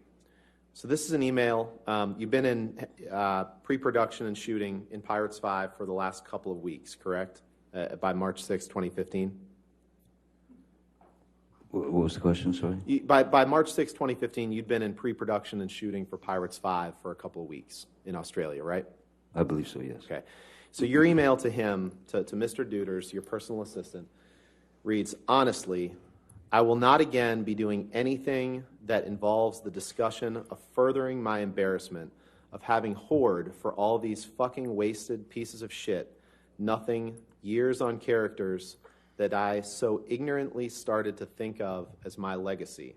So this is an email. You've been in pre-production and shooting in Pirates 5 for the last couple of weeks, correct? By March 6, 2015? What was the question, sorry? By March 6, 2015, you'd been in pre-production and shooting for Pirates 5 for a couple of weeks in Australia, right? I believe so, yes. Okay. So your email to him, to Mr. Duders, your personal assistant, reads, honestly, I will not again be doing anything that involves the discussion of furthering my embarrassment of having whored for all these fucking wasted pieces of shit, nothing, years on characters that I so ignorantly started to think of as my legacy.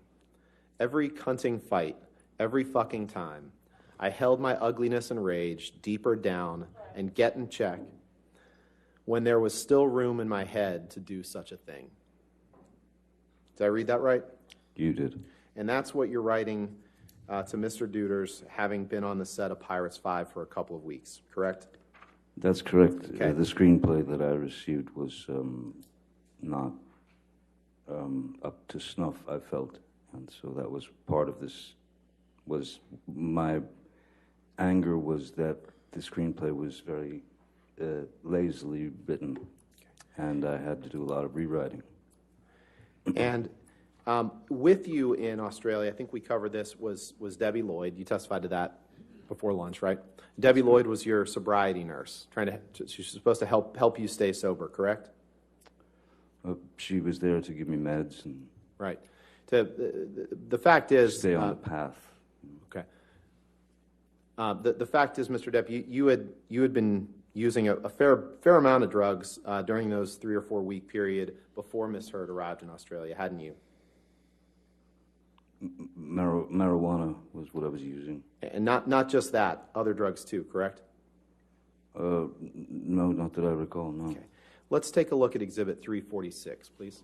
Every cunting fight, every fucking time, I held my ugliness and rage deeper down and get in check when there was still room in my head to do such a thing. Did I read that right? You did. And that's what you're writing to Mr. Duders, having been on the set of Pirates 5 for a couple of weeks, correct? That's correct. Okay. The screenplay that I received was not up to snuff, I felt. And so that was part of this, was my anger was that the screenplay was very lazily written, and I had to do a lot of rewriting. And with you in Australia, I think we covered this, was Debbie Lloyd. You testified to that before lunch, right? Debbie Lloyd was your sobriety nurse, she's supposed to help you stay sober, correct? She was there to give me meds and Right. The fact is... stay on the path. Okay. The fact is, Mr. Depp, you had been using a fair amount of drugs during those 3 or 4 week period before Miss Heard arrived in Australia, hadn't you? Marijuana was what I was using. And not just that, other drugs too, correct? No, not that I recall, no. Okay. Let's take a look at Exhibit 346, please.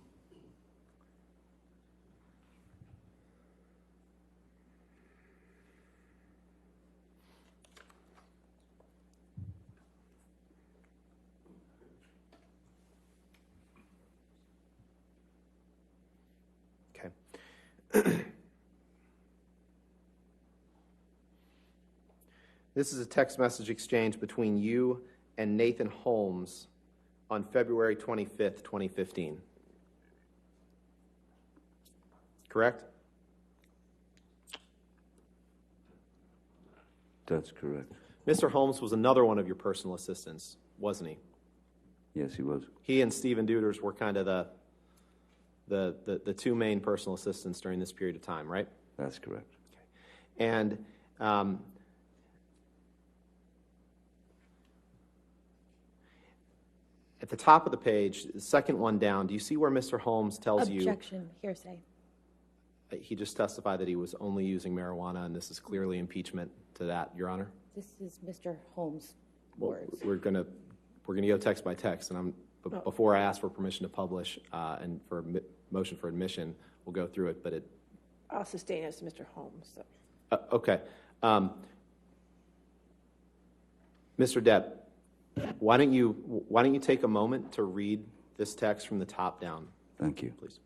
This is a text message exchange between you and Nathan Holmes on February 25th, 2015. Correct? That's correct. Mr. Holmes was another one of your personal assistants, wasn't he? Yes, he was. He and Stephen Deuters were kind of the two main personal assistants during this period of time, right? That's correct. And at the top of the page, the second one down, do you see where Mr. Holmes tells you? Objection, hearsay. He just testified that he was only using marijuana, and this is clearly impeachment to that, Your Honor. This is Mr. Holmes' Well, words. we're gonna go text by text, and before I ask for permission to publish and for motion for admission, we'll go through it. But I'll sustain as Mr. Holmes. So. Okay, Mr. Depp, why don't you take a moment to read this text from the top down, Thank you. please?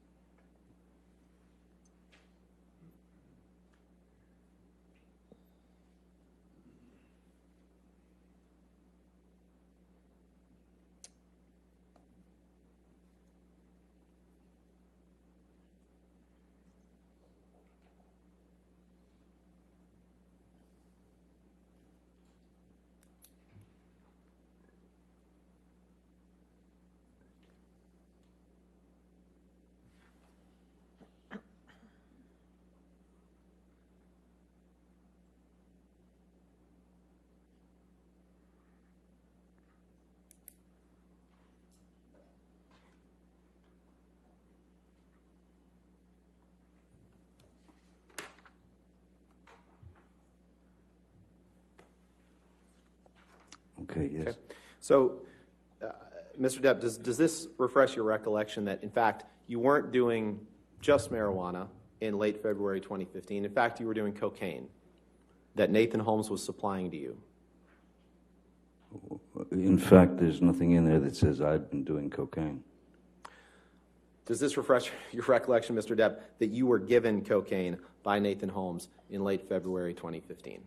Okay, yes. Okay. So, Mr. Depp, does this refresh your recollection that, in fact, you weren't doing just marijuana in late February 2015? In fact, you were doing cocaine that Nathan Holmes was supplying to you? In fact, there's nothing in there that says I've been doing cocaine. Does this refresh your recollection, Mr. Depp, that you were given cocaine by Nathan Holmes in late February 2015?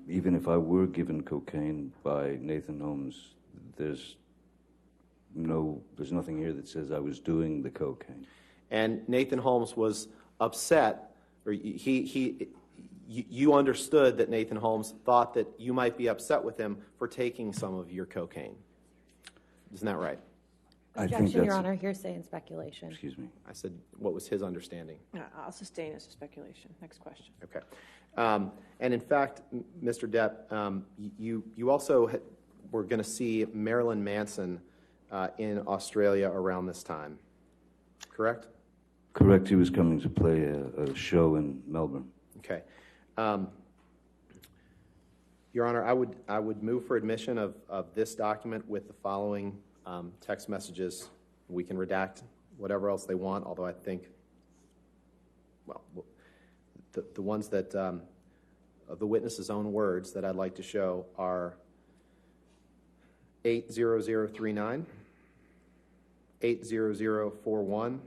Even if I were given cocaine by Nathan Holmes, there's nothing here that says I was doing the cocaine. And Nathan Holmes was upset, or you understood that Nathan Holmes thought that you might be upset with him for taking some of your cocaine. Isn't that right? I think Objection, Your that's- Honor, hearsay and speculation. Excuse me. I said, what was his understanding? I'll sustain as a speculation. Next question. Okay. And in fact, Mr. Depp, you also were going to see Marilyn Manson in Australia around this time, correct? Correct. He was coming to play a show in Melbourne. Okay. Your Honor, I would move for admission of this document with the following text messages. We can redact whatever else they want, although I think, well, the ones that, of the witness's own words that I'd like to show are 80039, 80041,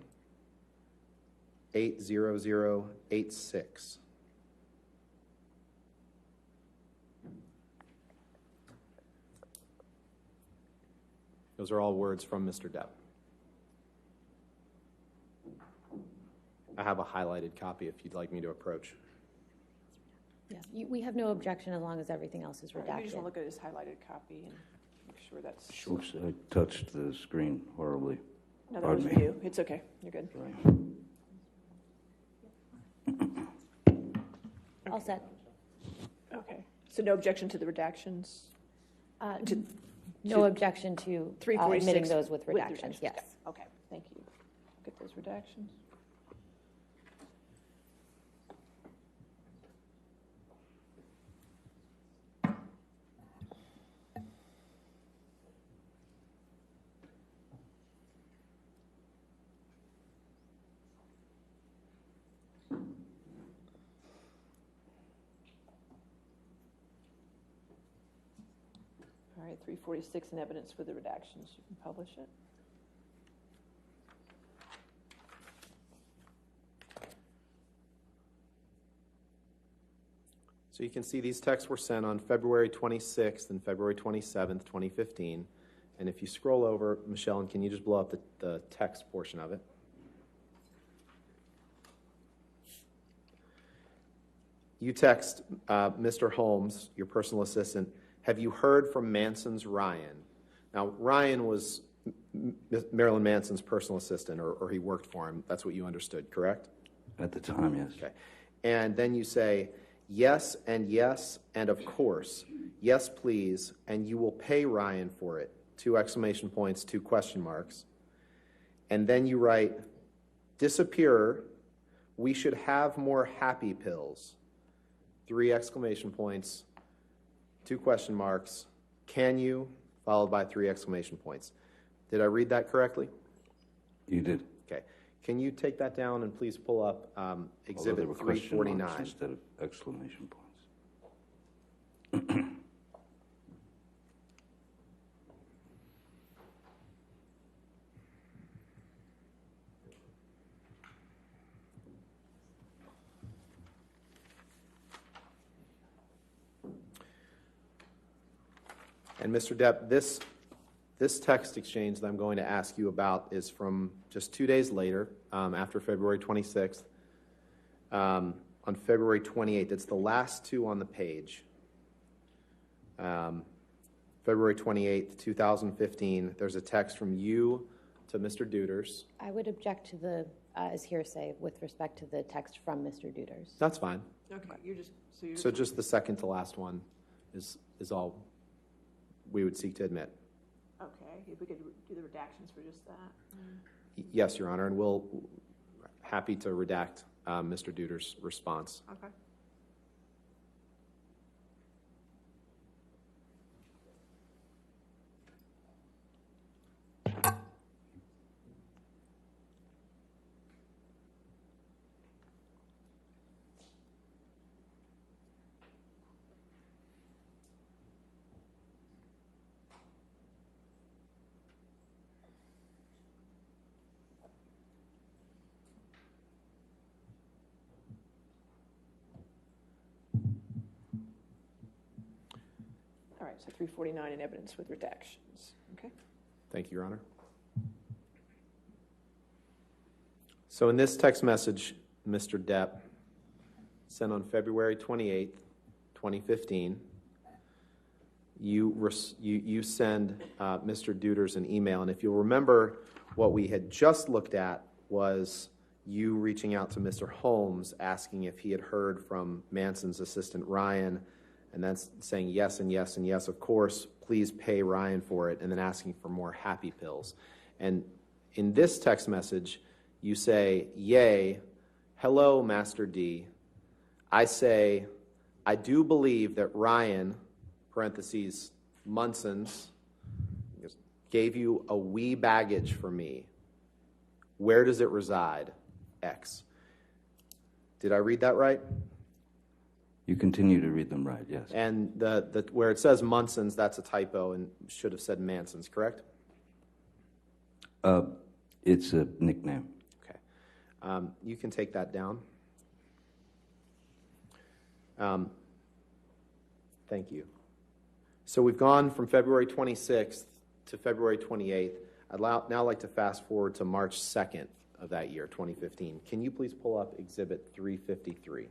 80086. Those are all words from Mr. Depp. I have a highlighted copy if you'd like me to approach. Yeah, we have no objection as long as everything else is You just want to redacted. look at his highlighted copy and make sure that's. Oops, I touched the screen horribly. No, that was Pardon me. you. It's okay. You're good. All set. Okay. So no objection to the redactions? To No objection to 346 admitting those with redactions, yes. Yeah. Okay, thank you. Get those redactions. All right, 346 in evidence for the redactions. You can publish it. So you can see these texts were sent on February 26th and February 27th, 2015. And if you scroll over, Michelle, and can you just blow up the text portion of it? You text Mr. Holmes, your personal assistant, have you heard from Manson's Ryan? Now, Ryan was Marilyn Manson's personal assistant, or he worked for him. That's what you understood, correct? At the time, yes. Okay. And then you say, yes, and of course, yes, please, and you will pay Ryan for it. 2 exclamation points, 2 question marks. And then you write, disappearer, we should have more happy pills. 3 exclamation points, 2 question marks. Can you? Followed by 3 exclamation points. Did I read that correctly? You did. Okay. Can you take that down and please pull up Although Exhibit there were question marks 349? instead of exclamation points. And Mr. Depp, this text exchange that I'm going to ask you about is from just 2 days later, after February 26th. On February 28th, it's the last 2 on the page. February 28th, 2015, there's a text from you to Mr. Duders. I would object to the, as hearsay with respect to the text from Mr. Duders. That's fine. Okay, you're just, so you're. So just the second to last one is all we would seek to admit. Okay, if we could do the redactions for just that. Yes, Your Honor, and we'll happy to redact Mr. Duders' response. Okay. All right, so 349 in evidence with redactions. Okay. Thank you, Your Honor. So in this text message, Mr. Depp sent on February 28th, 2015, you send Mr. Duders an email, and if you'll remember, what we had just looked at was you reaching out to Mr. Holmes asking if he had heard from Manson's assistant Ryan, and then saying yes and yes and yes, of course, please pay Ryan for it, and then asking for more happy pills. And in this text message, you say, yay, hello, Master D. I say, I do believe that Ryan, parentheses, Munson's, gave you a wee baggage for me. Where does it reside? X. Did I read that right? You continue to read them right, yes. And where it says Munson's, that's a typo and should have said Manson's, correct? It's a nickname. Okay. You can take that down. Thank you. So we've gone from February 26th to February 28th. I'd now like to fast forward to March 2nd of that year, 2015. Can you please pull up Exhibit 353?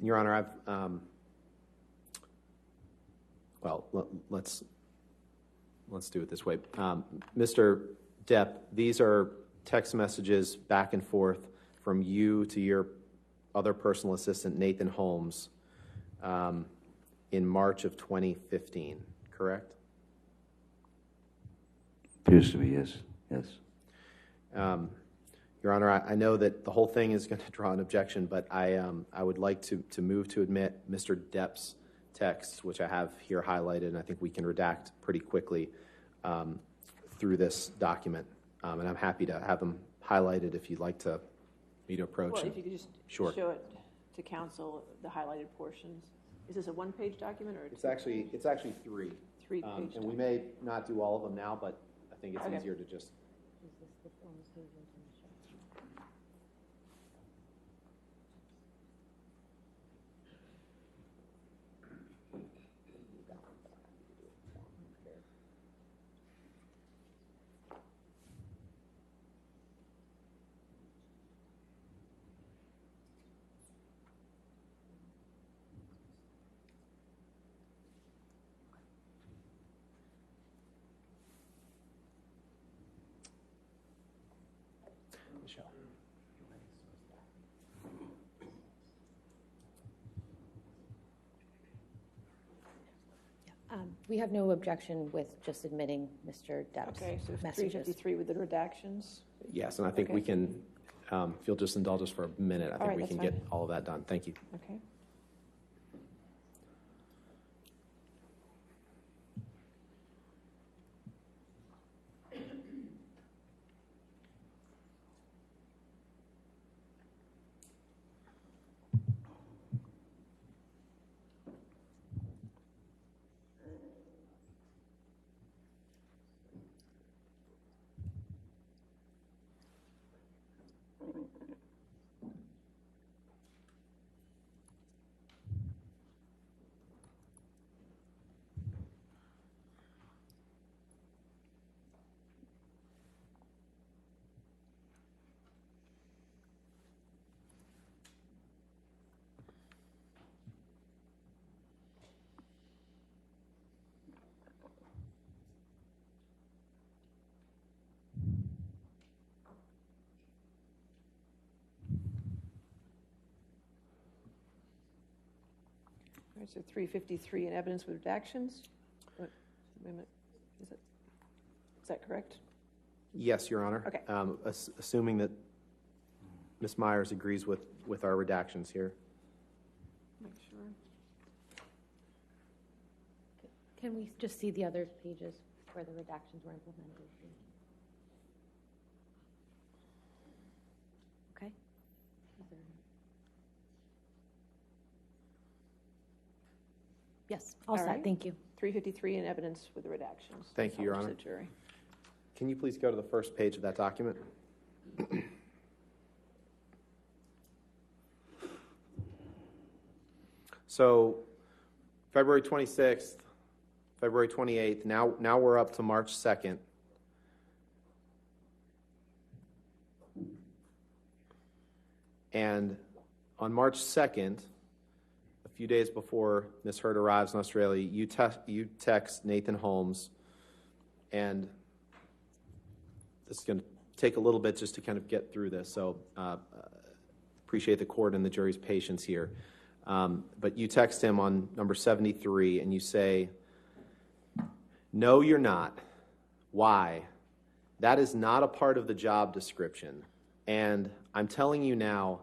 Your Honor, let's do it this way. Mr. Depp, these are text messages back and forth from you to your other personal assistant, Nathan Holmes, in March of 2015, correct? Appears to be, yes. Yes. Your Honor, I know that the whole thing is going to draw an objection, but I would like to move to admit Mr. Depp's texts, which I have here highlighted, and I think we can redact pretty quickly through this document. And I'm happy to have them highlighted if you'd like me to approach. Well, if you could just Sure. show it to counsel, the highlighted portions. Is this a one-page document or a It's actually three. three-page And we document? may not do all of them now, but I think it's Okay. easier to just, Is this the form of who you're going to show? Michelle. We have no objection with just admitting Mr. Depp's Okay, so messages. 353 with the redactions. Yes, and I think we Okay. can, if you'll just indulge us for a minute, I think right, we that's can get fine. all of that done. Thank you. Okay. All right, so 353 in evidence with redactions? Wait a minute. Is that correct? Yes, Your Honor. Okay. Assuming that Ms. Myers agrees with our redactions here. Make sure. Can we just see the other pages where the redactions were implemented? Okay. Yes, all All set, right. thank you. 353 in evidence with the redactions. Thank you, Your Published Honor. to the jury. Can you please go to the first page of that document? So, February 26th, February 28th, now we're up to March 2nd. And on March 2nd, a few days before Ms. Heard arrives in Australia, you text Nathan Holmes, and this is going to take a little bit just to kind of get through this, so appreciate the court and the jury's patience here. But you text him on number 73, and you say, "No, you're not. Why? That is not a part of the job description. And I'm telling you now,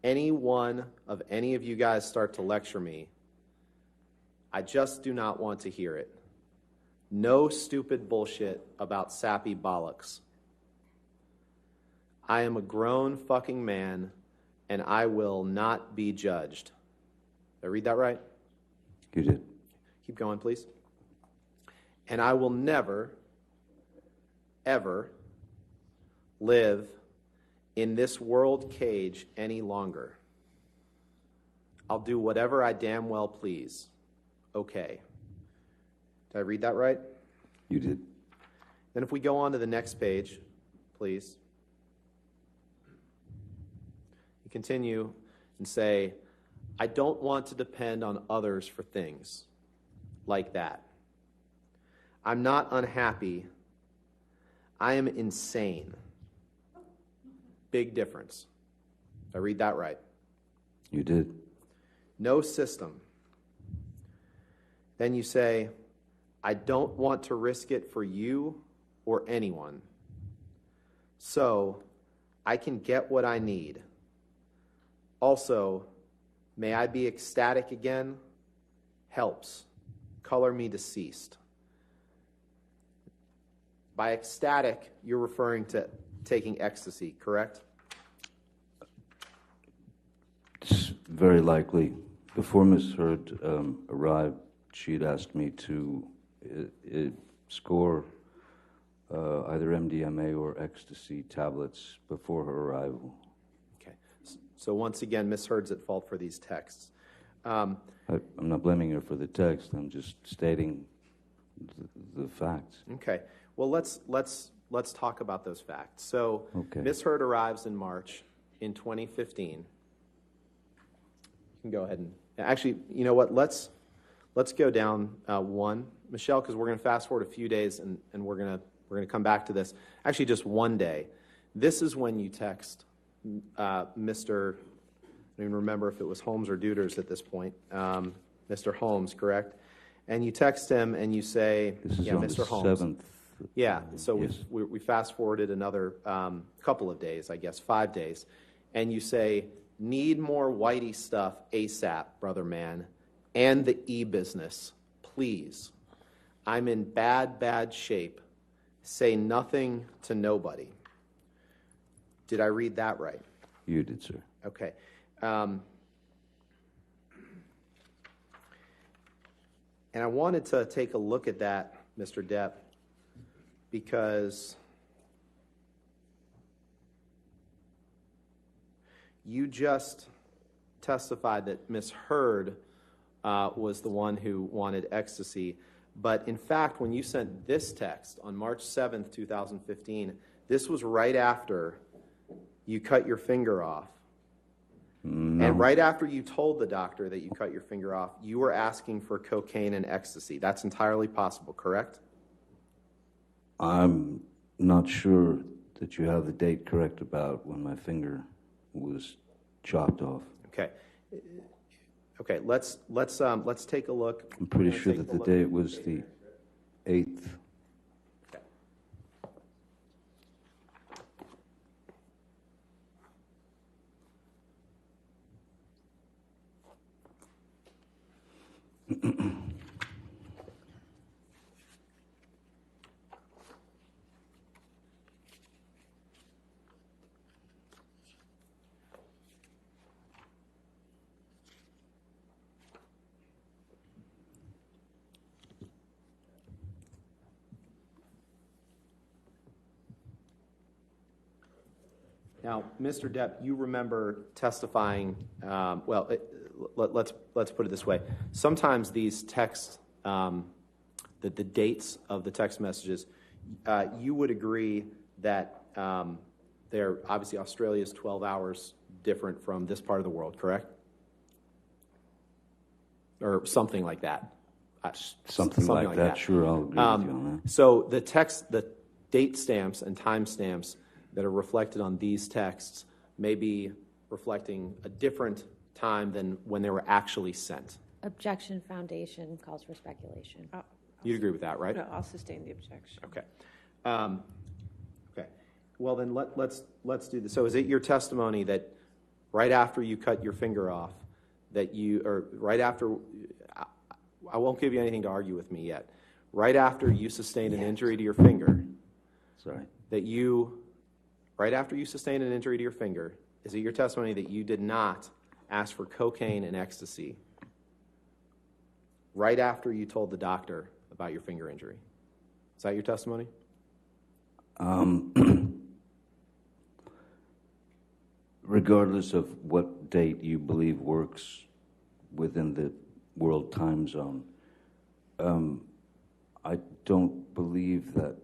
any one of any of you guys start to lecture me, I just do not want to hear it. No stupid bullshit about sappy bollocks. I am a grown fucking man, and I will not be judged." Did I read that right? You did. Keep going, please. "And I will never, ever live in this world cage any longer. I'll do whatever I damn well please. Okay." Did I read that right? You did. Then if we go on to the next page, please. You continue and say, "I don't want to depend on others for things like that. I'm not unhappy. I am insane." Big difference. Did I read that right? You did. "No system." Then you say, "I don't want to risk it for you or anyone. So I can get what I need. Also, may I be ecstatic again? Helps. Color me deceased." By ecstatic, you're referring to taking ecstasy, correct? It's very likely Before Ms. Hurd arrived, she'd asked me to score either MDMA or ecstasy tablets before her arrival. Okay. So once again, Ms. Hurd's at fault for these texts. I'm not blaming her for the text. I'm just stating the facts. Okay. Well, let's talk about those facts. So Okay. Ms. Hurd arrives in March in 2015. You can go ahead and actually, you know what? Let's go down one, Michelle, because we're going to fast forward a few days and we're going to come back to this. Actually, just one day. This is when you text Mr. I don't even remember if it was Holmes or Deuters at this point. Mr. Holmes, correct? And you text him and you say, This is yeah, on Mr. the Holmes. 7th. Yeah, so Yes. we fast forwarded another couple of days, I guess, 5 days, and you say, need more Whitey stuff ASAP, brother man, and the e-business, please. I'm in bad shape. Say nothing to nobody. Did I read that right? You did, sir. Okay. And I wanted to take a look at that, Mr. Depp, because you just testified that Ms. Hurd was the one who wanted ecstasy. But in fact, when you sent this text on March 7th, 2015, this was right after you cut your finger off. No. And right after you told the doctor that you cut your finger off, you were asking for cocaine and ecstasy. That's entirely possible, correct? I'm not sure that you have the date correct about when my finger was chopped off. Okay. Okay, let's take a look. I'm pretty Let's sure take that a the look. date was the 8th. Okay. Now, Mr. Depp, you remember testifying, let's put it this way. Sometimes these texts, the dates of the text messages, you would agree that they're obviously Australia's 12 hours different from this part of the world, correct? Or something like that. Something like that. Sure, I'll agree with you on that. So the date stamps and time stamps that are reflected on these texts may be reflecting a different time than when they were actually sent. Objection foundation calls for speculation. You'd agree with that, right? No, I'll sustain the objection. Okay. Okay. Well, then let's do this. So is it your testimony that right after you cut your finger off, that you, or right after, I won't give you anything to argue with me yet, right after you sustained an injury to your finger, Sorry. that you, right after you sustained an injury to your finger, is it your testimony that you did not ask for cocaine and ecstasy right after you told the doctor about your finger injury? Is that your testimony? Regardless of what date you believe works within the world time zone, I don't believe that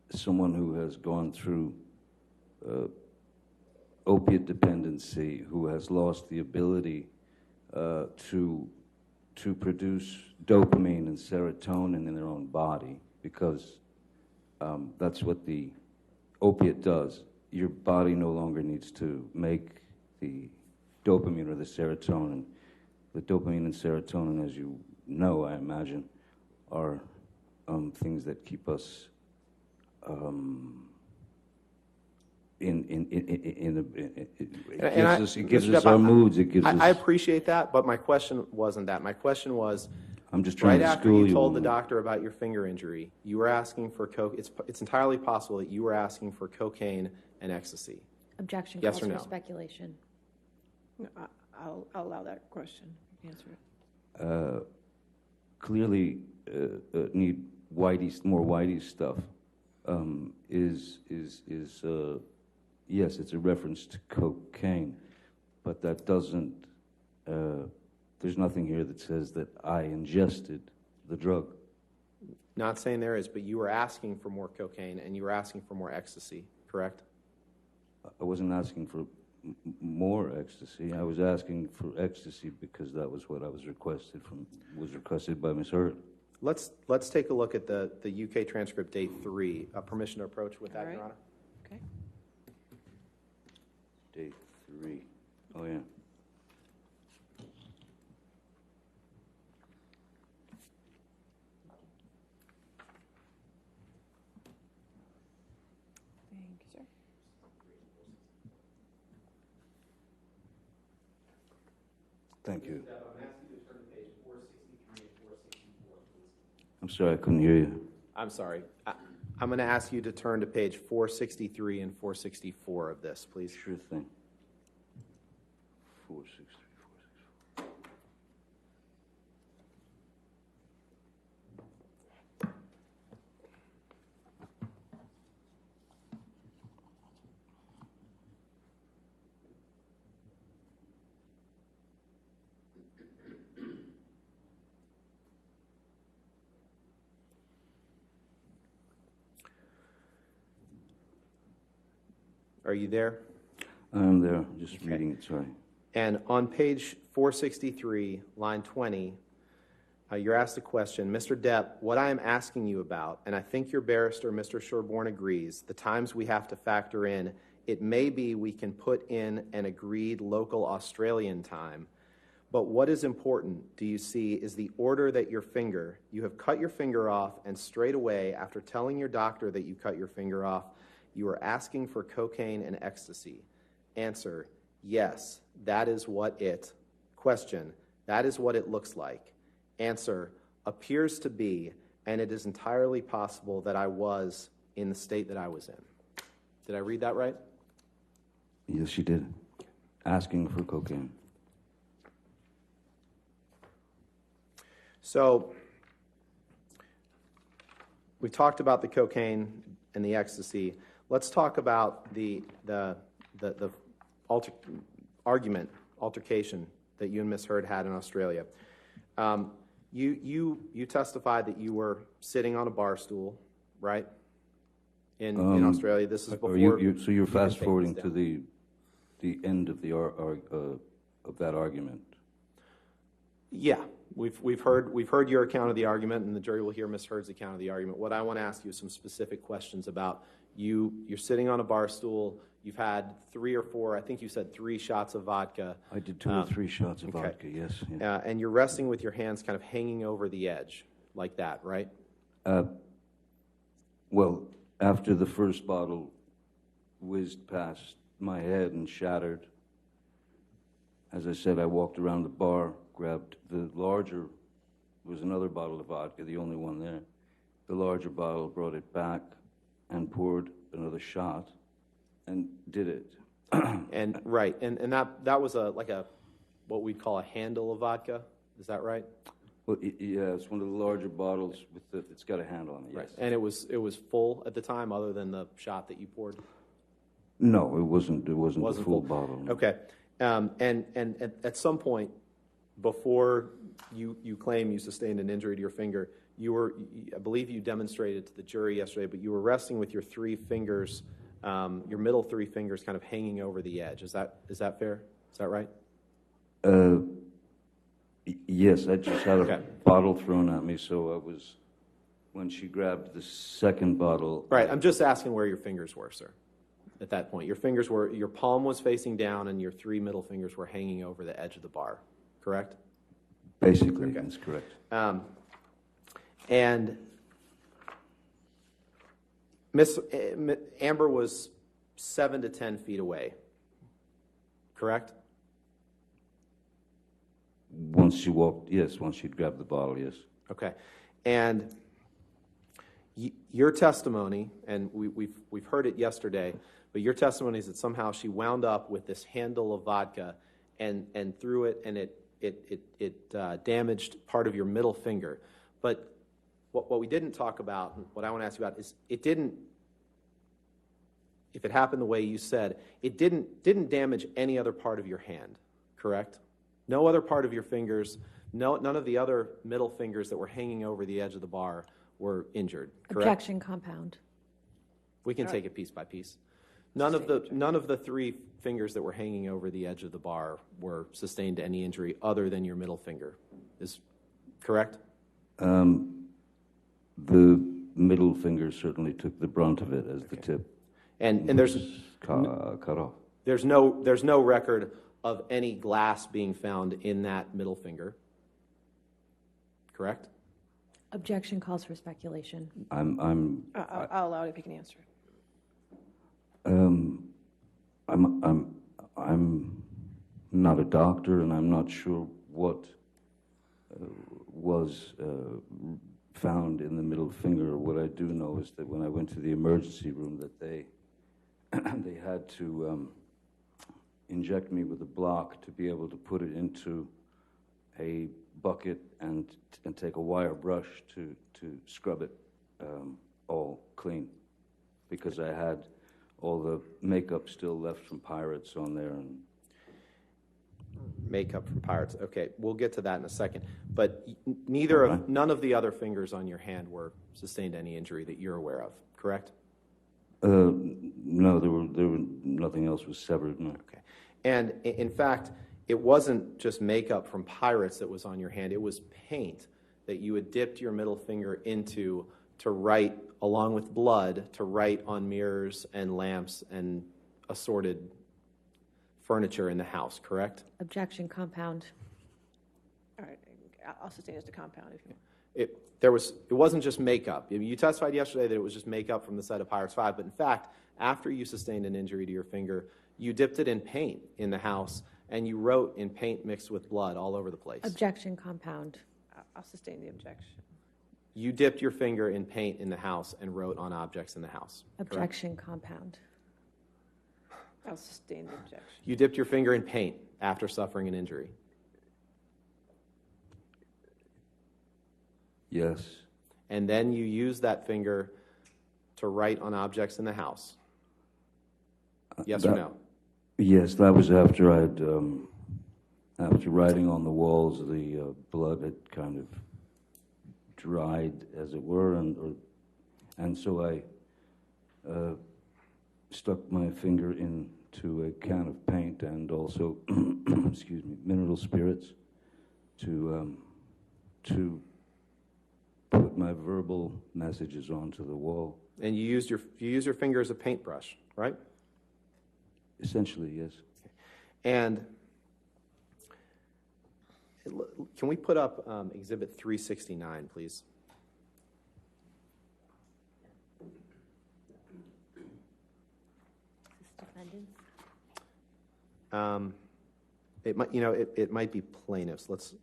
someone who has gone through opiate dependency, who has lost the ability to produce dopamine and serotonin in their own body, because that's what the opiate does. Your body no longer needs to make the dopamine or the serotonin. The dopamine and serotonin, as you know, I imagine, are things that keep us it gives us our moods. It gives us. I appreciate that, but my question wasn't that. My question was, I'm just trying right to after school you you told on the that. doctor about your finger injury, you were asking for coke. It's entirely possible that you were asking for cocaine and ecstasy. Objection Yes calls or for no? speculation. No, I'll allow that question. Answer it. Clearly need more whitey stuff. Yes, it's a reference to cocaine, but that doesn't. There's nothing here that says that I ingested the drug. Not saying there is, but you were asking for more cocaine and you were asking for more ecstasy, correct? I wasn't asking for more ecstasy. I was asking for ecstasy because that was what I was requested by Ms. Hurd. Let's take a look at the UK transcript, day 3. Permission to approach with that, All right. Your Honor? Okay. Day 3. Oh, yeah. Thank you, sir. Thank you. I'm asking you to turn to page 463 and 464, please. I'm sorry, I couldn't hear you. I'm sorry. I'm going to ask you to turn to page 463 and 464 of this, please. Sure thing. 463, 464. Are you there? I'm there, just reading it, sorry. And on page 463, line 20, you're asked a question, Mr. Depp, what I am asking you about, and I think your barrister, Mr. Sherborne, agrees, the times we have to factor in, it may be we can put in an agreed local Australian time, but what is important, do you see, is the order that you have cut your finger off, and straight away, after telling your doctor that you cut your finger off, you are asking for cocaine and ecstasy. Answer, yes, that is what it. Question, that is what it looks like. Answer, appears to be, and it is entirely possible that I was in the state that I was in. Did I read that right? Yes, you did. Asking for cocaine. So, we talked about the cocaine and the ecstasy. Let's talk about the altercation that you and Ms. Hurd had in Australia. You testified that you were sitting on a bar stool, right? In Australia. This is before. So you're fast forwarding to the end of of that argument. Yeah, we've heard your account of the argument, and the jury will hear Ms. Hurd's account of the argument. What I want to ask you is some specific questions about you're sitting on a bar stool. You've had 3 or 4, I think you said 3 shots of vodka. I did 2 or 3 shots of vodka, yes. Yeah. And you're resting with your hands kind of hanging over the edge, like that, right? Well, after the first bottle whizzed past my head and shattered, as I said, I walked around the bar, grabbed the larger, was another bottle of vodka, the only one there. The larger bottle, brought it back and poured another shot and did it. And right, and that was like a what we'd call a handle of vodka. Is that right? Well, yeah, it's one of the larger bottles it's got a handle on it. Yes. Right. And it was full at the time, other than the shot that you poured. No, it wasn't. It wasn't the full bottle. No. Okay, and at some point before you claim you sustained an injury to your finger, I believe you demonstrated to the jury yesterday, but you were resting with your 3 fingers, your middle 3 fingers, kind of hanging over the edge. Is that fair? Is that right? Yes, I just had a bottle thrown at me, so I was, when she grabbed the second bottle. Right, I'm just asking where your fingers were, sir, at that point. Your palm was facing down and your 3 middle fingers were hanging over the edge of the bar, correct? Basically, that's correct. And Miss Amber was 7 to 10 feet away, correct? Once she walked, yes. Once she'd grabbed the bottle, yes. Okay, and your testimony, and we've heard it yesterday, but your testimony is that somehow she wound up with this handle of vodka, and threw it, and it damaged part of your middle finger. But what we didn't talk about, what I want to ask you about, is it didn't, if it happened the way you said, it didn't damage any other part of your hand, correct? No other part of your fingers, none of the other middle fingers that were hanging over the edge of the bar were injured, correct? Objection compound. We can take it piece by piece. None of the three fingers that were hanging over the edge of the bar were sustained any injury other than your middle finger. Is correct? The middle finger certainly took the brunt of it as the tip And there's was cut off. there's no record of any glass being found in that middle finger. Correct? Objection calls for speculation. I'll allow it if you can answer it. I'm not a doctor, and I'm not sure what was found in the middle finger. What I do know is that when I went to the emergency room, that they had to inject me with a block to be able to put it into a bucket and take a wire brush to scrub it all clean, because I had all the makeup still left from Pirates on there. And Makeup from Pirates. Okay, we'll get to that in a second. But none of the other fingers on your hand were sustained any injury that you're aware of, correct? No, there were nothing else was severed. No. Okay. And in fact, it wasn't just makeup from Pirates that was on your hand. It was paint that you had dipped your middle finger into to write, along with blood, to write on mirrors and lamps and assorted furniture in the house, correct? Objection compound. All right, I'll sustain it as a compound if you want. It wasn't just makeup. You testified yesterday that it was just makeup from the set of Pirates 5, but in fact, after you sustained an injury to your finger, you dipped it in paint in the house, and you wrote in paint mixed with blood all over the place. Objection compound. I'll sustain the objection. You dipped your finger in paint in the house and wrote on objects in the house. Correct? Objection compound. I'll sustain the objection. You dipped your finger in paint after suffering an injury. Yes. And then you used that finger to write on objects in the house. Yes or no? Yes, that was after I'd, after writing on the walls, the blood had kind of dried, as it were, and so I stuck my finger into a can of paint and also, excuse me, mineral spirits to put my verbal messages onto the wall. And you used your finger as a paintbrush, right? Essentially, yes. And can we put up Exhibit 369, please? It might, it might be plaintiffs. Let's.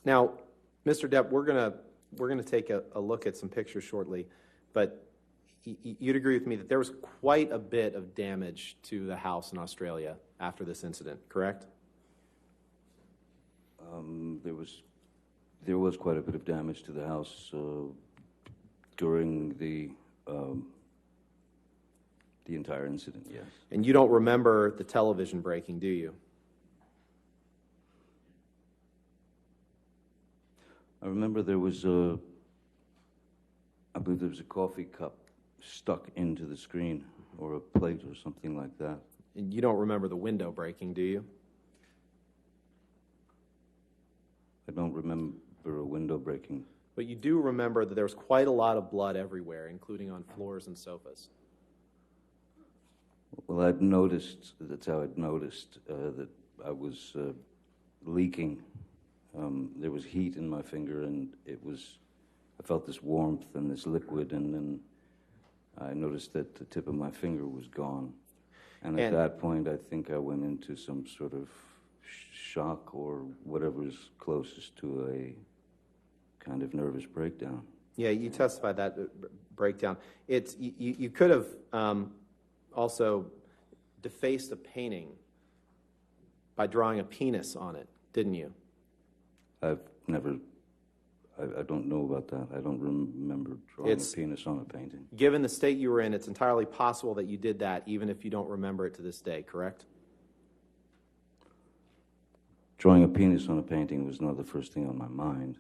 Now, Mr. Depp, we're gonna take a look at some pictures shortly, but you'd agree with me that there was quite a bit of damage to the house in Australia after this incident, correct? There was quite a bit of damage to the house during the entire incident. Yes. And you don't remember the television breaking, do you? I remember there was I believe there was a coffee cup stuck into the screen, or a plate or something like that. And you don't remember the window breaking, do you? I don't remember a window breaking. But you do remember that there was quite a lot of blood everywhere, including on floors and sofas. Well, I'd noticed, that's how I'd noticed that I was leaking. There was heat in my finger, and I felt this warmth and this liquid, and then I noticed that the tip of my finger was gone. And at And- that point, I think I went into some sort of shock or whatever is closest to a kind of nervous breakdown. Yeah, you testified that breakdown. It's you could have also defaced a painting by drawing a penis on it, didn't you? I've never, I don't know about that. I don't remember drawing It's- a penis on a painting. Given the state you were in, it's entirely possible that you did that, even if you don't remember it to this day, correct? Drawing a penis on a painting was not the first thing on my mind.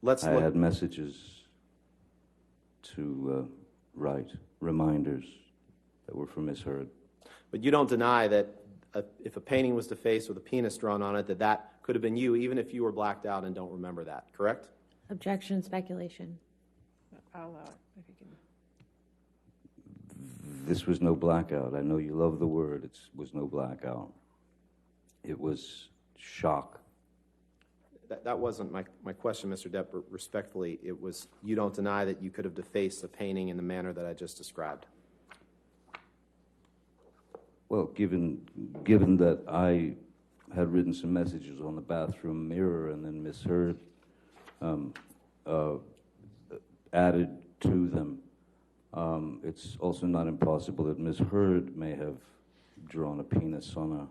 Let's I look. had messages to write, reminders that were for Miss Heard. But you don't deny that if a painting was defaced with a penis drawn on it, that could have been you, even if you were blacked out and don't remember that, correct? Objection, speculation. I'll allow it, if you can. This was no blackout. I know you love the word. It was no blackout. It was shock. That wasn't my question, Mr. Depp. Respectfully, it was you don't deny that you could have defaced a painting in the manner that I just described. Well, given that I had written some messages on the bathroom mirror and then Miss Heard added to them, it's also not impossible that Miss Heard may have drawn a penis on a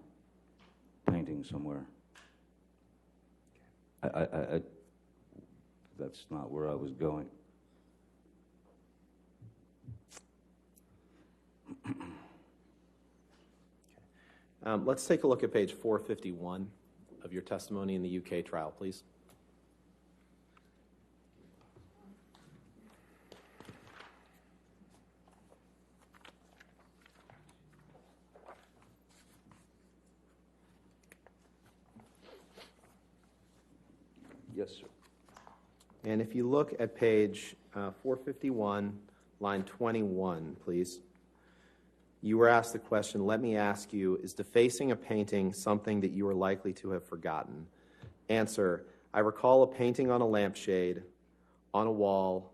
painting somewhere. That's not where I was going. Let's take a look at page 451 of your testimony in the UK trial, please. Yes, sir. And if you look at page 451, line 21, please. You were asked the question, let me ask you, is defacing a painting something that you are likely to have forgotten? Answer, I recall a painting on a lampshade, on a wall,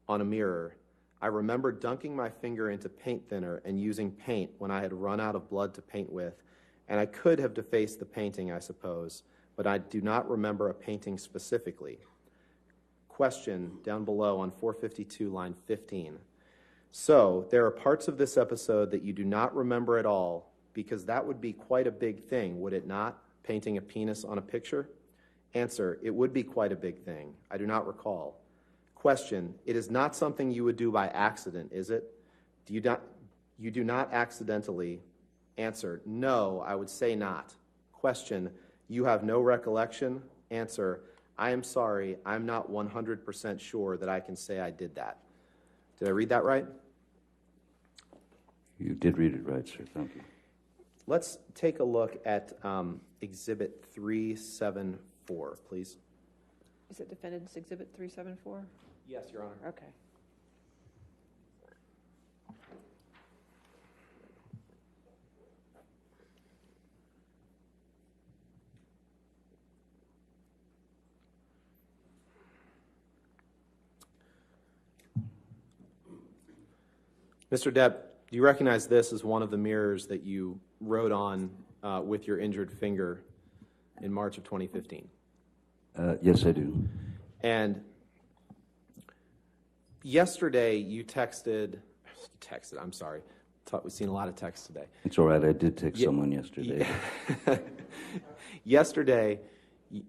on a mirror. I remember dunking my finger into paint thinner and using paint when I had run out of blood to paint with, and I could have defaced the painting, I suppose, but I do not remember a painting specifically. Question down below on 452, line 15. So, there are parts of this episode that you do not remember at all, because that would be quite a big thing, would it not? Painting a penis on a picture? Answer, it would be quite a big thing. I do not recall. Question, it is not something you would do by accident, is it? You do not accidentally. Answer, no, I would say not. Question, you have no recollection? Answer, I am sorry, I'm not 100% sure that I can say I did that. Did I read that right? You did read it right, sir. Thank you. Let's take a look at Exhibit 374, please. Is it Defendant's Exhibit 374? Yes, Your Honor. Okay. Mr. Depp, do you recognize this as one of the mirrors that you wrote on with your injured finger in March of 2015? Yes, I do. And yesterday you texted, I'm sorry. We've seen a lot of texts today. It's all right. I did text someone yesterday. Yesterday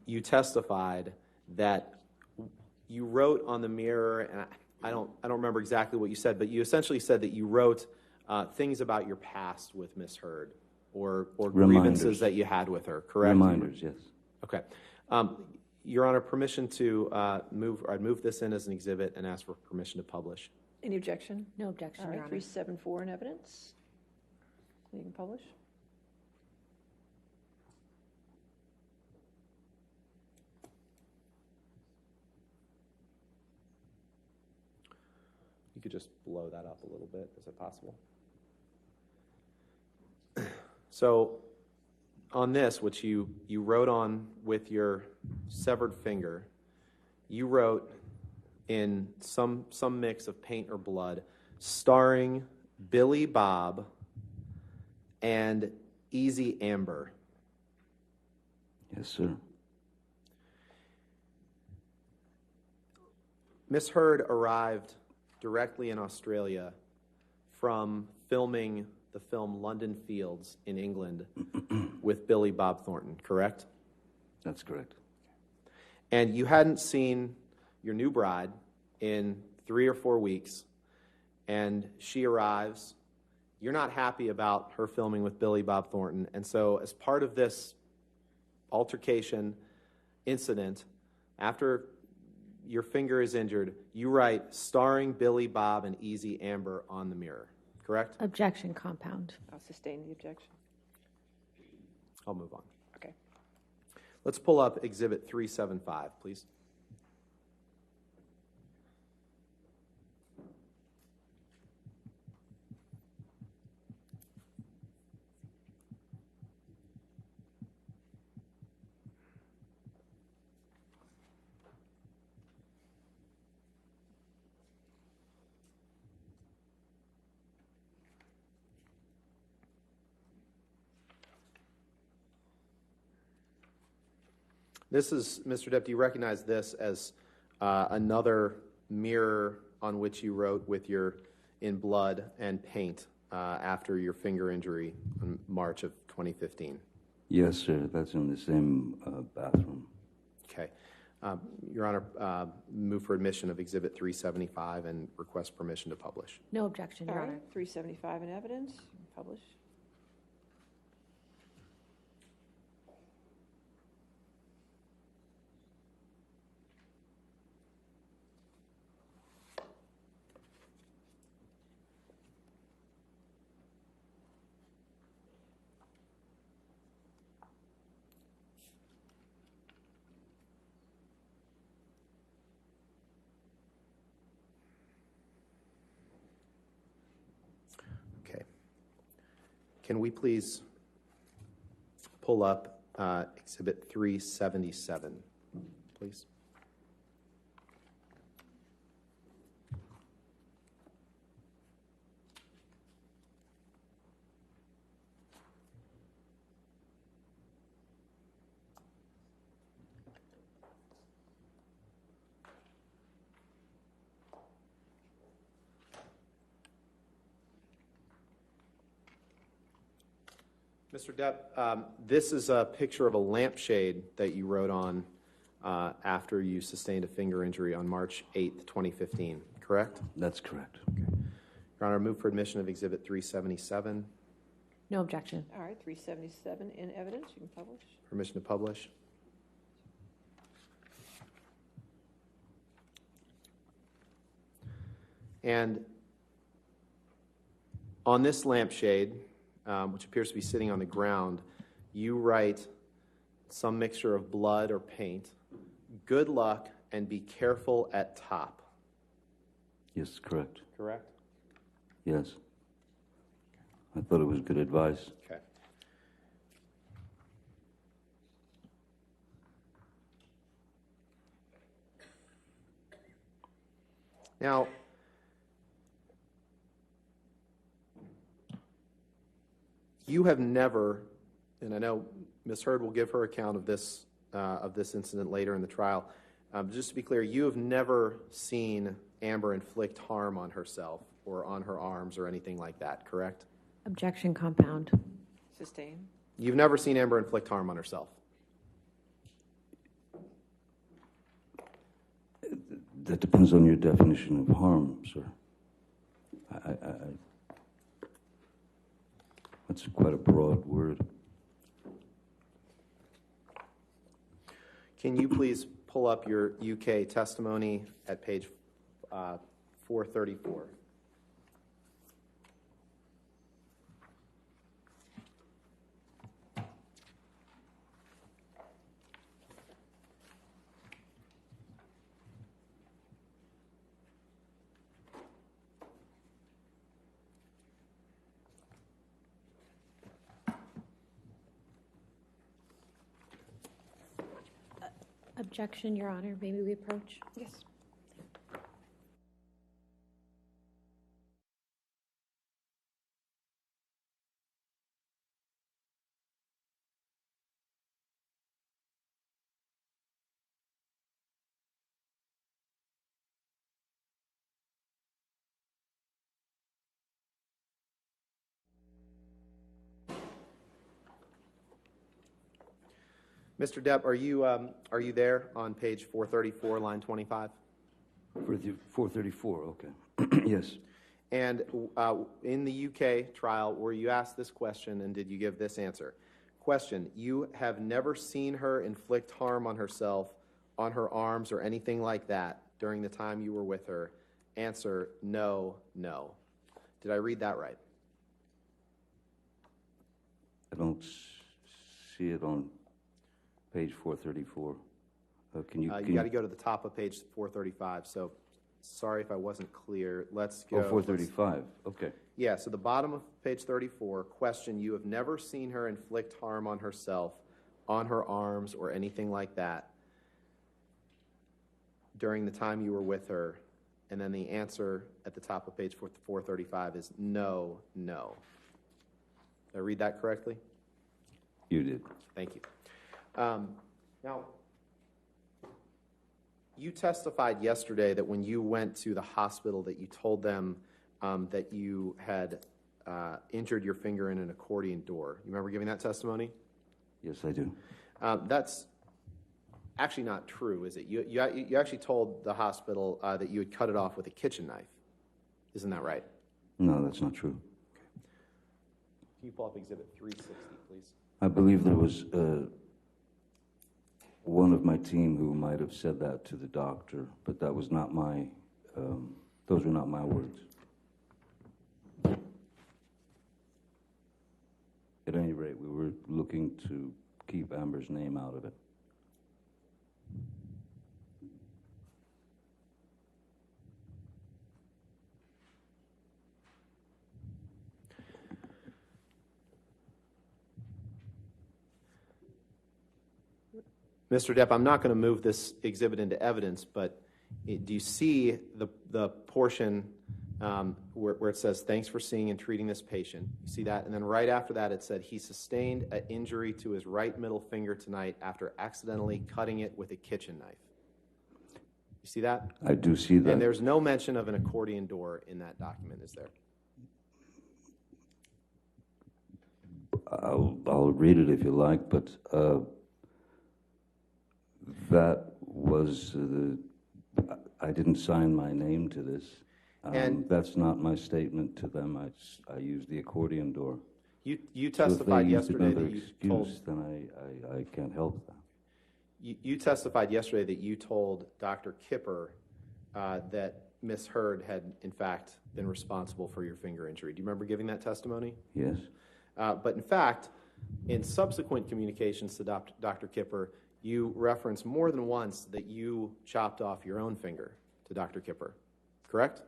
you testified that you wrote on the mirror, and I don't remember exactly what you said, but you essentially said that you wrote things about your past with Miss Heard or grievances that you had with her, correct? Reminders, yes. Okay. Your Honor, permission to I'd move this in as an exhibit and ask for permission to publish. Any objection? No objection, All Your right, Honor. 374 in evidence. You can publish. You could just blow that up a little bit. Is it possible? So on this, which you wrote on with your severed finger, you wrote in some mix of paint or blood, starring Billy Bob and Easy Amber. Yes, sir. Miss Heard arrived directly in Australia from filming the film London Fields in England with Billy Bob Thornton, correct? That's correct. And you hadn't seen your new bride in 3 or 4 weeks, and she arrives. You're not happy about her filming with Billy Bob Thornton, and so as part of this altercation incident, after your finger is injured, you write starring Billy Bob and Easy Amber on the mirror, correct? Objection compound. I'll sustain the objection. I'll move on. Okay. Let's pull up Exhibit 375, please. This is, Mr. Depp, do you recognize this as another mirror on which you wrote with your, in blood and paint after your finger injury in March of 2015? Yes, sir. That's in the same bathroom. Okay. Your Honor, move for admission of Exhibit 375 and request permission to publish. No objection, All Your right, Honor. 375 in evidence, publish. Okay. Can we please pull up Exhibit 377, please? Mr. Depp, this is a picture of a lampshade that you wrote on after you sustained a finger injury on March 8th, 2015, correct? That's correct. Your Honor, move for admission of Exhibit 377. No objection. All right, 377 in evidence, you can publish. Permission to publish. And on this lampshade, which appears to be sitting on the ground, you write some mixture of blood or paint, "Good luck and be careful at top." Yes, correct. Correct? Yes. I thought it was good advice. Okay. Now, you have never, and I know Ms. Heard will give her account of this incident later in the trial. Just to be clear, you have never seen Amber inflict harm on herself or on her arms or anything like that, correct? Objection compound. Sustain. You've never seen Amber inflict harm on herself. That depends on your definition of harm, sir. That's quite a broad word. Can you please pull up your UK testimony at page 434? Objection, Your Honor. Maybe we approach? Yes. Mr. Depp, are you there on page 434, line 25? 434, okay. Yes. And in the UK trial, were you asked this question and did you give this answer? Question, you have never seen her inflict harm on herself, on her arms, or anything like that during the time you were with her? Answer, no, no. Did I read that right? I don't see it on page 434. Can you? You got to go to the top of page 435. So sorry if I wasn't clear. Let's go. Oh, 435. Okay. Yeah, so the bottom of page 34, question, you have never seen her inflict harm on herself, on her arms, or anything like that during the time you were with her. And then the answer at the top of page 435 is no, no. Did I read that correctly? You did. Thank you. Now, you testified yesterday that when you went to the hospital that you told them that you had injured your finger in an accordion door. You remember giving that testimony? Yes, I do. That's actually not true, is it? You actually told the hospital that you had cut it off with a kitchen knife. Isn't that right? No, that's not true. Can you pull up Exhibit 360, please? I believe there was one of my team who might have said that to the doctor, but that was not my, those were not my words. At any rate, we were looking to keep Amber's name out of it. Mr. Depp, I'm not going to move this exhibit into evidence, but do you see the portion where it says, thanks for seeing and treating this patient? You see that? And then right after that, it said, he sustained an injury to his right middle finger tonight after accidentally cutting it with a kitchen knife. You see that? I do see that. And there's no mention of an accordion door in that document, is there? I'll read it if you like, but that was I didn't sign my name to this. And that's not my statement to them. I used the accordion door. You testified yesterday that you told. Then I can't help that. You testified yesterday that you told Dr. Kipper that Miss Hurd had, in fact, been responsible for your finger injury. Do you remember giving that testimony? Yes. But in fact, in subsequent communications to Dr. Kipper, you referenced more than once that you chopped off your own finger to Dr. Kipper, correct?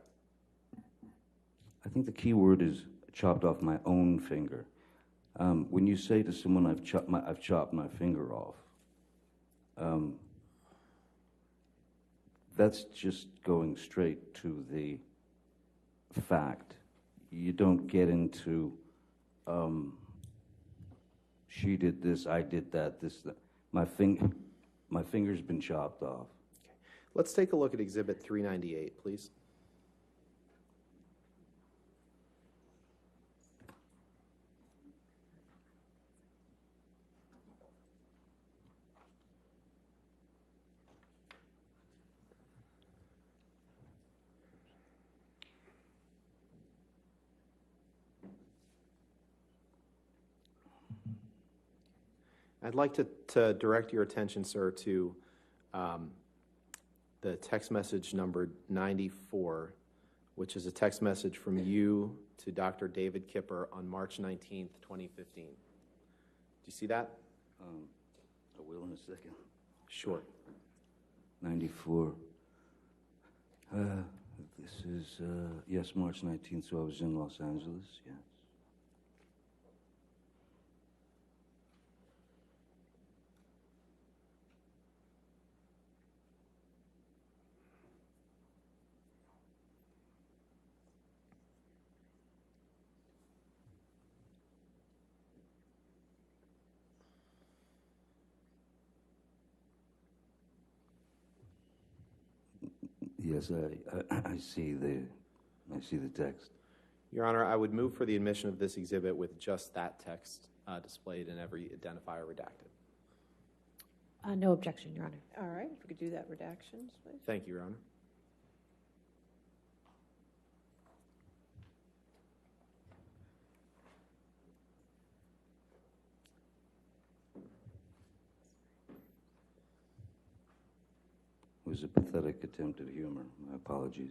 I think the key word is chopped off my own finger. When you say to someone, I've chopped my finger off, that's just going straight to the fact. You don't get into, she did this, I did that, this, that. My finger's been chopped off. Okay. Let's take a look at Exhibit 398, please. I'd like to direct your attention, sir, to the text message number 94, which is a text message from you to Dr. David Kipper on March 19th, 2015. Do you see that? I will in a second. Sure. 94. This is, yes, March 19th, so I was in Los Angeles, yes. Yes, I see the text. Your Honor, I would move for the admission of this exhibit with just that text displayed and every identifier redacted. No objection, Your Honor. All right, if we could do that redactions, please. Thank you, Your Honor. It was a pathetic attempt at humor. My apologies.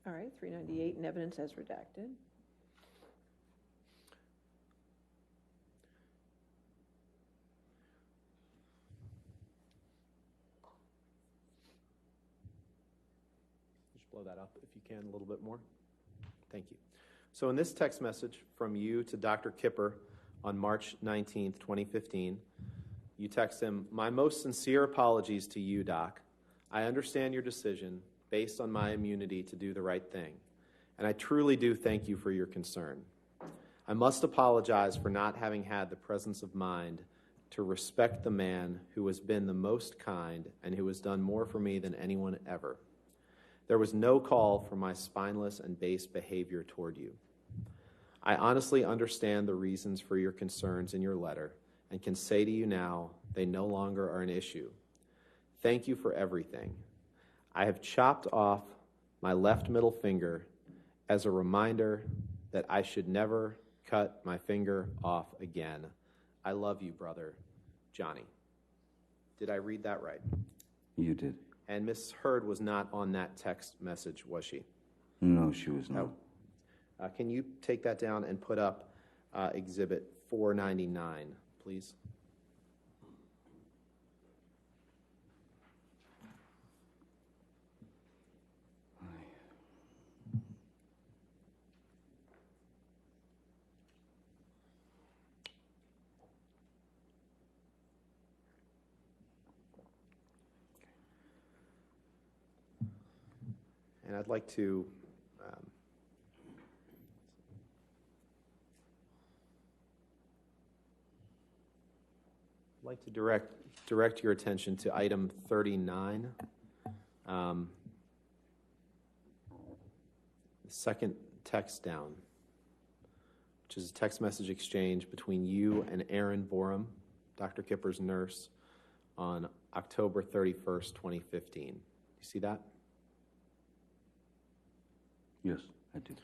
All right, 398 in evidence as redacted. Just blow that up if you can a little bit more. Thank you. So in this text message from you to Dr. Kipper on March 19th, 2015, you text him, "My most sincere apologies to you, Doc. I understand your decision based on my immunity to do the right thing, and I truly do thank you for your concern. I must apologize for not having had the presence of mind to respect the man who has been the most kind and who has done more for me than anyone ever. There was no call for my spineless and base behavior toward you. I honestly understand the reasons for your concerns in your letter and can say to you now they no longer are an issue. Thank you for everything. I have chopped off my left middle finger as a reminder that I should never cut my finger off again. I love you, brother, Johnny." Did I read that right? You did. And Miss Hurd was not on that text message, was she? No, she was not. Can you take that down and put up Exhibit 499, please? And I'd like to direct your attention to item 39, the second text down, which is a text message exchange between you and Erin Borum, Dr. Kipper's nurse, on October 31st, 2015. You see that? Yes, I do.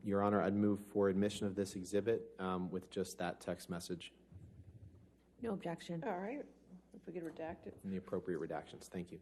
Your Honor, I'd move for admission of this exhibit with just that text message No objection. All right, if we could redact it. and the appropriate redactions. Thank you.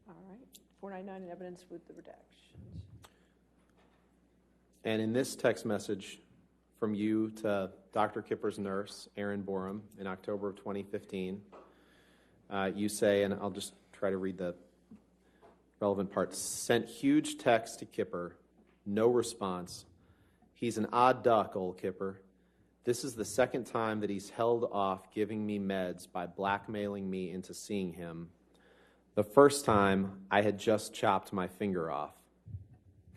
All right, 499 in evidence with the redactions. And in this text message from you to Dr. Kipper's nurse, Erin Borum, in October of 2015, you say, and I'll just try to read the relevant parts, "Sent huge text to Kipper, no response. He's an odd duck, old Kipper. This is the second time that he's held off giving me meds by blackmailing me into seeing him. The first time, I had just chopped my finger off.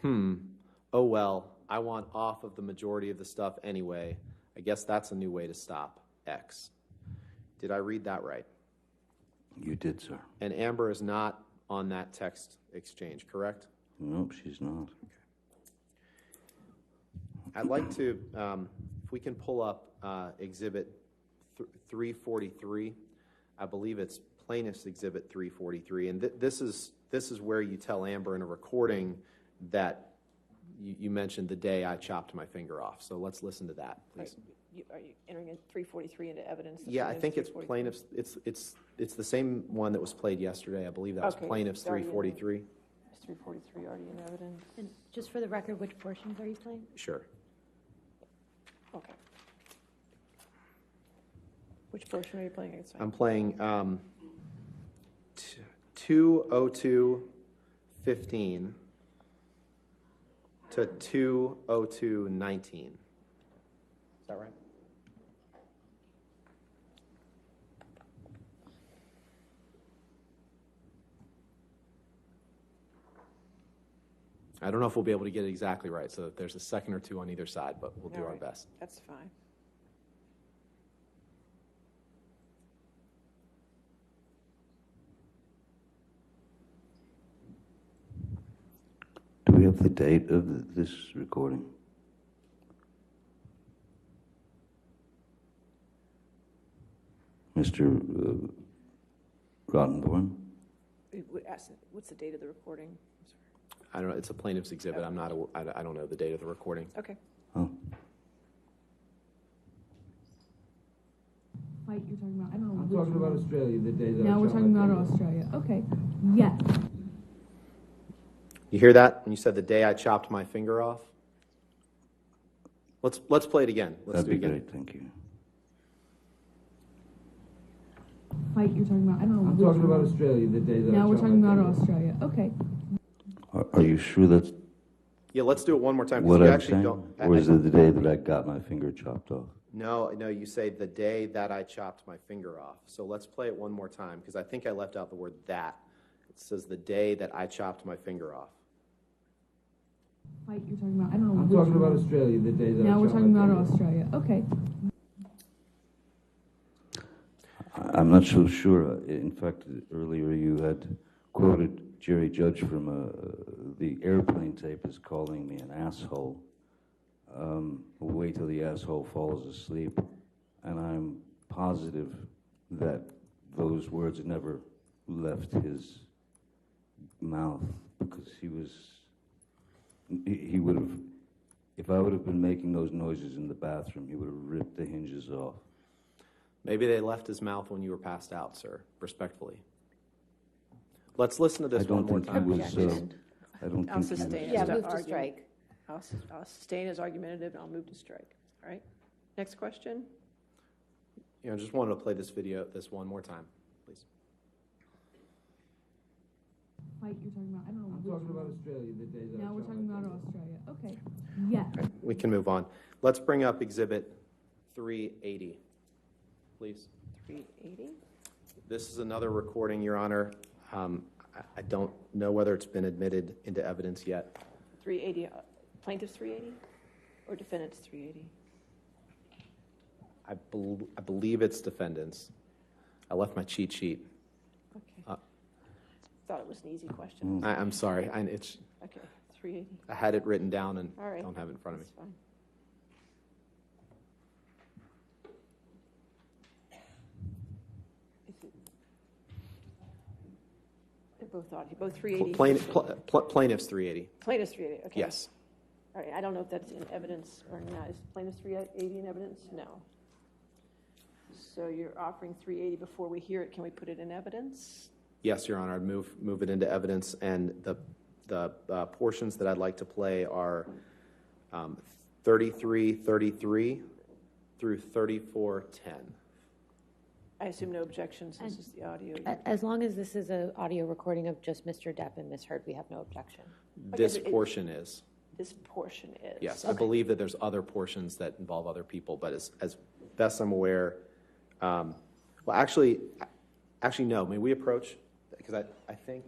Oh well, I want off of the majority of the stuff anyway. I guess that's a new way to stop. X." Did I read that right? You did, sir. And Amber is not on that text exchange, correct? Nope, she's not. I'd like to, if we can pull up Exhibit 343. I believe it's Plaintiff's Exhibit 343, and this is where you tell Amber in a recording that you mentioned the day I chopped my finger off. So let's listen to that, please. Are you entering in 343 into evidence? Yeah, I think it's plaintiff's. It's the same one that was played yesterday. I believe that was Okay, Plaintiff's sorry, 343. 343 already in evidence? And just for the record, which portions are you playing? Sure. Okay. Which portion are you playing against? I'm playing 202:15 to 202:19. Is that right? I don't know if we'll be able to get it exactly right, so there's a second or two on either side, but we'll do All our right. best. That's fine. Do we have the date of this recording? Mr. Rottenborn? What's the date of the recording? I'm sorry. I don't know, it's a plaintiff's exhibit. I'm not, I don't know the date of the recording. Okay. Oh, Fight you're talking about, I don't know. I'm which talking about one. Australia, the day that I Now we're shot talking my about finger. Australia. Okay. Yes. You hear that? When you said the day I chopped my finger off? Let's play it again. Let's that'd do be it again. great, thank you. Fight you're talking about, I don't know. I'm which talking about one. Australia, the day that I Now we're shot talking my about finger. Australia. Okay. Are you sure that's Yeah, let's do it one more time. 'Cause what you I'm actually saying? don't. Or is it the day that I got my finger chopped off? No, you say the day that I chopped my finger off. So let's play it one more time, because I think I left out the word that. It says the day that I chopped my finger off. Fight you're talking about, I don't know. I'm which talking about one. Australia, the day that I Now we're shot talking my about finger. Australia. Okay. I'm not so sure. In fact, earlier you had quoted Jerry Judge from the airplane tape as calling me an asshole. We'll wait till the asshole falls asleep. And I'm positive that those words never left his mouth, because he would have, if I would have been making those noises in the bathroom, he would have ripped the hinges off. Maybe they left his mouth when you were passed out, sir, respectfully. Let's listen to this I don't one more think he time. was. Objection. I don't I'll think he sustain was. it. Yeah, to move to argue. strike. I'll sustain as argumentative, and I'll move to strike. All right? Next question? I just wanted to play this one more time, please. Fight you're talking about, I don't know. I'm which talking about one. Australia, the day that I Now we're shot talking my about finger. Australia. Okay. Yes. We can move on. Let's bring up Exhibit 380, please. 380? This is another recording, Your Honor. I don't know whether it's been admitted into evidence yet. 380, plaintiff's 380? Or defendant's 380? I believe it's defendants. I left my cheat sheet. Okay. Thought it was an easy question. I'm sorry. Okay, 380. I had it written down and All right. don't have it in front of me. That's fine. They're both 380. Plaintiff's 380. Plaintiff's 380, okay. Yes. All right, I don't know if that's in evidence or not. Is plaintiff's 380 in evidence? No. So you're offering 380 before we hear it. Can we put it in evidence? Yes, Your Honor. I'd move it into evidence, and the portions that I'd like to play are 3333 through 3410. I assume no objection since it's the audio. As long as this is an audio recording of just Mr. Depp and Ms. Heard, we have no objection. This but portion is. This portion is. Yes, I believe that there's other portions that involve other people, but as best I'm aware, well, actually, no. May we approach? Because I think.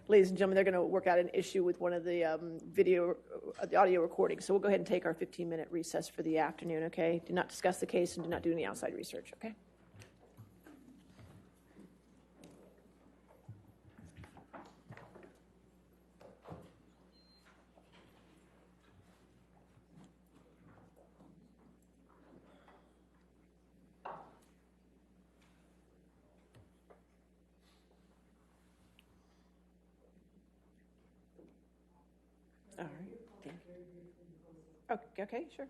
ladies and gentlemen, they're going to work out an issue with one of the the audio recordings. So we'll go ahead and take our 15-minute recess for the afternoon, okay? Do not discuss the case and do not do any outside research, okay? All right. Thank you. Okay, sure.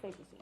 Take a seat.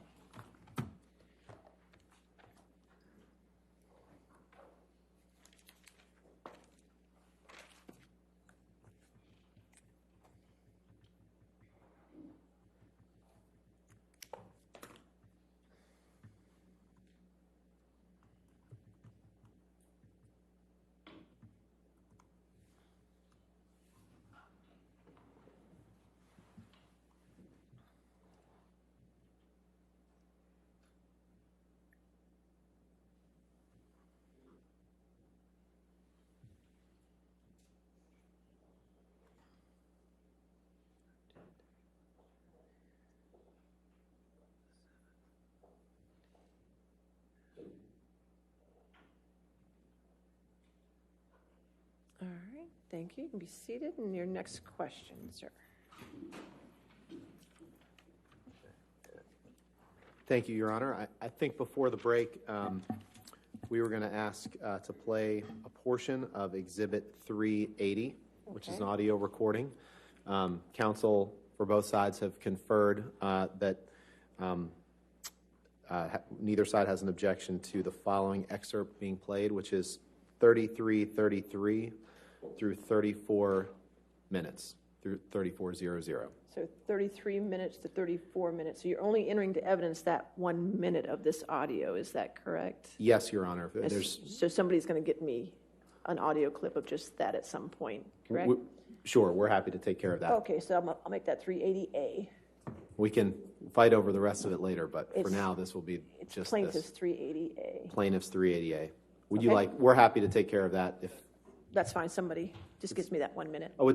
All right, thank you. You can be seated. And your next question, sir. Thank you, Your Honor. I think before the break, we were going to ask to play a portion of Exhibit 380, which is an audio recording. Counsel for both sides have conferred that neither side has an objection to the following excerpt being played, which is 33:33 through 34 minutes, through 34:00. So 33 minutes to 34 minutes. So you're only entering to evidence that 1 minute of this audio. Is that correct? Yes, Your Honor. So somebody's going to get me an audio clip of just that at some point, correct? Sure, we're happy to take care of that. Okay, so I'll make that 380A. We can fight over the rest of it later, but for It's- now, this will be It's just plaintiff's this. 380A. Plaintiff's 380A. Would you Okay. like, we're happy to take care of that if, That's fine. Somebody just gives me that 1 minute. oh,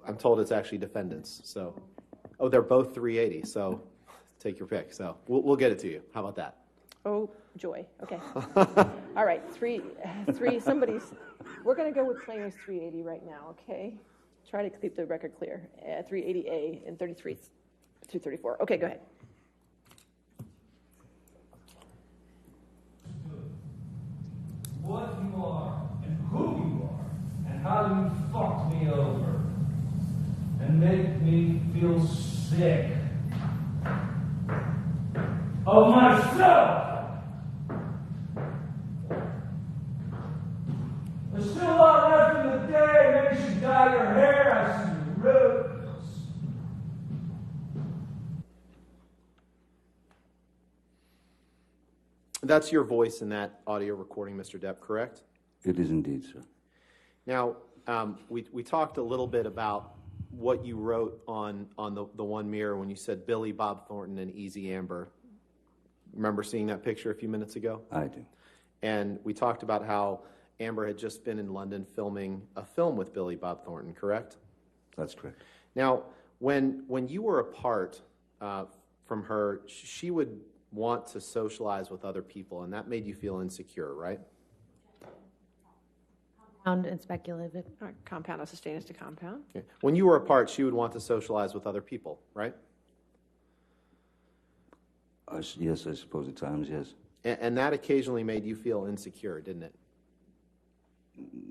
I'm told it's actually defendants, so, oh, they're both 380, so take your pick. So we'll get it to you. How about that? Oh, joy. Okay. All right. We're going to go with plaintiff's 380 right now, okay? Try to keep the record clear. 380A and 33 through 34. Okay, go ahead. What you are and who you are and how you fucked me over and make me feel sick of myself. There's still a lot left in the day. Maybe you should dye your hair. I see your roots. That's your voice in that audio recording, Mr. Depp, correct? It is indeed, sir. Now, we talked a little bit about what you wrote on the one mirror when you said Billy Bob Thornton and Easy Amber. Remember seeing that picture a few minutes ago? I do. And we talked about how Amber had just been in London filming a film with Billy Bob Thornton, correct? That's correct. Now, when you were apart from her, she would want to socialize with other people, and that made you feel insecure, right? Compound and speculative. Compound, I'll sustain as to compound. Okay. When you were apart, she would want to socialize with other people, right? Yes, I suppose at times, yes. And that occasionally made you feel insecure, didn't it?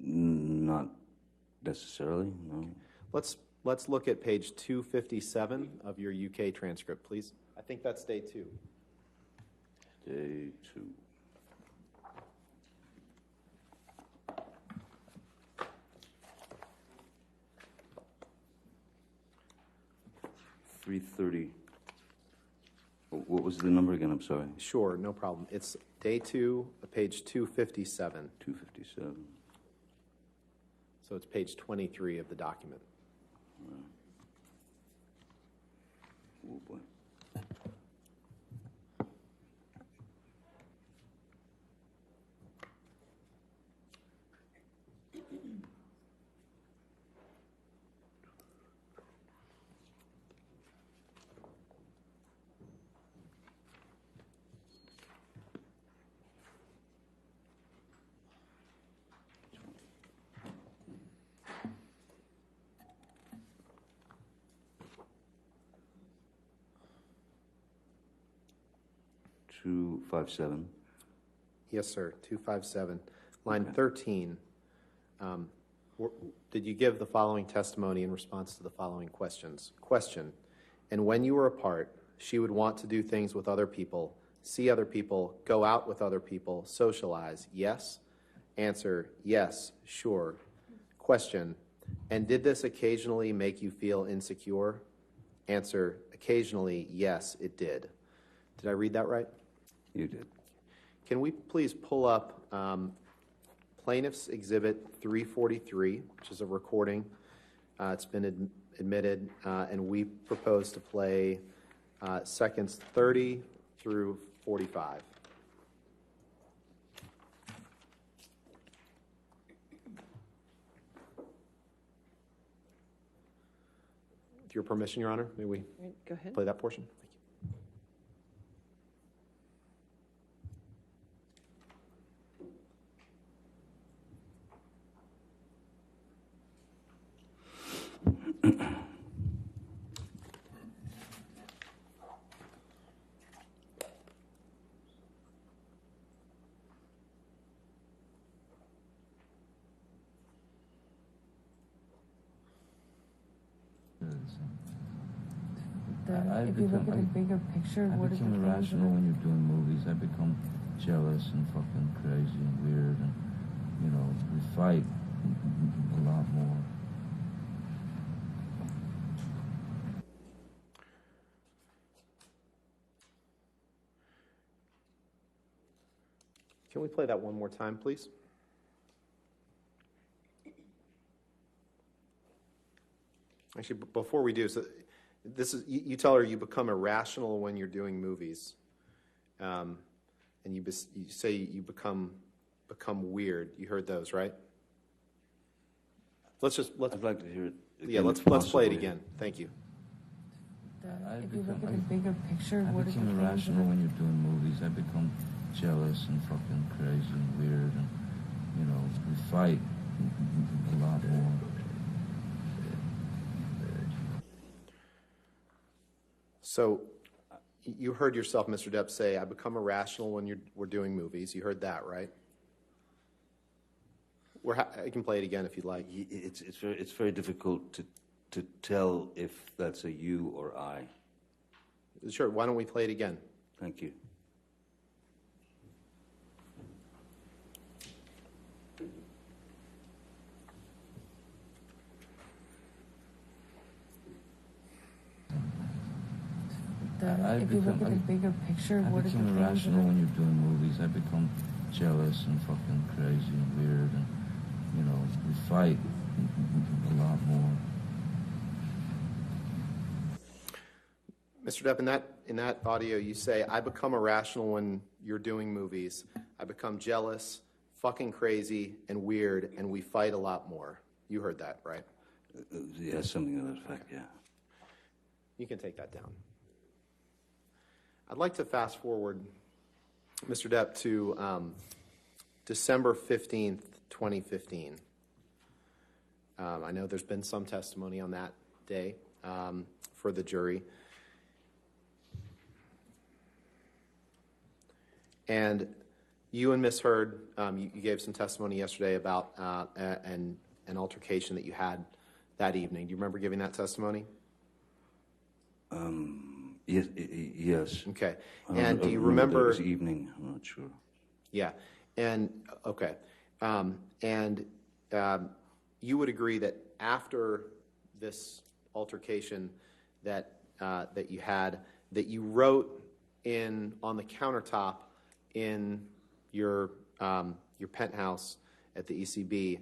Not necessarily, no. Let's look at page 257 of your UK transcript, please. I think that's day 2. Day 2. $330. What was the number again? I'm sorry. Sure, no problem. It's day 2, page 257. 257. So it's page 23 of the document. Oh boy. $257. Yes, sir, 257. Line 13. Did you give the following testimony in response to the following questions? Question, and when you were apart, She would want to do things with other people, see other people, go out with other people, socialize. Yes? Answer, yes, sure. Question, and did this occasionally make you feel insecure? Answer, occasionally, yes, it did. Did I read that right? You did. Can we please pull up Plaintiff's Exhibit 343, which is a recording. It's been admitted, and we propose to play seconds 30 through 45. With your permission, Your Honor, may we Go ahead. play that portion? Thank you. If you look at the bigger picture, what is the become irrational when you're doing movies. I become jealous and fucking crazy and weird, and you know, we fight a lot more. Can we play that one more time, please? Actually, before we do, so this is you tell her you become irrational when you're doing movies, and you say you become weird. You heard those, right? Let's I'd like to hear it again. yeah. Let's if play it possible. again. Thank you. If you look at the bigger picture, I what is the become irrational when you're doing movies. I become jealous and fucking crazy and weird, and you know, we fight a lot more. So you heard yourself, Mr. Depp, say, I become irrational when we're doing movies. You heard that, right? I can play it again if you'd like. It's very difficult to tell if that's a you or I. Sure, why don't we play it again? Thank you. If you look at the bigger picture, what is the become irrational when you're doing movies. I become jealous and fucking crazy and weird, and you know, we fight a lot more. Mr. Depp, in that audio, you say, I become irrational when you're doing movies. I become jealous, fucking crazy, and weird, and we fight a lot more. You heard that, right? Yeah, something to that effect, yeah. You can take that down. I'd like to fast forward, Mr. Depp, to December 15th, 2015. I know there's been some testimony on that day for the jury. And you and Ms. Hurd, you gave some testimony yesterday about an altercation that you had that evening. Do you remember giving that testimony? Yes. Okay. And do you remember? It was evening. I'm not sure. Yeah. And okay. And you would agree that after this altercation that you had, that you wrote on the countertop in your penthouse at the ECB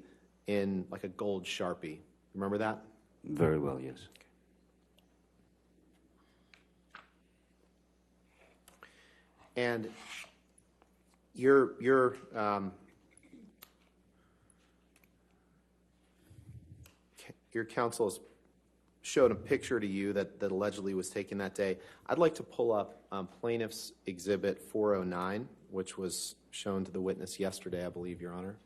in like a gold Sharpie. Remember that? Very well, yes. And your counsel has showed a picture to you that allegedly was taken that day. I'd like to pull up Plaintiff's Exhibit 409, which was shown to the witness yesterday, I believe, Your Honor.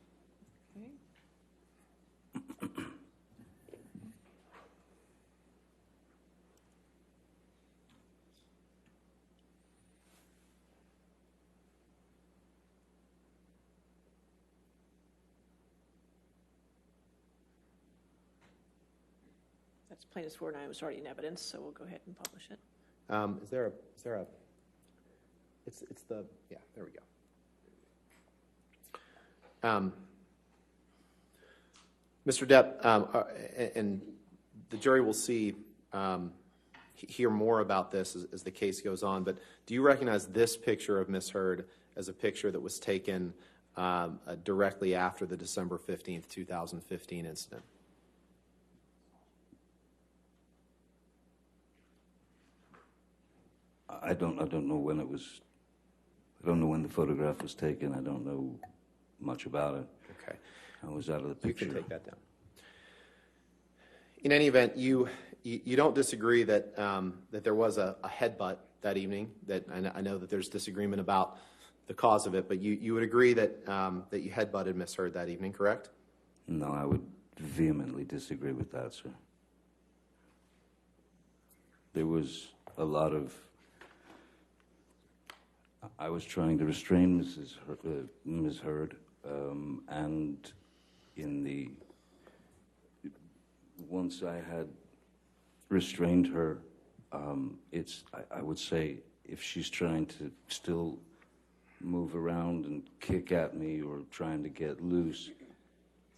That's plaintiff's 409 was already in evidence, so we'll go ahead and publish it. Is there a, it's the, yeah, there we go. Mr. Depp, and the jury will hear more about this as the case goes on, but do you recognize this picture of Ms. Heard as a picture that was taken directly after the December 15th, 2015 incident? I don't know when it was. I don't know when the photograph was taken. I don't know much about it. Okay. I was out of the picture. You can take that down. In any event, you don't disagree that that there was a headbutt that evening. That I know that there's disagreement about the cause of it, but you would agree that that you headbutted Miss Heard that evening, correct? No, I would vehemently disagree with that, sir. There was a lot of. I was trying to restrain Ms. Heard, and once I had restrained her, I would say if she's trying to still move around and kick at me or trying to get loose,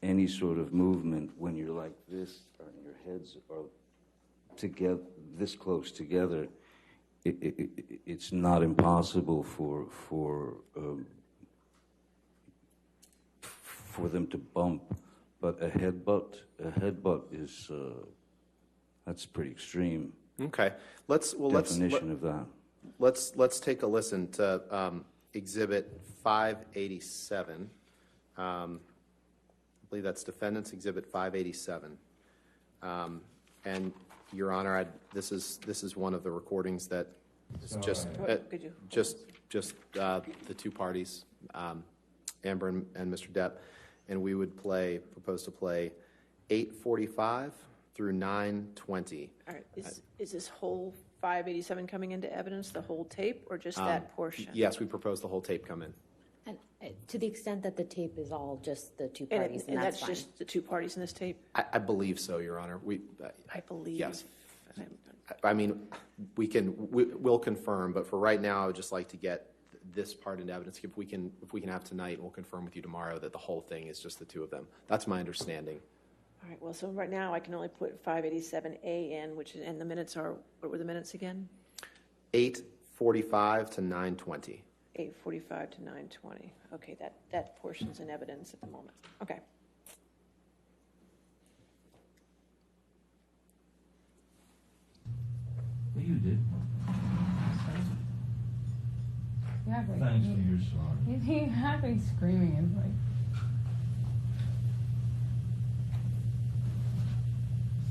any sort of movement when you're like this and your heads are together, this close together, it's not impossible for them to bump, but a headbutt is that's pretty extreme. Okay, definition of that. Let's take a listen to Exhibit 587. I believe that's Defendant's Exhibit 587. And Your Honor, this is one of the recordings that is just the two parties, Amber and Mr. Depp, and we would propose to play 8:45 through 9:20. All right, is this whole 587 coming into evidence, the whole tape, or just that portion? Yes, we propose the whole tape come in. And to the extent that the tape is all just the two parties, And that's that's fine. just the two parties in this tape? I believe so, Your Honor. I believe. Yes. I mean, we'll confirm, but for right now, I would just like to get this part into evidence. If we can have tonight, we'll confirm with you tomorrow that the whole thing is just the two of them. That's my understanding. All right, well, so right now I can only put 587A in, and the minutes are, what were the minutes again? 8:45 to 9:20. 8:45 to 9:20. Okay, that portion's in evidence at the moment. Okay. Well, you did. Yeah, but Thanks for your sorry. you happy screaming is like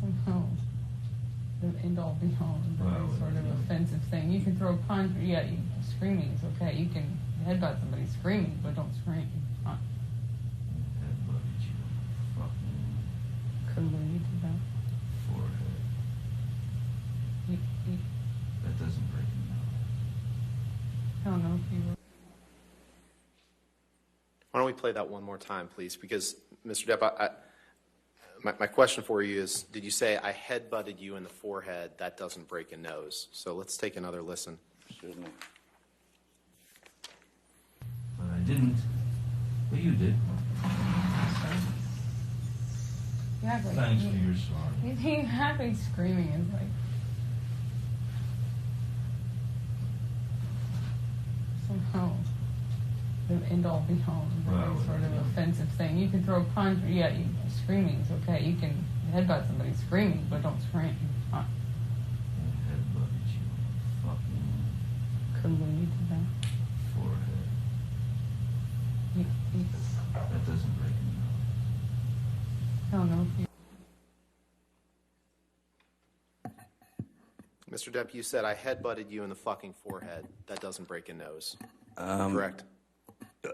somehow the end all be all, Well, sort of yeah. offensive thing. You can throw a punch, screaming is okay. You can headbutt somebody screaming, but don't scream. Headbutted you in the fucking Couldn't believe you did that. forehead. That doesn't break me out. I don't know if you were. Why don't we play that one more time, please? Because, Mr. Depp, my question for you is, did you say I headbutted you in the forehead? That doesn't break a nose. So let's take another listen. Certainly. But I didn't. But you did. Yeah, but Thanks for your sorry. you happy screaming is like somehow the end all be all, Well, sort of yeah. offensive thing. You can throw a punch, screaming is okay. You can headbutt somebody screaming, but don't scream. Headbutted you in the fucking Couldn't believe you did that. forehead. That doesn't break me out. I don't know if you. Mr. Depp, you said I headbutted you in the fucking forehead. That doesn't break a nose. Correct?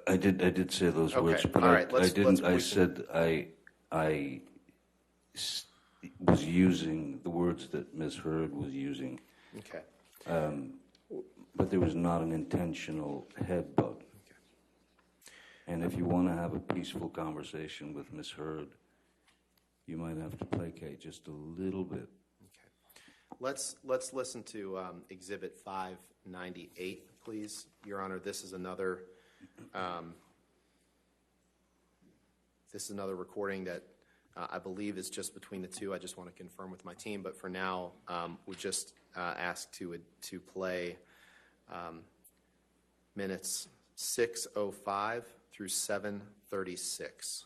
I did say those Okay, words, but all right, I let's- didn't. I we can- said was using the words that Ms. Heard was using, Okay. but there was not an intentional headbutt. And if you want to have a peaceful conversation with Ms. Heard, you might have to placate just a little bit. Let's listen to Exhibit 598, please, Your Honor. This is another recording that I believe is just between the two. I just want to confirm with my team, but for now, we just ask to play minutes 6:05 through 7:36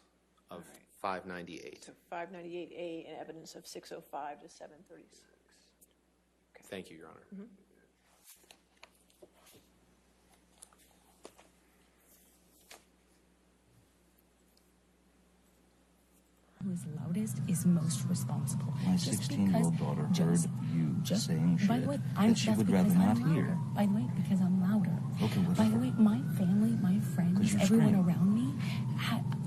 of 598. So 598A and evidence of 6:05 to 7:36. Thank you, Your Honor. Who is loudest is most responsible. My Just 16-year-old because- daughter heard just- you just- saying shit by the way, that she that's would because rather not I'm hear. louder. By the way, because I'm louder. Okay, By the whatever. way, my family, my friends, 'Cause you everyone scream. around me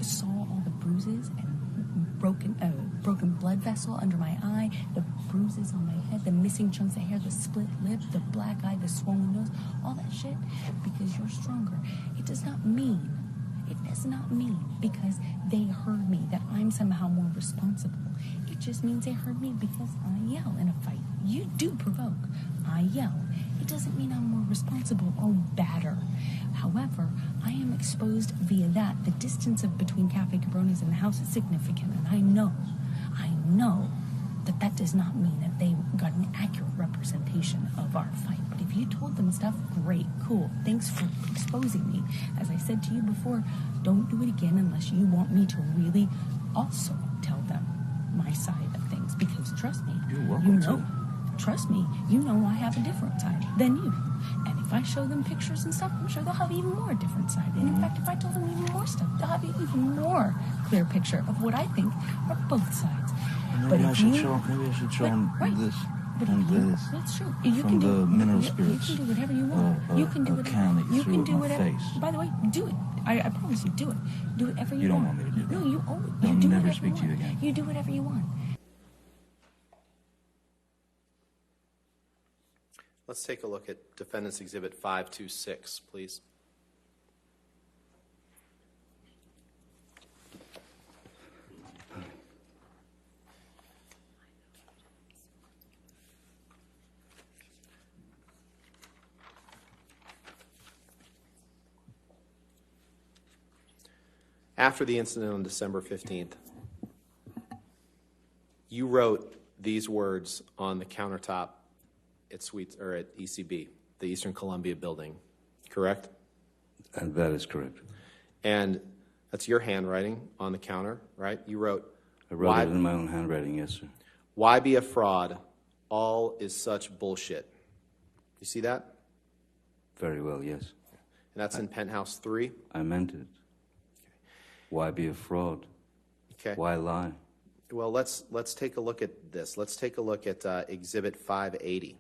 saw all the bruises and broken blood vessel under my eye, the bruises on my head, the missing chunks of hair, the split lip, the black eye, the swollen nose, all that shit, because you're stronger. It does not mean because they heard me that I'm somehow more responsible. It just means they heard me because I yell in a fight. You do provoke. I yell. It doesn't mean I'm more responsible or badder. However, I am exposed via that. The distance between Cafe Cabronis and the house is significant, and I know that does not mean that they got an accurate representation of our fight. But if you told them stuff, great, cool. Thanks for exposing me. As I said to you before, don't do it again unless you want me to really also tell them my side of things. Because trust me, You're welcome to. Trust me, you know I have a different side than you. And if I show them pictures and stuff, I'm sure they'll have even more different side. And in fact, if I told them even more stuff, they'll have an even more clear picture of what I think are both sides. Maybe I should show them this But and this. That's true. You from can do, the mineral you spirits. can do whatever you want. You can do a whatever. can that you threw at my whatever. face. By the way, do it. I promise you, do it. Do whatever you You don't want. want me to do that. No, you always. I'll You do never whatever speak to you want. again. You do whatever you want. Let's take a look at Defendant's Exhibit 526, please. After the incident on December 15th, you wrote these words on the countertop at ECB, the Eastern Columbia building, correct? And that is correct. And that's your handwriting on the counter, right? You wrote, I wrote it in my own handwriting, yes, sir. "Why be a fraud? All is such bullshit." You see that? Very well, yes. And that's in Penthouse 3? I meant it. Why be a fraud? Okay. Why lie? Well, let's take a look at this. Let's take a look at Exhibit 580.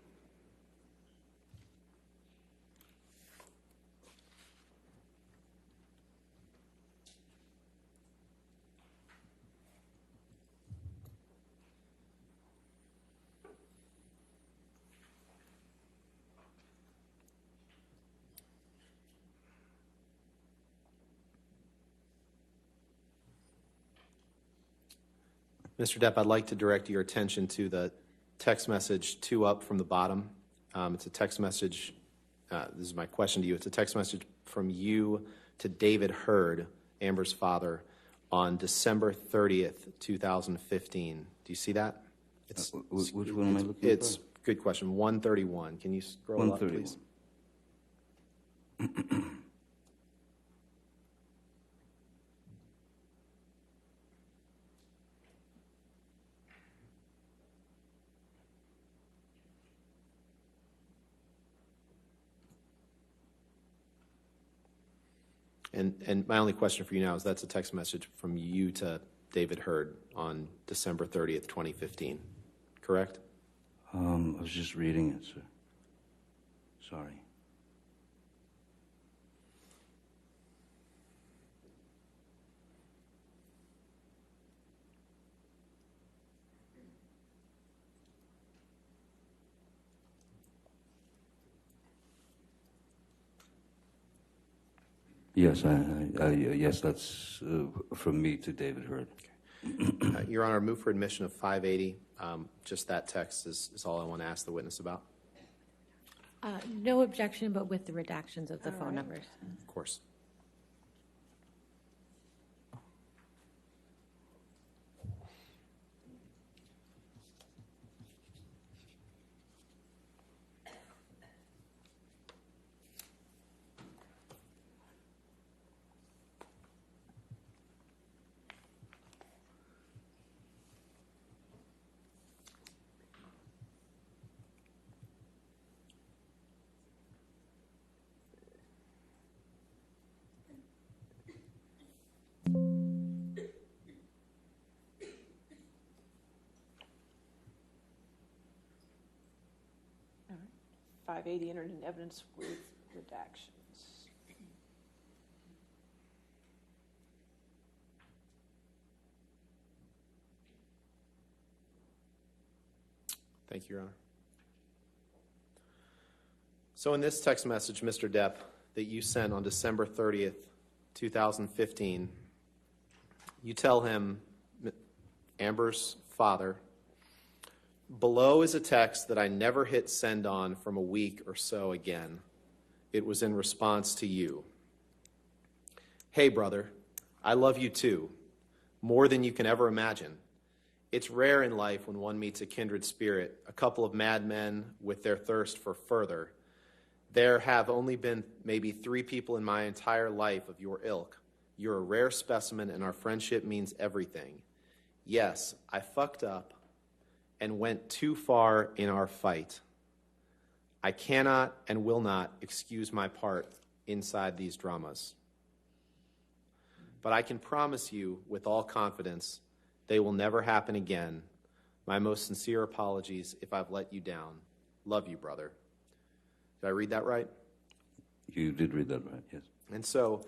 Mr. Depp, I'd like to direct your attention to the text message 2 up from the bottom. It's a text message. This is my question to you. It's a text message from you to David Hurd, Amber's father, on December 30th, 2015. Do you see that? Which one am I looking at? It's good question. 131. Can you scroll up, please? 131. And my only question for you now is that's a text message from you to David Hurd on December 30th, 2015, correct? I was just reading it, sir. Sorry. Yes, yes, that's from me to David Hurd. Okay. Your Honor, move for admission of 580. Just that text is all I want to ask the witness about. No objection, but with the redactions of the All phone right. numbers. Of course. All right. 580 entered in evidence with redactions. Thank you, Your Honor. So in this text message, Mr. Depp, that you sent on December 30th, 2015, you tell him, Amber's father, below is a text that I never hit send on from a week or so again. It was in response to you. Hey, brother, I love you too, more than you can ever imagine. It's rare in life when one meets a kindred spirit, a couple of madmen with their thirst for further. There have only been maybe 3 people in my entire life of your ilk. You're a rare specimen, and our friendship means everything. Yes, I fucked up and went too far in our fight. I cannot and will not excuse my part inside these dramas. But I can promise you with all confidence they will never happen again. My most sincere apologies if I've let you down. Love you, brother. Did I read that right? You did read that right, yes. And so,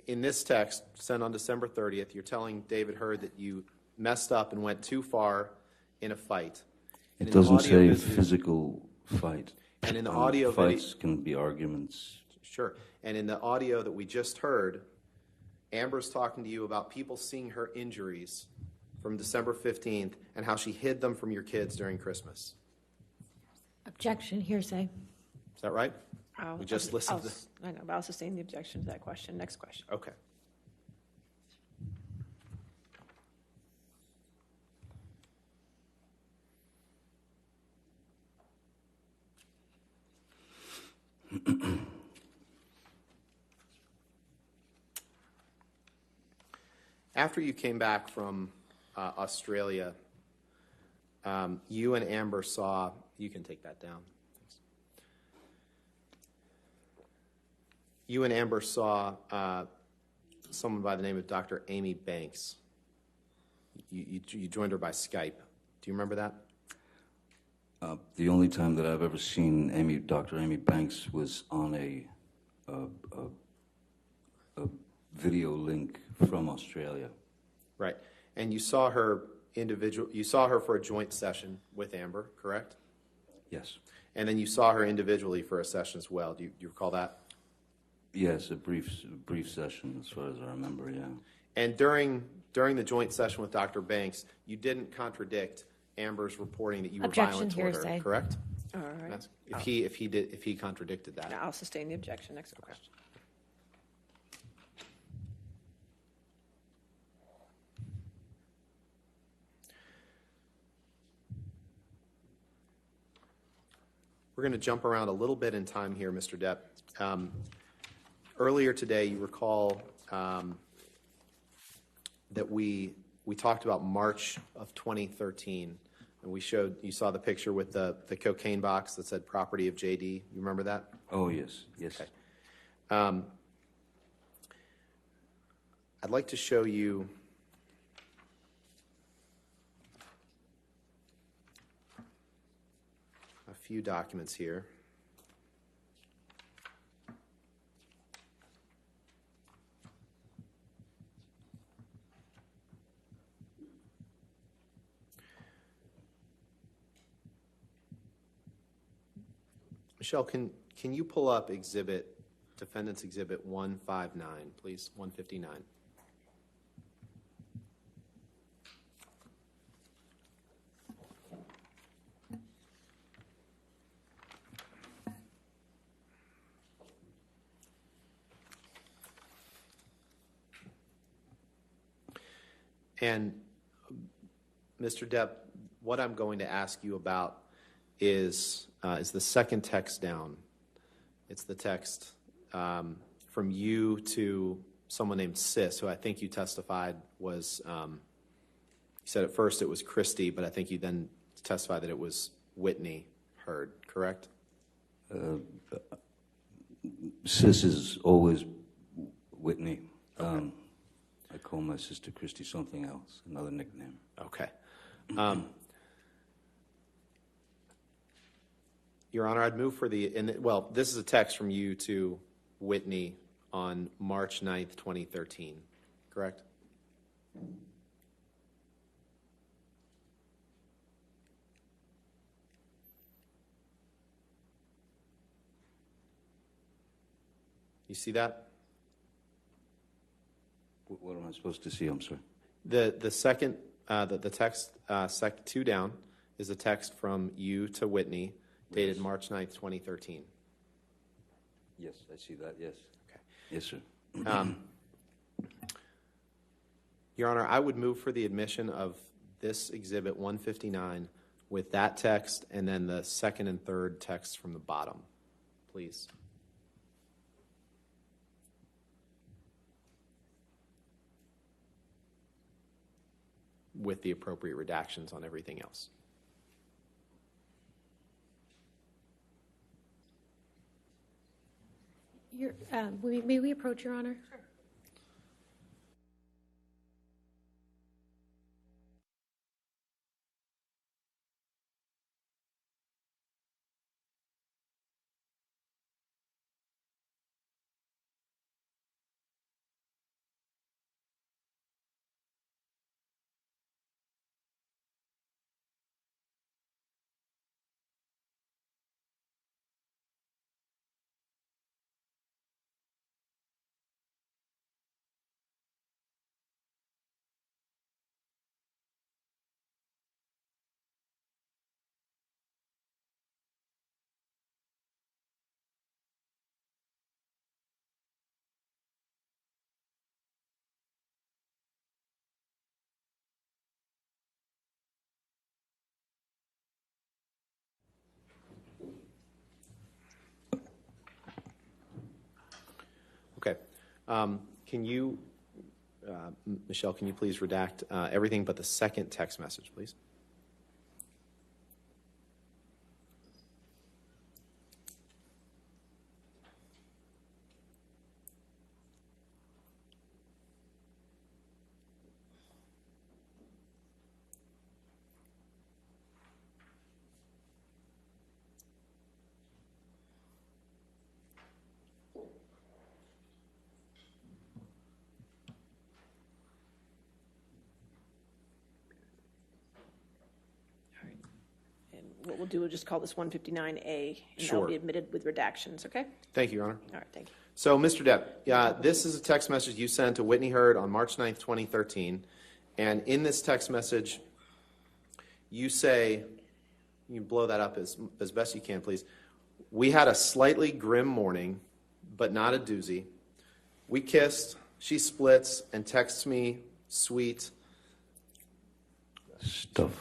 in this text, sent on December 30th, you're telling David Hurd that you messed up and went too far in a fight. And It in the doesn't audio say video- physical fight. And in the audio video- Fights can be arguments. Sure. And in the audio that we just heard, Amber's talking to you about people seeing her injuries from December 15th and how she hid them from your kids during Christmas. Objection, hearsay. Is that right? We just listened to... I know, but I'll sustain the objection to that question. Next question. Okay. After you came back from Australia, you and Amber saw, you can take that down. Thanks. You and Amber saw someone by the name of Dr. Amy Banks. You joined her by Skype. Do you remember that? The only time that I've ever seen Dr. Amy Banks was on a video link from Australia. Right. And you saw her for a joint session with Amber, correct? Yes. And then you saw her individually for a session as well. Do you recall that? Yes, a brief session, as far as I remember, yeah. And during the joint session with Dr. Banks, you didn't contradict Amber's reporting that you were violent toward her, correct? All right. That's, if he contradicted that. Now, I'll sustain the objection. Next question. We're going to jump around a little bit in time here, Mr. Depp. Earlier today, you recall that we talked about March of 2013, and you saw the picture with the cocaine box that said property of JD. You remember that? Oh, yes, yes. Okay. I'd like to show you a few documents here. Michelle, can you pull up Defendant's Exhibit 159, please? 159. And Mr. Depp, what I'm going to ask you about is the second text down. It's the text from you to someone named Sis, who I think you testified was, you said at first it was Christy, but I think you then testified that it was Whitney Heard, correct? Sis is always Whitney. Okay. I call my sister Christy something else, another nickname. Okay. Your Honor, I'd move for well, this is a text from you to Whitney on March 9th, 2013, correct? You see that? What am I supposed to see? I'm sorry. The second, the text, two down, is a text from you to Whitney, dated March 9th, 2013. Yes, I see that, yes. Okay. Yes, sir. Your Honor, I would move for the admission of this Exhibit 159 with that text and then the second and third text from the bottom, please. With the appropriate redactions on everything else. May we approach, Your Honor? Sure. Okay. Can you, Michelle, can you please redact everything but the second text message, please? What we'll do is just call this 159A, and Sure. that'll be admitted with redactions, okay? Thank you, Your Honor. All right, thank you. So, Mr. Depp, this is a text message you sent to Whitney Heard on March 9th, 2013. And in this text message, you say, you can blow that up as best you can, please. We had a slightly grim morning, but not a doozy. We kissed, she splits, and texts me sweet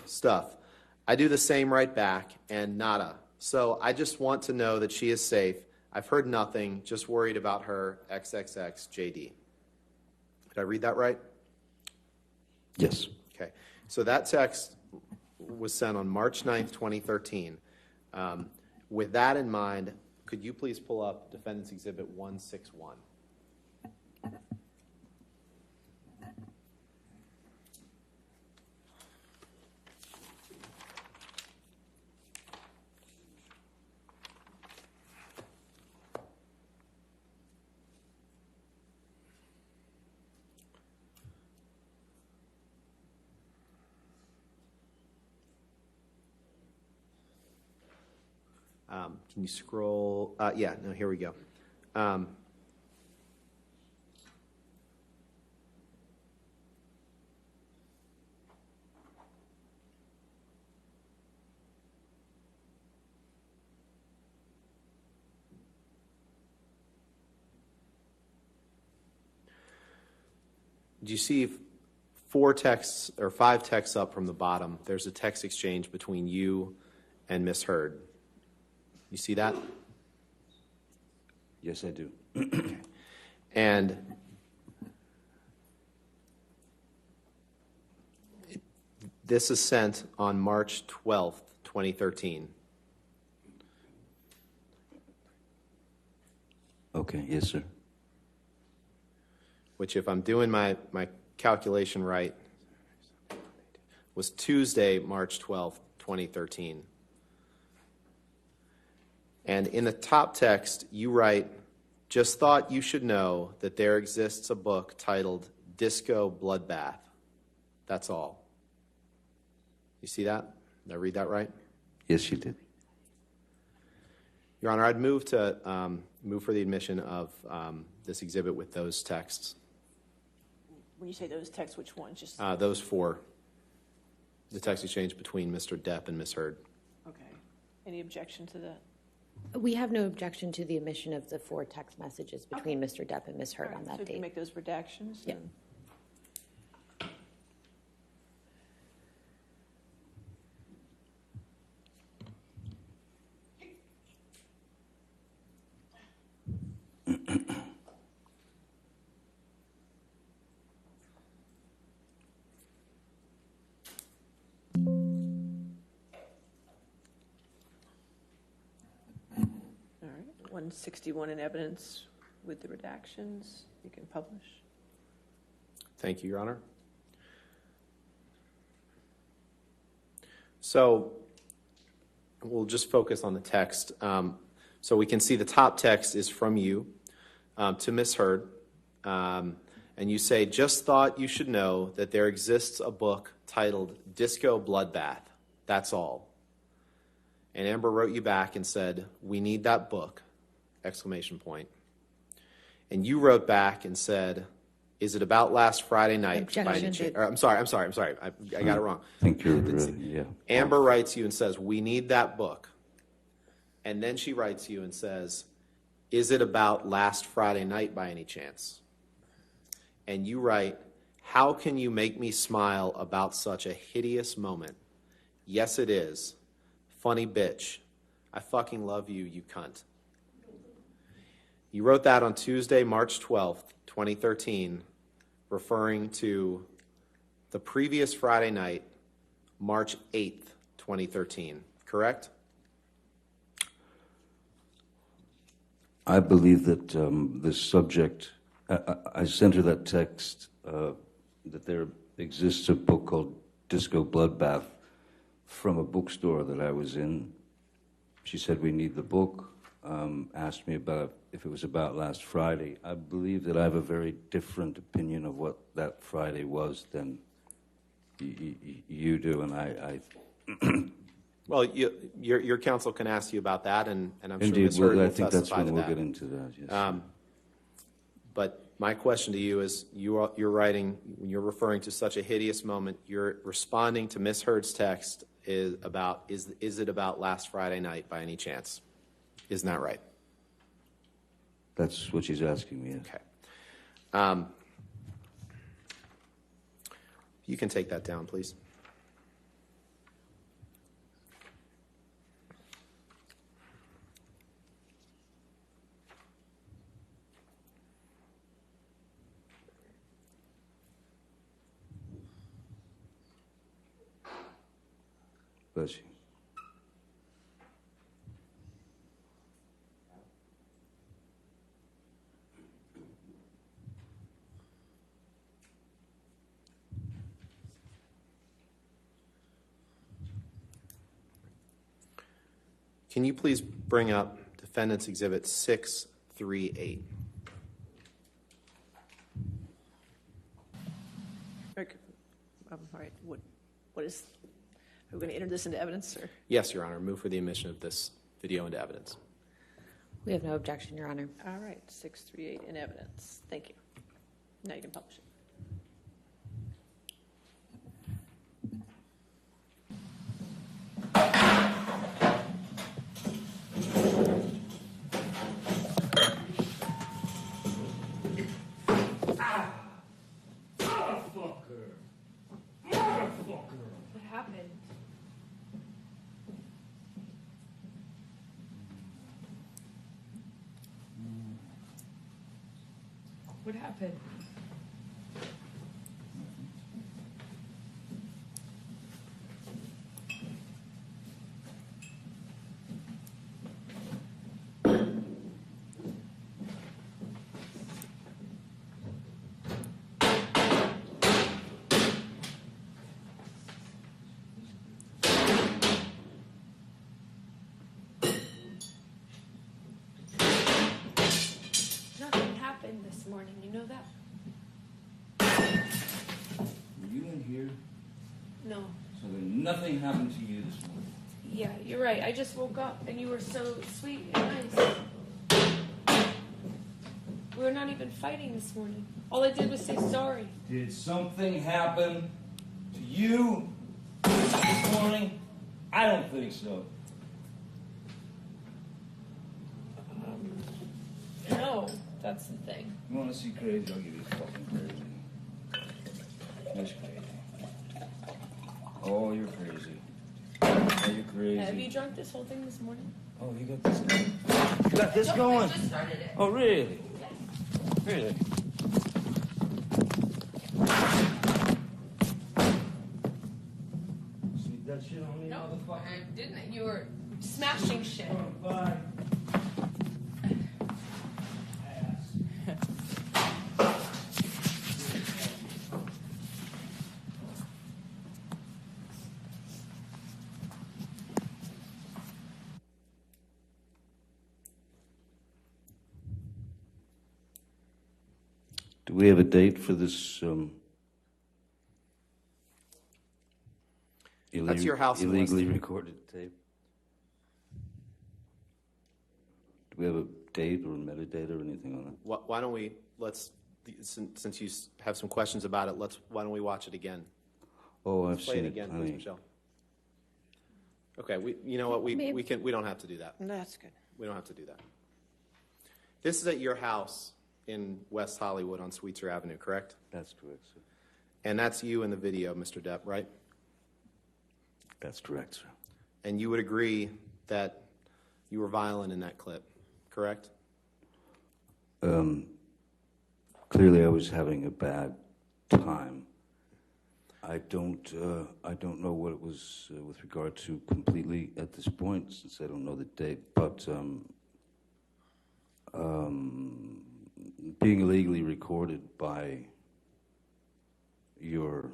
stuff. I do the same right back, and nada. So I just want to know that she is safe. I've heard nothing, just worried about her, XXX JD. Did I read that right? Yes. Okay. So that text was sent on March 9th, 2013. With that in mind, could you please pull up Defendant's Exhibit 161? Can you scroll? Yeah, no, here we go. Do you see 4 texts or 5 texts up from the bottom, there's a text exchange between you and Miss Heard. You see that? Yes, I do. And this is sent on March 12th, 2013. Okay, yes, sir. Which, if I'm doing my calculation right, was Tuesday, March 12th, 2013. And in the top text, you write, "Just thought you should know that there exists a book titled Disco Bloodbath. That's all." You see that? Did I read that right? Yes, you did. Your Honor, I'd move for the admission of this exhibit with those texts. When you say those texts, which ones? Just Those 4. The text exchange between Mr. Depp and Ms. Heard. okay. Any objection to that? We have no objection to the omission of the 4 text messages between Mr. Depp and Ms. Heard All right, on so that we can date. make those redactions. Yeah. and- All right, 161 in evidence with the redactions. You can publish. Thank you, Your Honor. So we'll just focus on the text. So we can see the top text is from you to Ms. Heard. And you say, "Just thought you should know that there exists a book titled Disco Bloodbath. That's all." And Amber wrote you back and said, "We need that book!" Exclamation point. And you wrote back and said, "Is it about last Friday night?" by any Objection. I'm sorry. I got it wrong. I think you're, yeah. Amber writes you and says, "We need that book." And then she writes you and says, "Is it about last Friday night by any chance?" And you write, "How can you make me smile about such a hideous moment? Yes, it is. Funny bitch. I fucking love you, you cunt." You wrote that on Tuesday, March 12th, 2013, referring to the previous Friday night, March 8th, 2013, correct? I believe that the subject, I sent her that text that there exists a book called Disco Bloodbath from a bookstore that I was in. She said, "We need the book," asked me about if it was about last Friday. I believe that I have a very different opinion of what that Friday was than you do, and I Well, your counsel can ask you about that, and I'm sure indeed, Ms. Heard well, I will think that's testify when to we'll that. get into that, yes. But my question to you is, you're writing, when you're referring to such a hideous moment, you're responding to Ms. Heard's text is it about last Friday night by any chance? Isn't that right? That's what she's asking me, yes. Okay. You can take that down, please. Bless you. Can you please bring up Defendant's Exhibit 638? Okay. All right, what is, are we going to enter this into evidence, or? Yes, Your Honor. Move for the admission of this video into evidence. We have no objection, Your Honor. All right, 638 in evidence. Thank you. Now you can publish it. What happened? Nothing happened this morning, you know that? Were you in here? No. So then nothing happened to you this morning? Yeah, you're right. I just woke up and you were so sweet and nice. We were not even fighting this morning. All I did was say sorry. Did something happen to you this morning? I don't think so. No, that's the thing. You want to see crazy? I'll give you fucking crazy. That's crazy. Oh, you're crazy. Oh, you're crazy. Have you drunk this whole thing this morning? Oh, you got this going? You got this going? I just started it. Oh, really? Really? Sneak that shit on me, No, motherfucker. I didn't. You were smashing shit. Oh, bye. Do we have a date for this That's your house illegally list. recorded tape? Do we have a date or metadata or anything on that? Why don't we, since you have some questions about it, why don't we watch it again? Oh, I've Play seen it it. again, I please, mean, Michelle. Okay, you know what, we don't have to do that. That's good. We don't have to do that. This is at your house in West Hollywood on Sweetser Avenue, correct? That's correct, sir. And that's you in the video, Mr. Depp, right? That's correct, sir. And you would agree that you were violent in that clip, correct? Clearly, I was having a bad time. I don't know what it was with regard to completely at this point, since I don't know the date. But being illegally recorded by your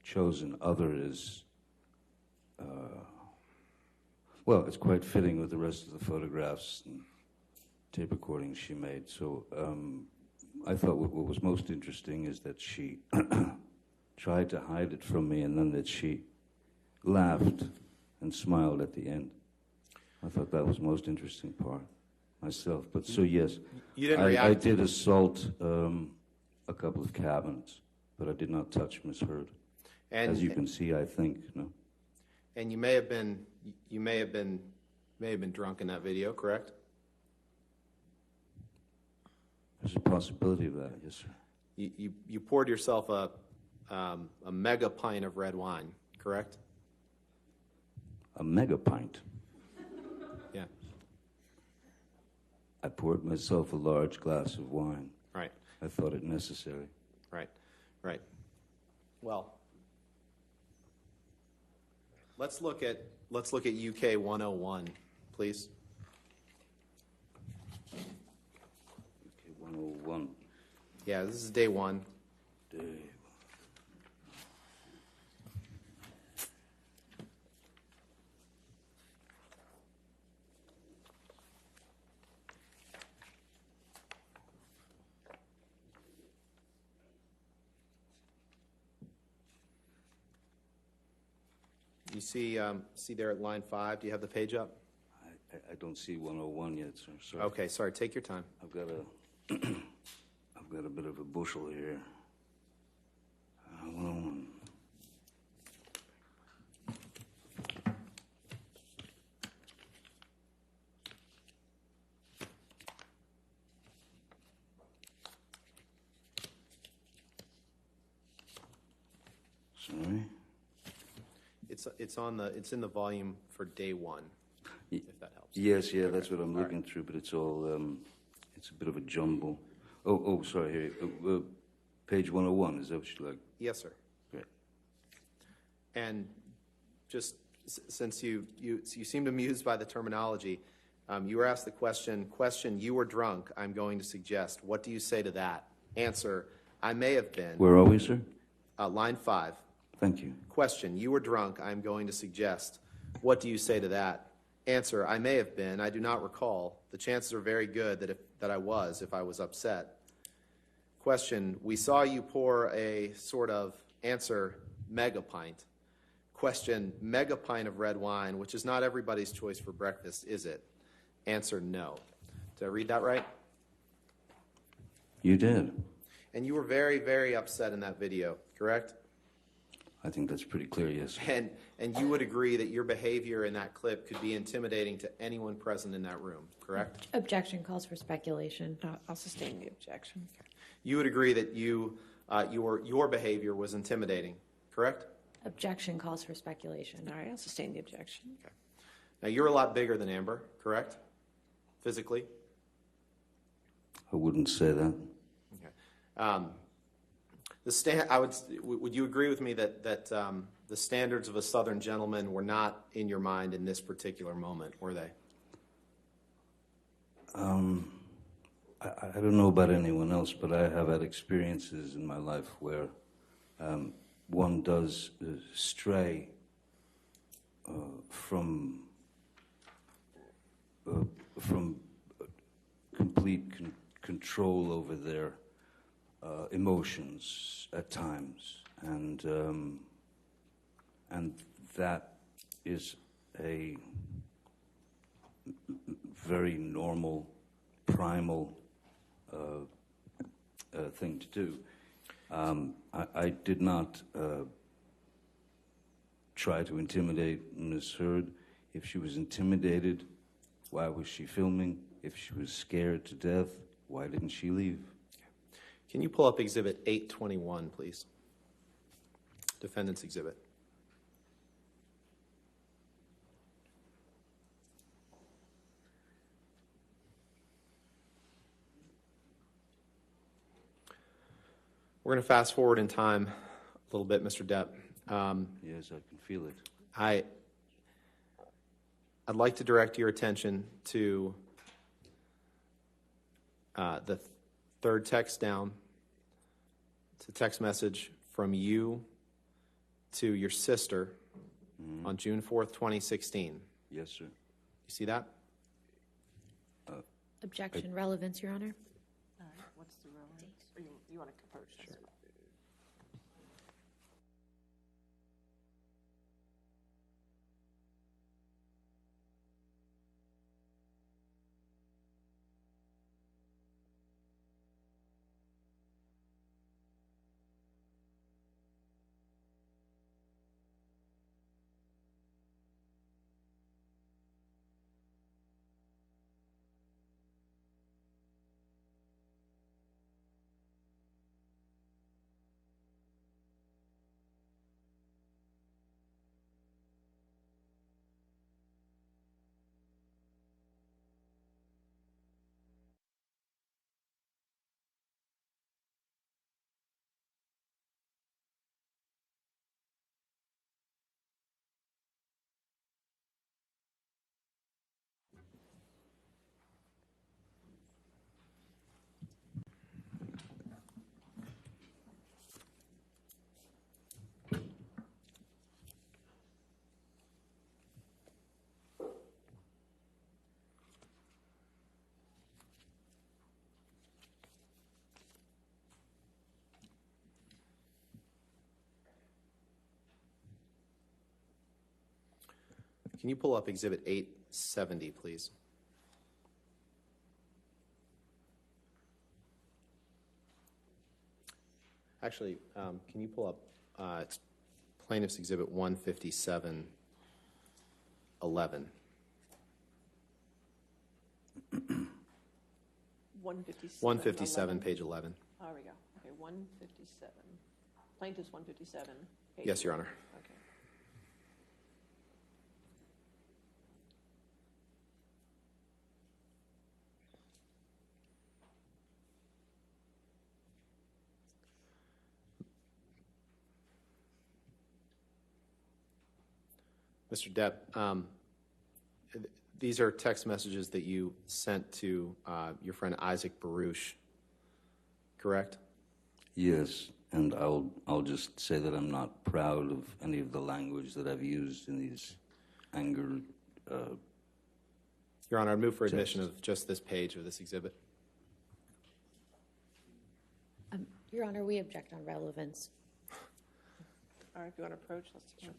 chosen other is, well, it's quite fitting with the rest of the photographs and tape recordings she made. So I thought what was most interesting is that she tried to hide it from me, and then that she laughed and smiled at the end. I thought that was the most interesting part myself. But so yes, You didn't I react. did assault a couple of cabinets, but I did not touch Miss Heard. As you can see, I think, no. And you may have been drunk in that video, correct? There's a possibility of that, yes, sir. You poured yourself a mega pint of red wine, correct? A mega pint. Yeah. I poured myself a large glass of wine. Right. I thought it necessary. Right. Right. Well, let's look at UK 101, please. Okay, 101. Yeah, this is day one. Day. You see there at line 5, do you have the page up? I don't see 101 yet, sir. Sorry. Okay, sorry, take your time. I've got a bit of a bushel here. 101. Sorry. It's in the volume for day one. if that helps. Yes, yeah, that's what I'm looking through, but it's all, it's a bit of a jumble. Oh, sorry, here, page 101, is that what you like? Yes, sir. Great. And just since you seemed amused by the terminology, you were asked the question, you were drunk, I'm going to suggest. What do you say to that? Answer, I may have been. Where are we, sir? Line 5. Thank you. Question, you were drunk, I'm going to suggest. What do you say to that? Answer, I may have been, I do not recall. The chances are very good that I was if I was upset. Question, we saw you pour a sort of, answer, mega pint. Question, mega pint of red wine, which is not everybody's choice for breakfast, is it? Answer, no. Did I read that right? You did. And you were very, very upset in that video, correct? I think that's pretty clear, yes. And you would agree that your behavior in that clip could be intimidating to anyone present in that room, correct? Objection calls for speculation. I'll sustain the objection. You would agree that your behavior was intimidating, correct? Objection calls for speculation. All right, I'll sustain the objection. Okay. Now, you're a lot bigger than Amber, correct? Physically? I wouldn't say that. Okay. Would you agree with me that the standards of a Southern gentleman were not in your mind in this particular moment, were they? I don't know about anyone else, but I have had experiences in my life where one does stray from complete control over their emotions at times, and that is a very normal, primal thing to do. I did not try to intimidate Ms. Heard. If she was intimidated, why was she filming? If she was scared to death, why didn't she leave? Can you pull up Exhibit 821, please? Defendant's Exhibit. We're going to fast forward in time a little bit, Mr. Depp. Yes, I can feel it. I'd like to direct your attention to the third text down. It's a text message from you to your sister on June 4th, 2016. Yes, sir. You see that? Objection, relevance, Your Honor. All right, what's the relevance? Or you want to approach this? Sure. Can you pull up Exhibit 870, please? Actually, can you pull up it's Plaintiff's Exhibit 157, 11. 157, page 11. There we go. Okay, 157. Plaintiff's 157. Page Yes, Your Honor. Okay. Mr. Depp, these are text messages that you sent to your friend Isaac Baruch, correct? Yes, and I'll just say that I'm not proud of any of the language that I've used in these anger. Your Honor, I'd move for admission of just this page of this exhibit. Your Honor, we object on relevance. All right, if you want to approach, let's take a look.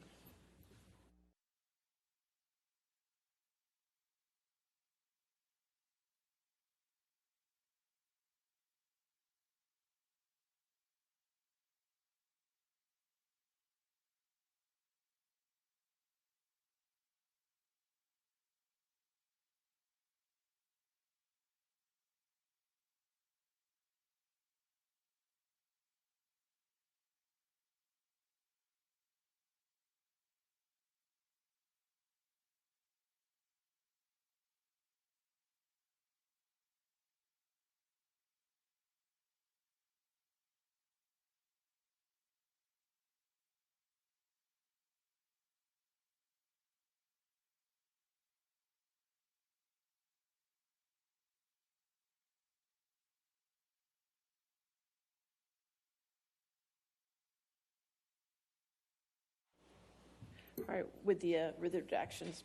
All right, with the redactions.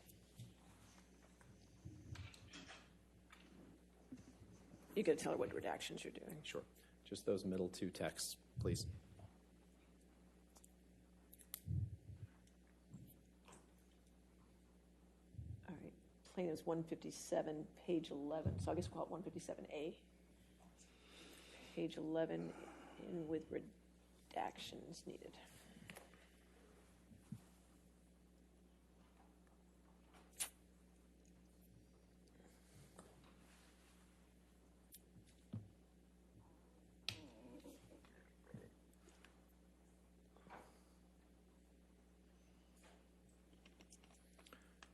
You got to tell her what redactions you're doing. Sure. Just those middle two texts, please. All right, plaintiff's 157, page 11. So I guess we'll call it 157A. Page 11, in with redactions needed.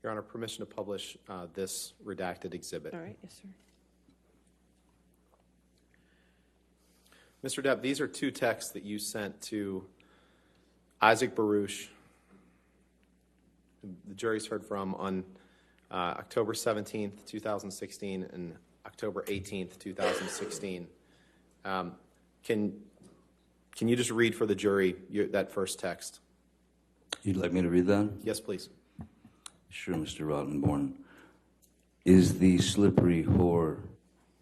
Your Honor, permission to publish this redacted exhibit. All right, yes, sir. Mr. Depp, these are two texts that you sent to Isaac Baruch, who the jury's heard from on October 17th, 2016 and October 18th, 2016. Can you just read for the jury that first text? You'd like me to read that? Yes, please. Sure, Mr. Rottenborn. Is the slippery whore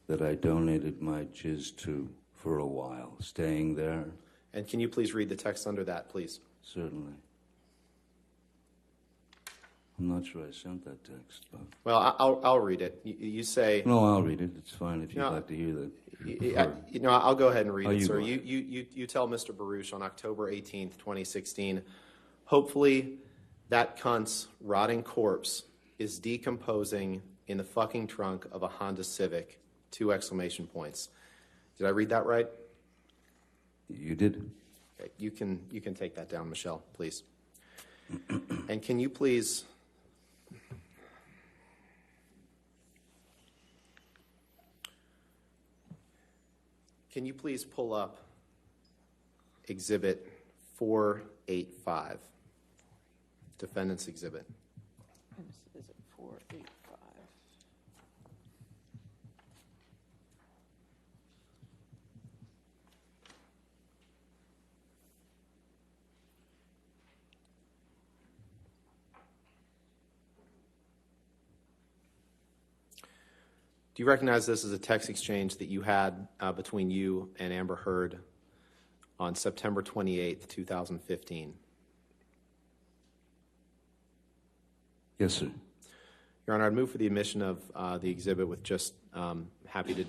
that I donated my jizz to for a while staying there? And can you please read the text under that, please? Certainly. I'm not sure I sent that text, but... Well, I'll read it. You say... No, I'll read it. It's fine if you'd like to hear that. I'll go ahead and read it, you sir. go ahead. You tell Mr. Baruch on October 18th, 2016, hopefully that cunt's rotting corpse is decomposing in the fucking trunk of a Honda Civic, 2 exclamation points. Did I read that right? You did. Okay, you can take that down, Michelle, please. And can you please... Can you please pull up Exhibit 485, Defendant's Exhibit? Is it 485? Do you recognize this as a text exchange that you had between you and Amber Heard on September 28th, 2015? Yes, sir. Your Honor, I'd move for the admission of the exhibit with just happy to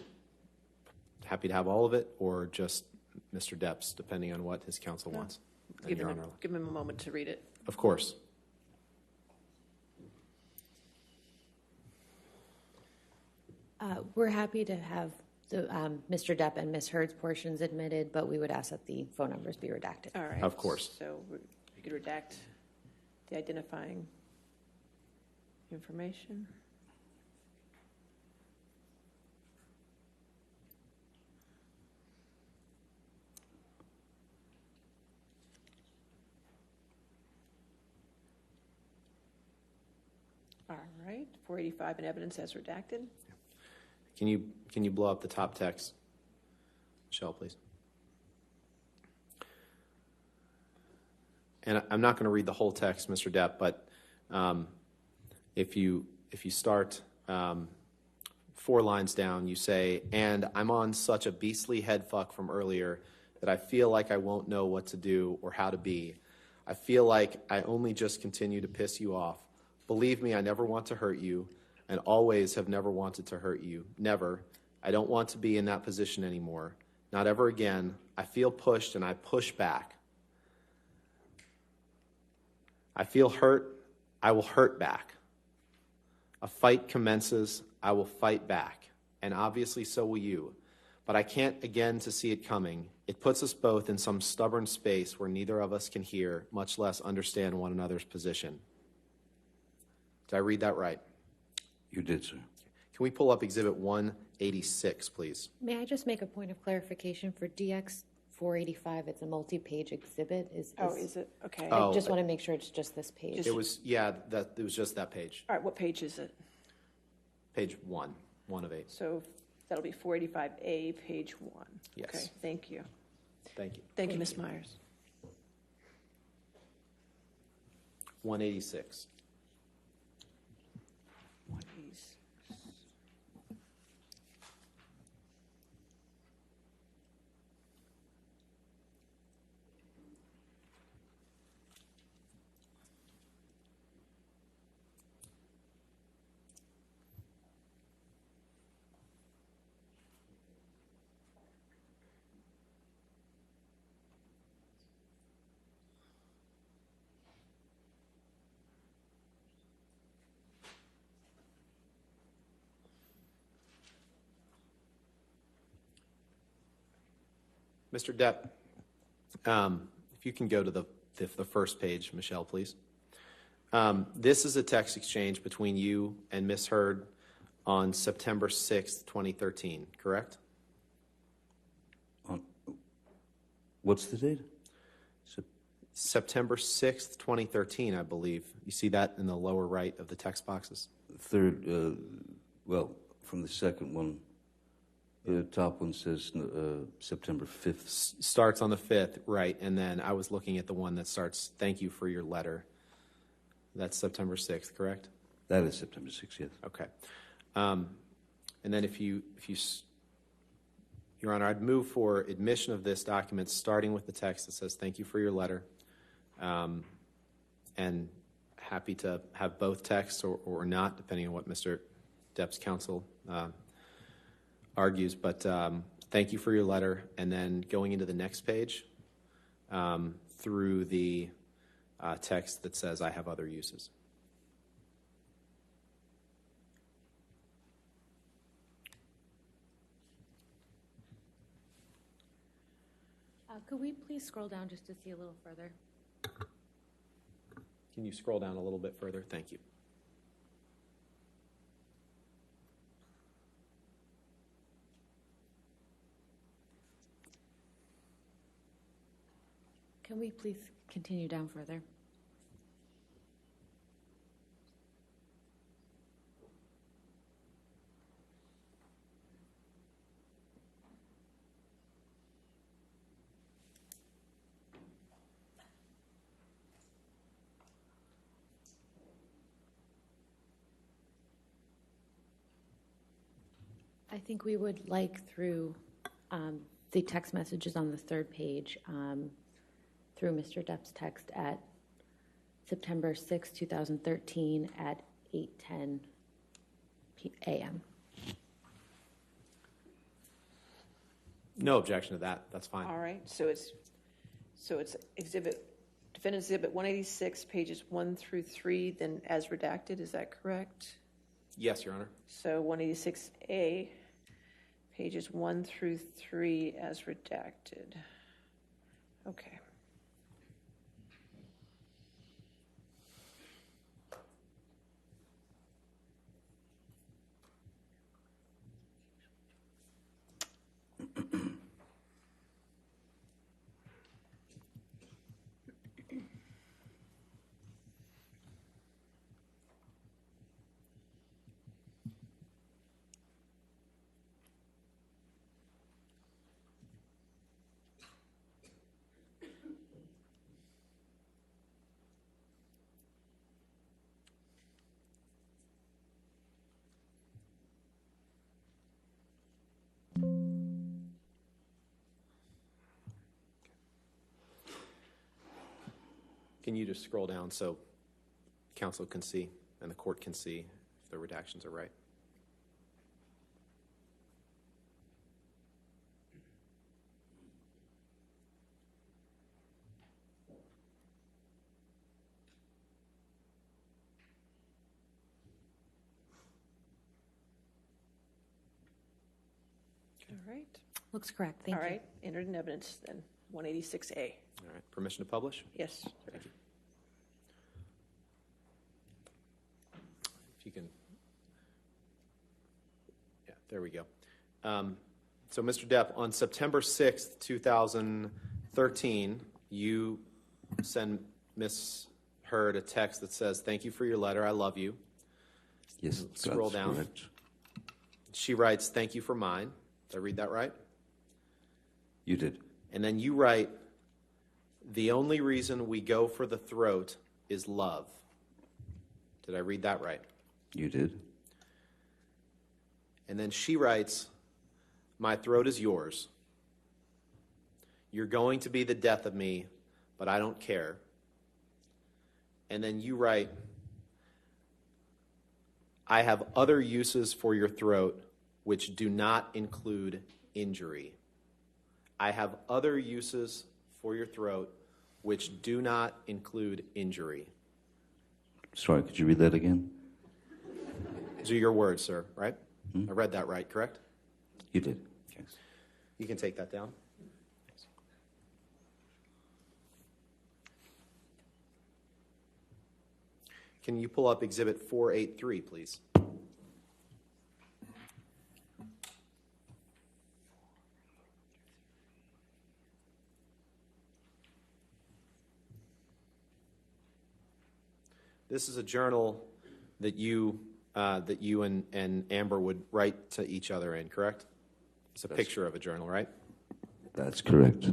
have all of it, or just Mr. Depp's, depending on what his counsel wants. Give him a moment to read it. Of course. We're happy to have the Mr. Depp and Ms. Heard's portions admitted, but we would ask that the phone numbers be redacted. All right. Of course. So you could redact the identifying information. All right, 485 in evidence as redacted. Can you blow up the top text, Michelle, please? And I'm not going to read the whole text, Mr. Depp, but if you start 4 lines down, you say, "And I'm on such a beastly head fuck from earlier that I feel like I won't know what to do or how to be. I feel like I only just continue to piss you off. Believe me, I never want to hurt you, and always have never wanted to hurt you. Never. I don't want to be in that position anymore. Not ever again. I feel pushed, and I push back. I feel hurt. I will hurt back. A fight commences. I will fight back. And obviously so will you. But I can't again to see it coming. It puts us both in some stubborn space where neither of us can hear, much less understand one another's position." Did I read that right? You did, sir. Can we pull up Exhibit 186, please? May I just make a point of clarification for DX 485? It's a multi-page exhibit. Is it? Okay. I just want to make sure it's just this page. It was, yeah, it was just that page. All right, what page is it? Page 1 of 8. So that'll be 485A, page 1. Yes. Okay, thank you. Thank you. Thank you, Ms. Myers. 186. What is- Mr. Depp, if you can go to the first page, Michelle, please. This is a text exchange between you and Ms. Heard on September 6th, 2013, correct? What's the date? September 6th, 2013, I believe. You see that in the lower right of the text boxes? Third, well, from the second one, the top one says September 5th. Starts on the 5th, right, and then I was looking at the one that starts, "Thank you for your letter." That's September 6th, correct? That is September 6th, yes. Okay. And then if you, Your Honor, I'd move for admission of this document starting with the text that says, "Thank you for your letter," and happy to have both texts or not, depending on what Mr. Depp's counsel argues, but thank you for your letter, and then going into the next page through the text that says, "I have other uses." Could we please scroll down just to see a little further? Can you scroll down a little bit further? Thank you. Can we please continue down further? I think we would like through the text messages on the third page, through Mr. Depp's text at September 6, 2013 at 8:10 a.m. No objection to that. That's fine. All right, so it's Defendant Exhibit 186, pages 1 through 3, then as redacted, is that correct? Yes, Your Honor. So 186A, pages 1 through 3 as redacted. Okay. Can you just scroll down so counsel can see and the court can see if the redactions are right? All right. Looks correct, thank All you. right, entered in evidence then, 186A. All right. Permission to publish? Yes. Thank you. If you can. Yeah, there we go. So, Mr. Depp, on September 6th, 2013, you send Ms. Hurd a text that says, "Thank you for your letter. I love you." Yes, Scroll that's down. correct. She writes, "Thank you for mine." Did I read that right? You did. And then you write, "The only reason we go for the throat is love." Did I read that right? You did. And then she writes, "My throat is yours. You're going to be the death of me, but I don't care." And then you write, "I have other uses for your throat which do not include injury." I have other uses for your throat which do not include injury. Sorry, could you read that again? These are your words, sir, right? I read that right, correct? You did. Yes. You can take that down. Can you pull up Exhibit 483, please? This is a journal that you and Amber would write to each other in, correct? It's a picture of a journal, right? That's correct.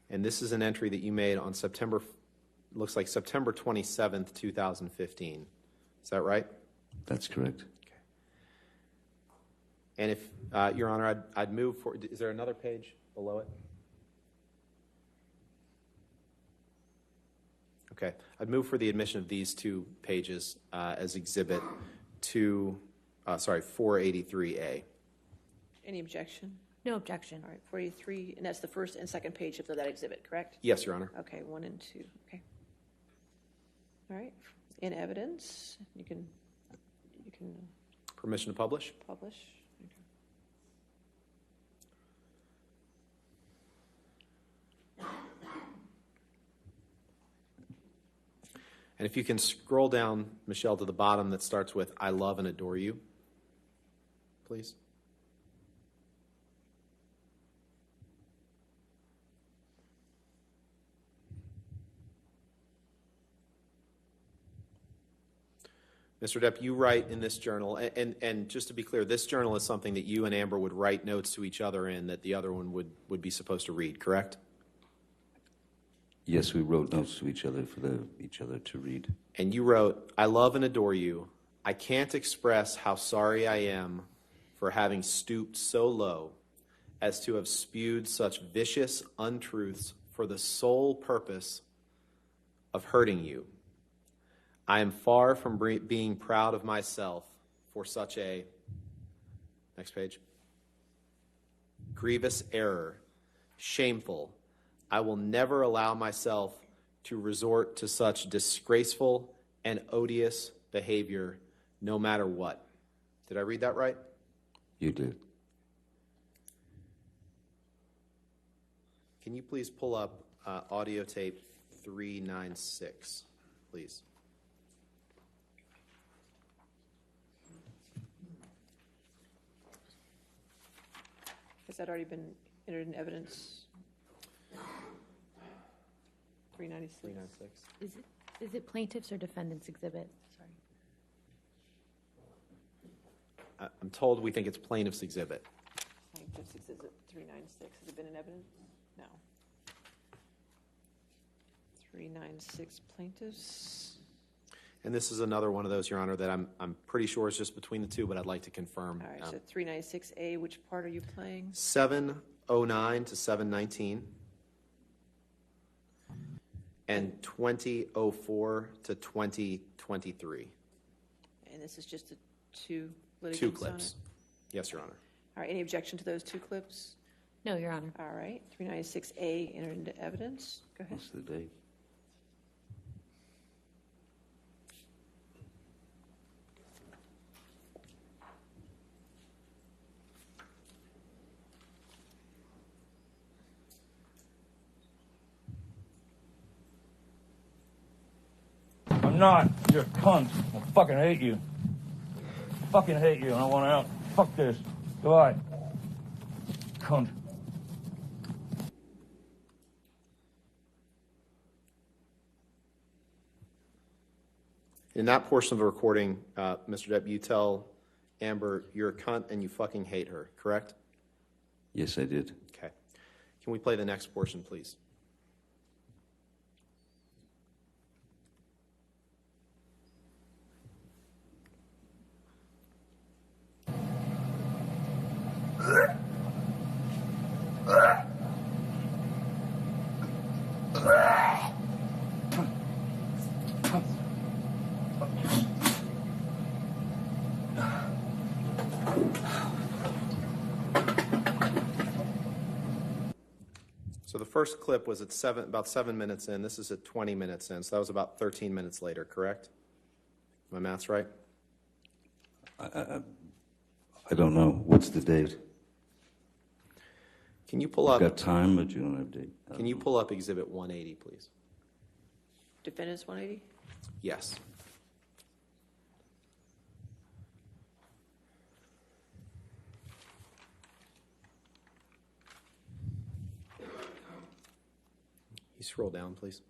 And this is an entry that you made on looks like September 27th, 2015. Is that right? That's correct. And if, Your Honor, I'd move for, is there another page below it? Okay. I'd move for the admission of these two pages as Exhibit 483A. Any objection? No objection. All right, 483, and that's the first and second page of that exhibit, correct? Yes, Your Honor. Okay, 1 and 2, okay. All right, in evidence, you can Permission to publish? publish. And if you can scroll down, Michelle, to the bottom that starts with, "I love and adore you," please. Mr. Depp, you write in this journal, and just to be clear, this journal is something that you and Amber would write notes to each other in that the other one would be supposed to read, correct? Yes, we wrote notes to each other for each other to read. And you wrote, "I love and adore you. I can't express how sorry I am for having stooped so low as to have spewed such vicious untruths for the sole purpose of hurting you. I am far from being proud of myself for such a," next page, "grievous error, shameful. I will never allow myself to resort to such disgraceful and odious behavior, no matter what." Did I read that right? You did. Can you please pull up audio tape 396, please? Has that already been entered in evidence? 396. 396. Is it plaintiff's or defendant's exhibit? Sorry. I'm told we think it's plaintiff's exhibit. Plaintiff's exhibit 396. Has it been in evidence? No. 396 plaintiffs. And this is another one of those, Your Honor, that I'm pretty sure is just between the two, but I'd like to confirm. All right, so 396A, which part are you playing? 709 to 719 and 2004 to 2023. And this is just the two litigants Two on clips. it? Yes, Your Honor. All right, any objection to those two clips? No, Your Honor. All right, 396A entered into evidence. Go ahead. What's the date? I'm not. You're a cunt. I fucking hate you. Fucking hate you, and I want out. Fuck this. Goodbye. Cunt. In that portion of the recording, Mr. Depp, you tell Amber you're a cunt and you fucking hate her, correct? Yes, I did. Okay. Can we play the next portion, please? So the first clip was at about 7 minutes in. This is at 20 minutes in. So that was about 13 minutes later, correct? My math's right? I don't know. What's the date? Can you pull I've up? got time, but you don't have date. Can you pull up Exhibit 180, please? Defendants 180? Yes. You scroll down, please.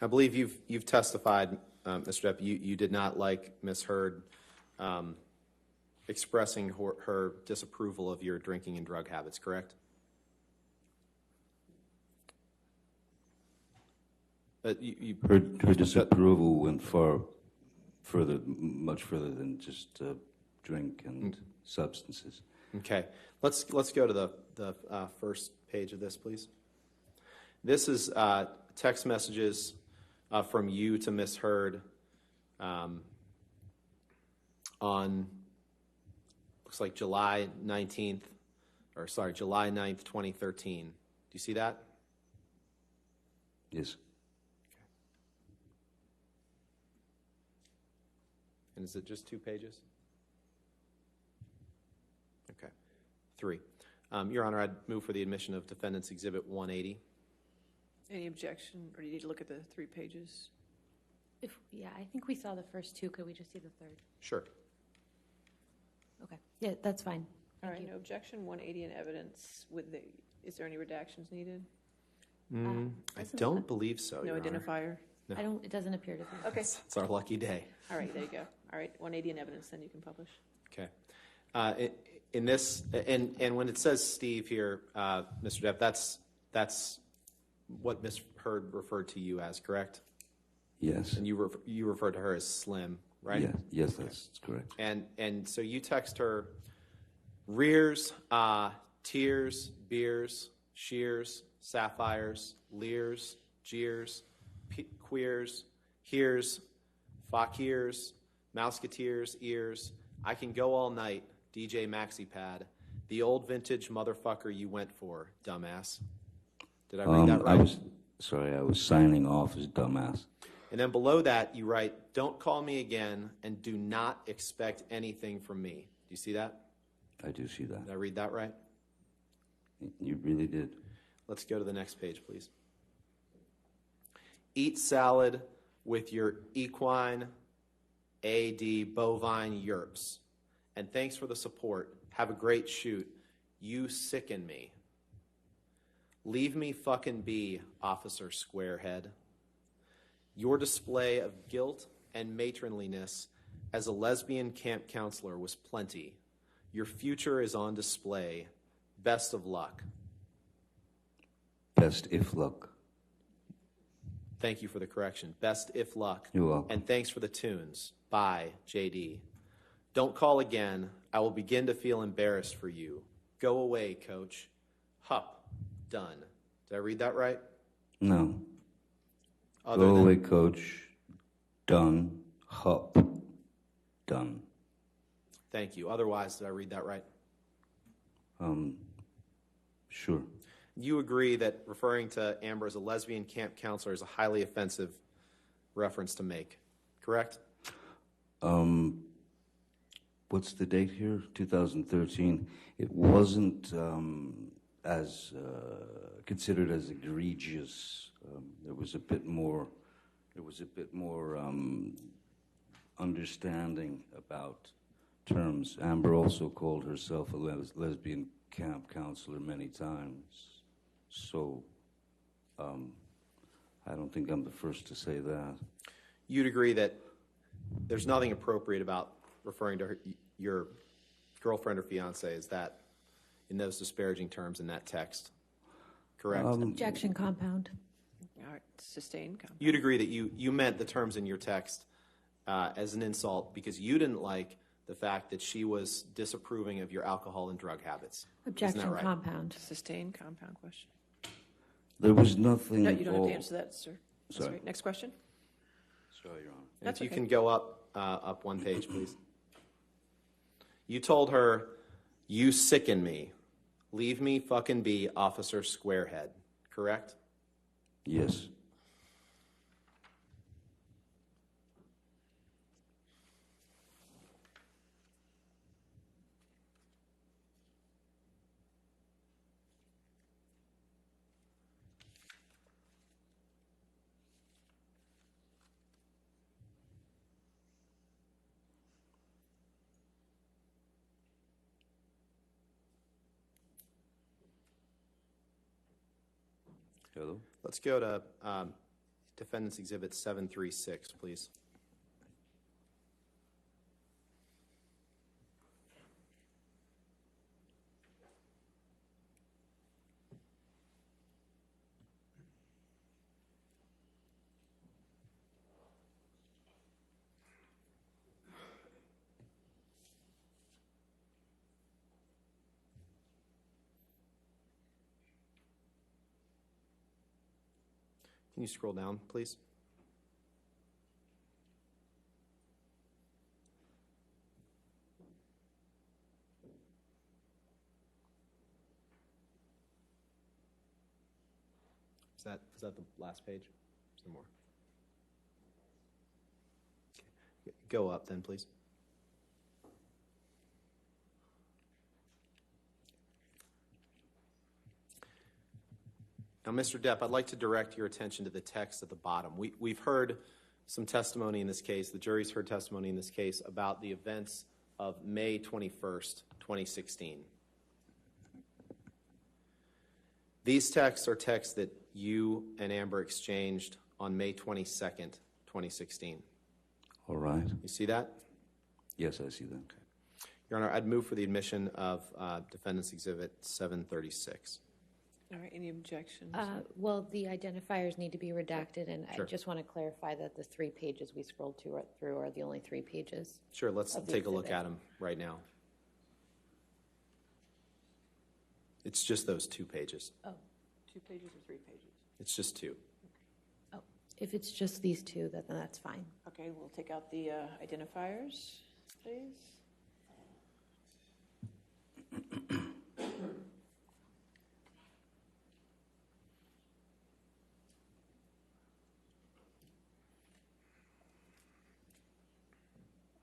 I believe you've testified, Mr. Depp, you did not like Ms. Heard expressing her disapproval of your drinking and drug habits, correct? But Her disapproval went much further than just drink and substances. Okay, let's go to the first page of this, please. This is text messages from you to Ms. Heard on, looks like July 9th, 2013. Do you see that? Yes. And is it just 2 pages? Okay. 3. Your Honor, I'd move for the admission of Defendant's Exhibit 180. Any objection, or do you need to look at the 3 pages? Yeah, I think we saw the first 2. Could we just see the third? Sure. Okay. Yeah, that's fine. All right, no objection, 180 in evidence. Is there any redactions needed? I don't believe so, No Your Honor. identifier? No. It doesn't appear to be. Okay. It's our lucky day. All right, there you go. All right, 180 in evidence, then you can publish. Okay. In this, and when it says Steve here, Mr. Depp, that's what Ms. Heard referred to you as, correct? Yes. And you referred to her as Slim, right? Yeah. Yes, that's correct. And so you text her rears, tears, beers, shears, sapphires, leers, jeers, queers, hears, fakirs, mouseketeers, ears. I can go all night, DJ MaxiPad. The old vintage motherfucker you went for, dumbass. Did I read that right? I was signing off as dumbass. And then below that, you write, don't call me again and do not expect anything from me. Do you see that? I do see that. Did I read that right? You really did. Let's go to the next page, please. Eat salad with your equine, AD, bovine yerps. And thanks for the support. Have a great shoot. You sicken me. Leave me fucking be, Officer Squarehead. Your display of guilt and matronliness as a lesbian camp counselor was plenty. Your future is on display. Best of luck. Best if luck. Thank you for the correction. Best if luck. You're welcome. And thanks for the tunes. Bye, JD. Don't call again. I will begin to feel embarrassed for you. Go away, coach. Hup. Done. Did I read that right? No. Other Go than- away, coach. Done. Hup. Done. Thank you. Otherwise, did I read that right? Sure. You agree that referring to Amber as a lesbian camp counselor is a highly offensive reference to make, correct? What's the date here? 2013. It wasn't as considered as egregious. There was a bit more. There was a bit more understanding about terms. Amber also called herself a lesbian camp counselor many times. So I don't think I'm the first to say that. You'd agree that there's nothing appropriate about referring to your girlfriend or fiance as that in those disparaging terms in that text, correct? Objection compound. All right, sustained comment. You'd agree that you meant the terms in your text as an insult because you didn't like the fact that she was disapproving of your alcohol and drug habits. Objection Isn't that right? compound. Sustained compound question. There was nothing. No, you don't have to answer that, sir. That's Sorry. right. Next question. Sorry, Your Honor. And That's if you okay. can go up one page, please. You told her, "You sicken me. Leave me fucking be, Officer Squarehead." Correct? Yes. Hello? Let's go to Defendant's Exhibit 736, please. Can you scroll down, please? Is that the last page? Is there more? Okay. Go up then, please. Now, Mr. Depp, I'd like to direct your attention to the text at the bottom. We've heard some testimony in this case, the jury's heard testimony in this case about the events of May 21st, 2016. These texts are texts that you and Amber exchanged on May 22nd, 2016. All right. You see that? Yes, I see that. Your Honor, I'd move for the admission of Defendant's Exhibit 736. All right, any objections? Well, the identifiers need to be redacted, and Sure. I just want to clarify that the 3 pages we scrolled through are the only 3 pages. Sure, let's Of the take a look exhibit. at them right now. It's just those 2 pages. Oh, 2 pages or 3 pages? It's just 2. oh, if it's just these 2, then that's fine. Okay, we'll take out the identifiers, please.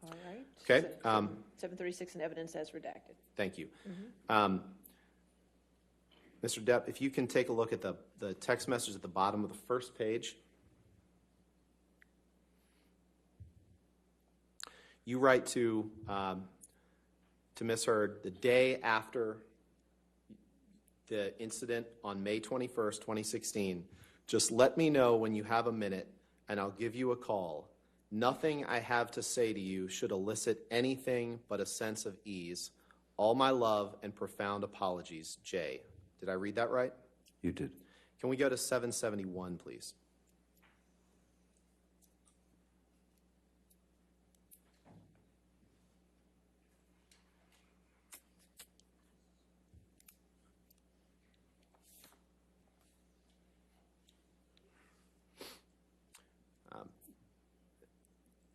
All right. Okay, 736 in evidence as redacted. Thank you. Mr. Depp, if you can take a look at the text message at the bottom of the first page. You write to Ms. Heard the day after the incident on May 21st, 2016. Just let me know when you have a minute, and I'll give you a call. Nothing I have to say to you should elicit anything but a sense of ease. All my love and profound apologies, Jay. Did I read that right? You did. Can we go to 771, please?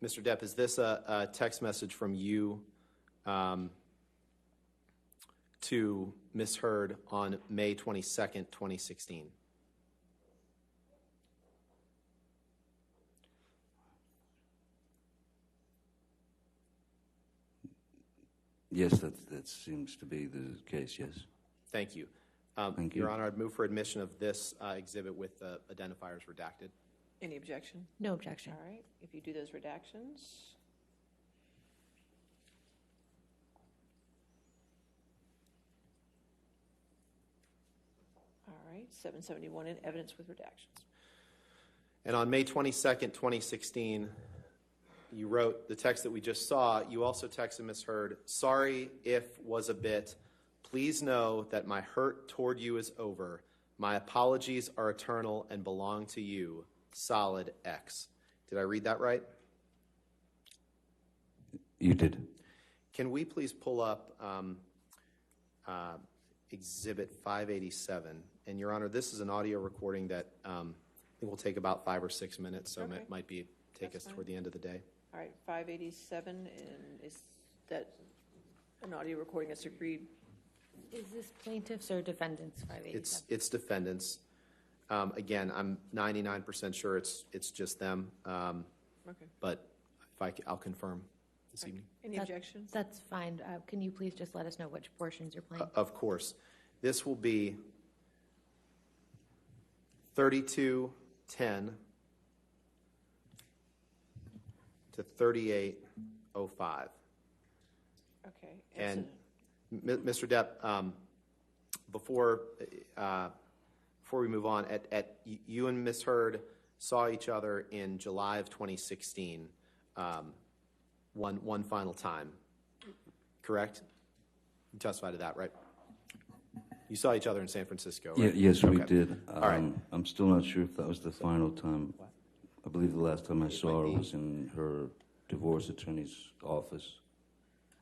Mr. Depp, is this a text message from you to Ms. Heard on May 22nd, 2016? Yes, that seems to be the case, yes. Thank you. Thank you. Your Honor, I'd move for admission of this exhibit with identifiers redacted. Any objection? No objection. All right, if you do those redactions. All right, 771 in evidence with redactions. And on May 22nd, 2016, you wrote the text that we just saw. You also texted Ms. Heard, sorry if was a bit. Please know that my hurt toward you is over. My apologies are eternal and belong to you. Solid X. Did I read that right? You did. Can we please pull up Exhibit 587? And, Your Honor, this is an audio recording that I think will take about 5 or 6 minutes, so Okay. it might take us toward the end of the day. All right, 587, and is that an audio recording that's agreed? Is this plaintiffs or defendants, 587? It's defendants. Again, I'm 99% sure it's just them, Okay. but I'll confirm this evening. Any objections? That's fine. Can you please just let us know which portions you're playing? Of course. This will be 3210 to 3805. Okay. And Mr. Depp, before we move on, you and Ms. Heard saw each other in July of 2016, one final time, correct? You testified to that, right? You saw each other in San Francisco, right? Yes, we Okay. did. All right. I'm still not sure if that was the final time. I believe the last time I saw her was in her divorce attorney's office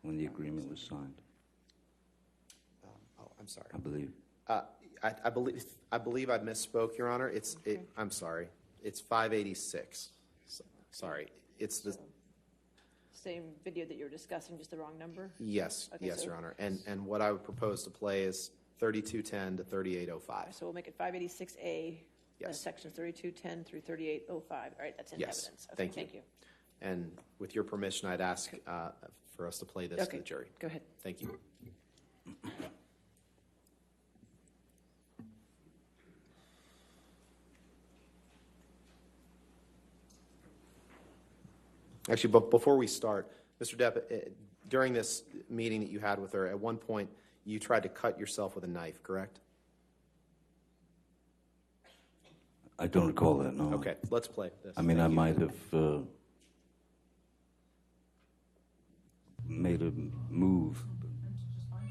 when the agreement was signed. I'm sorry. I believe. I believe I misspoke, Your Honor. I'm sorry. It's 586. Sorry. It's the Same video that you were discussing, just the wrong number? yes, Okay, yes, so- Your Honor. And what I would propose to play is 3210 to 3805. So we'll make it 586A, Yes. sections 3210 through 3805. All right, that's in Yes, evidence. Okay, thank you. Thank you. And with your permission, I'd ask for us to play this to Okay. the jury. Go ahead. Thank you. Actually, but before we start, Mr. Depp, during this meeting that you had with her, at one point you tried to cut yourself with a knife, correct? I don't recall that, no. Okay, let's play this. I mean, I Thank you. might have made a move. Just fine.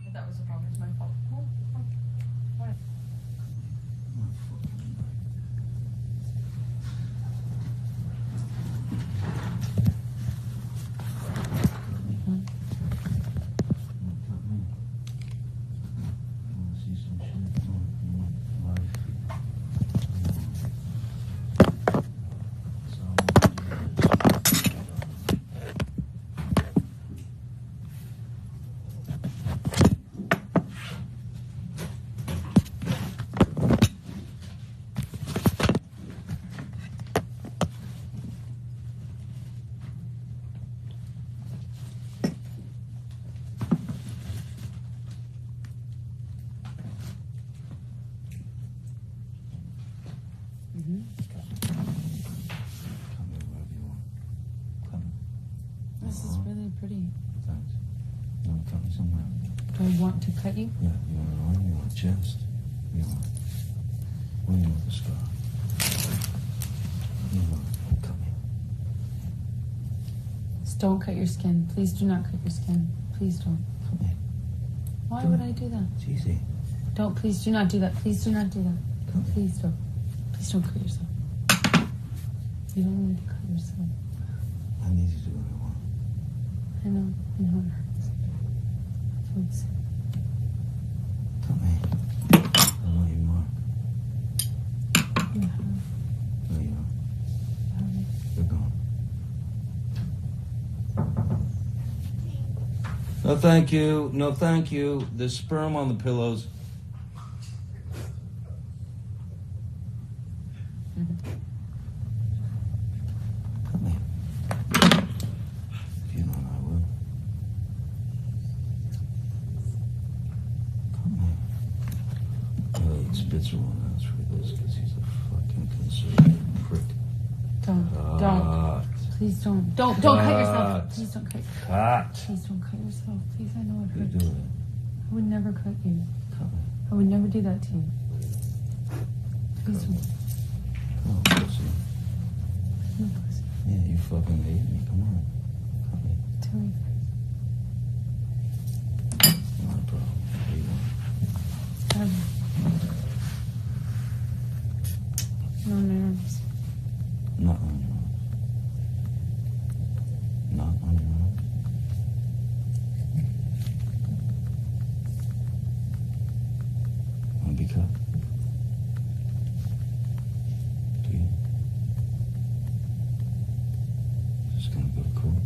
If that was the problem, it's my fault. What? This is really pretty. Thanks. You want to cut me somewhere? Do I want to cut you? Yeah, you want an arm, you want a chest, you want... Where do you want the scar? You want to cut me. Just don't cut your skin. Please do not cut your skin. Please don't. Cut me. Why would I do that? It's easy. Don't. Please do not do that. Please do not do that. Please don't. Please don't cut yourself. You don't need to cut yourself. I need you to do what I want. I know it hurts. Please. Cut me. I don't know you more. You have. No, you don't. You're gone. No, thank you. No, thank you. There's sperm on the pillows. Come here. If you don't, I will. Come here. Well, he spits one out for this because he's a fucking conservative prick. Don't. Please don't. Don't cut yourself. Please don't cut. Please don't cut yourself. Please, I know it You hurts. do it. I would never cut you. Come here. I would never do that to you. Please don't. Oh, pussy. Yeah, you fucking hate me. Come on. Come here. Tell me. Not a problem. What do you want? No nerves. Not on your arms. Not on your arms. Want to be cut? Do you? Just gonna go to court?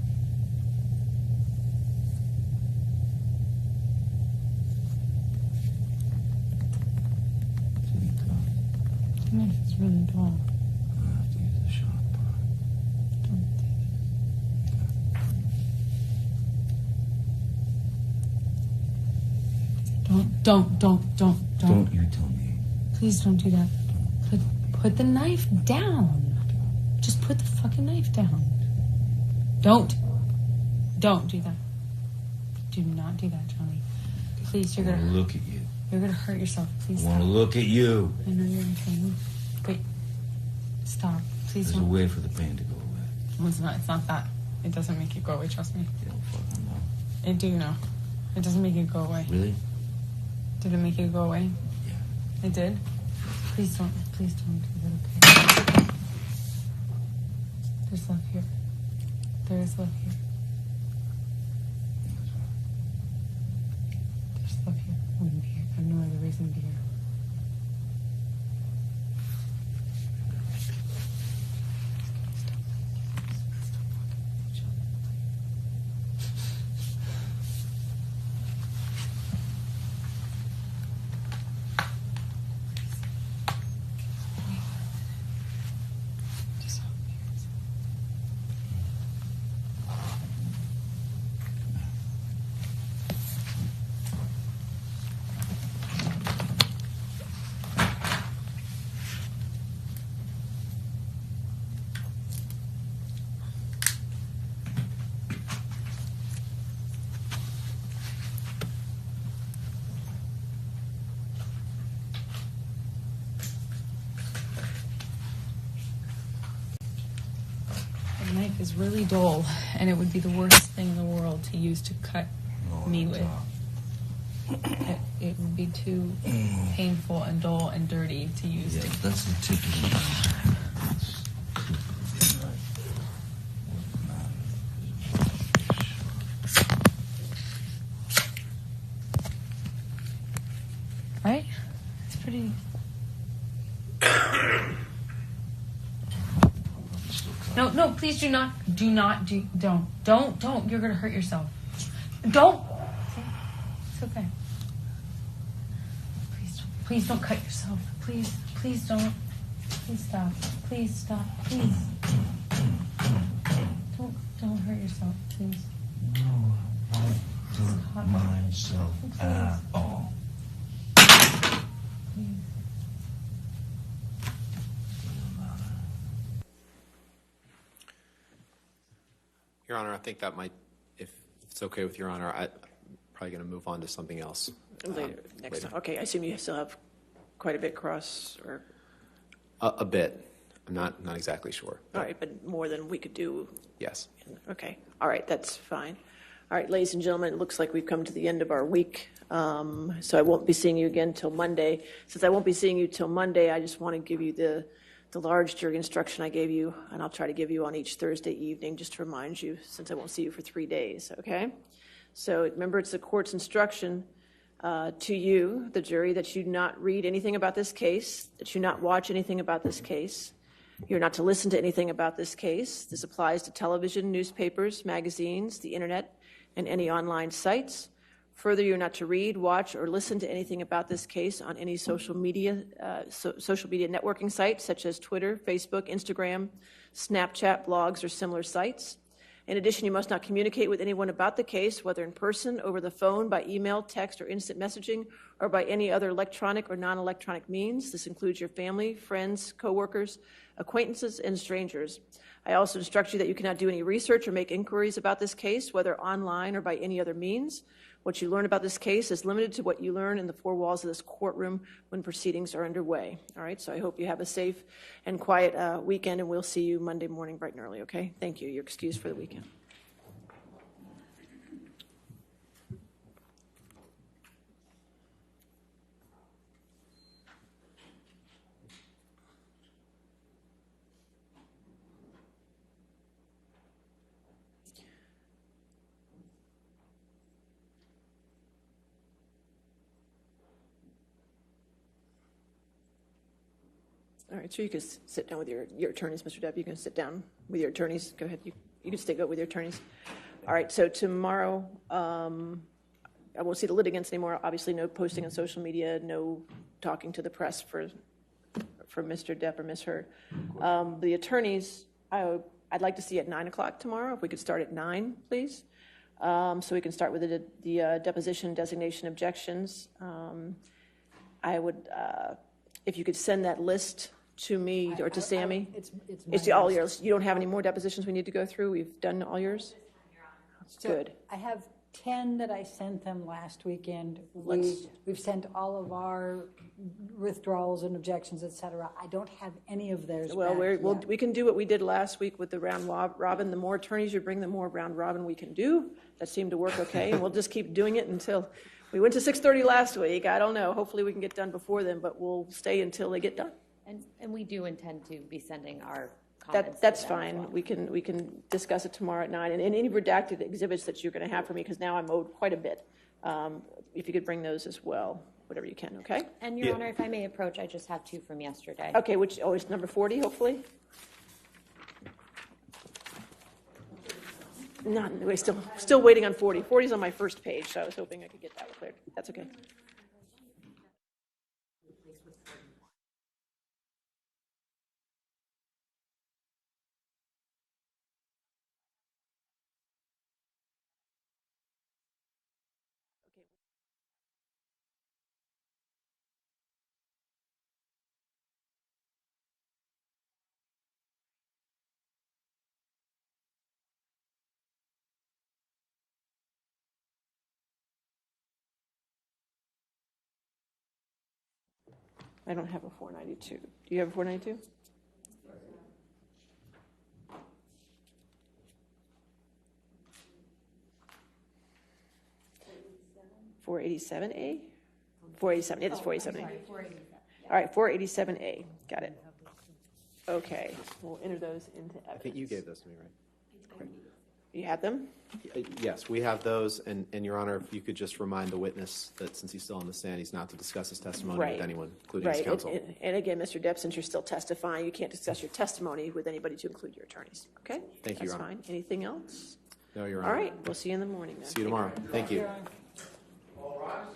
To be cut. My knife is really dull. I have to use the sharp part. Don't. Don't you tell me. Please don't do that. Put the knife down. Just put the fucking knife down. Don't do that. Do not do that, Johnny. Please, I you're want to gonna look at you. you're gonna hurt yourself. Please I want to stop. look at you. I know you're in pain. Wait. Stop. Please There's a don't. way for the pain to go away. No, it's not. It's not that. It doesn't make it go away. Trust me. You don't fucking know. I do know. It doesn't make it go away. Really? Did it make it go away? Yeah. It did? Please don't. Please don't do that, okay? There's love here. There is love here. There's love here. Wouldn't be here. I have no other reason to be here. The knife is really dull, and it would be the worst thing in the world to use to cut me with. It would be too painful and dull and dirty to use. Yeah, To... that's the tip of the knife. Right? It's pretty. No, please do not. Don't. You're gonna hurt yourself. Don't. It's okay. Please don't cut yourself. Please don't. Please stop. Please stop. Please. Don't hurt yourself, please. No, I don't hurt myself at all. Please. Your Honor, I think that might, if it's okay with Your Honor, I'm probably going to move on to something else. Later, next time. Okay, I assume you still have quite a bit cross, or? A bit. I'm not exactly sure. All right, but more than we could do. Yes. Okay, all right, that's fine. All right, ladies and gentlemen, it looks like we've come to the end of our week, so I won't be seeing you again till Monday. Since I won't be seeing you till Monday, I just want to give you the large jury instruction I gave you, and I'll try to give you on each Thursday evening, just to remind you, since I won't see you for 3 days, okay? So remember, it's the court's instruction to you, the jury, that you not read anything about this case, that you not watch anything about this case. You're not to listen to anything about this case. This applies to television, newspapers, magazines, the internet, and any online sites. Further, you're not to read, watch, or listen to anything about this case on any social media networking sites such as Twitter, Facebook, Instagram, Snapchat, blogs, or similar sites. In addition, you must not communicate with anyone about the case, whether in person, over the phone, by email, text, or instant messaging, or by any other electronic or non-electronic means. This includes your family, friends, coworkers, acquaintances, and strangers. I also instruct you that you cannot do any research or make inquiries about this case, whether online or by any other means. What you learn about this case is limited to what you learn in the four walls of this courtroom when proceedings are underway. All right, so I hope you have a safe and quiet weekend, and we'll see you Monday morning bright and early, okay? Thank you. You're excused for the weekend. All right, so you can sit down with your attorneys, Mr. Depp. You can sit down with your attorneys. Go ahead. You can stay with your attorneys. All right, so tomorrow, I won't see the litigants anymore. Obviously, no posting on social media, no talking to the press for Mr. Depp or Ms. Heard. The attorneys, I'd like to see at 9 o'clock tomorrow. If we could start at 9, please. So we can start with the deposition designation objections. I would, if you could send that list to me or to Sammy. It's all yours. You don't have any more depositions we need to go through? We've done all yours? So good. I have 10 that I sent them last weekend. We've sent all of our withdrawals and objections, et cetera. I don't have any of theirs Well, back we can do what we did last week with the round robin. The more attorneys you bring, the more round robin we can do. That seemed to work okay, and we'll just keep doing it until we went to 6:30 last week. I don't know. Hopefully we can get done before then, but we'll stay until they get done. And we do intend to be sending our comments. That's to them as fine. well. We can discuss it tomorrow at 9. And any redacted exhibits that you're going to have for me, because now I'm owed quite a bit. If you could bring those as well, whatever you can, okay? And Your Honor, if I may approach, I just have 2 from yesterday. Okay, it's number 40, hopefully? We're still waiting on 40. 40 is on my first page, so I was hoping I could get that cleared. That's okay. I don't have a 492. Do you have a 492? $487A? 487. It is 487A. All right, 487A. Got it. Okay, we'll enter those into evidence. I think you gave those to me, right? You have them? Yes, we have those, and Your Honor, if you could just remind the witness that since he's still on the stand, he's not to discuss his testimony with anyone, including his counsel. And again, Mr. Depp, since you're still testifying, you can't discuss your testimony with anybody to include your attorneys, okay? Thank you, Your Honor. That's fine. Anything else? No, Your Honor. All right, we'll see you in the morning then. See you tomorrow. Thank you. All rise.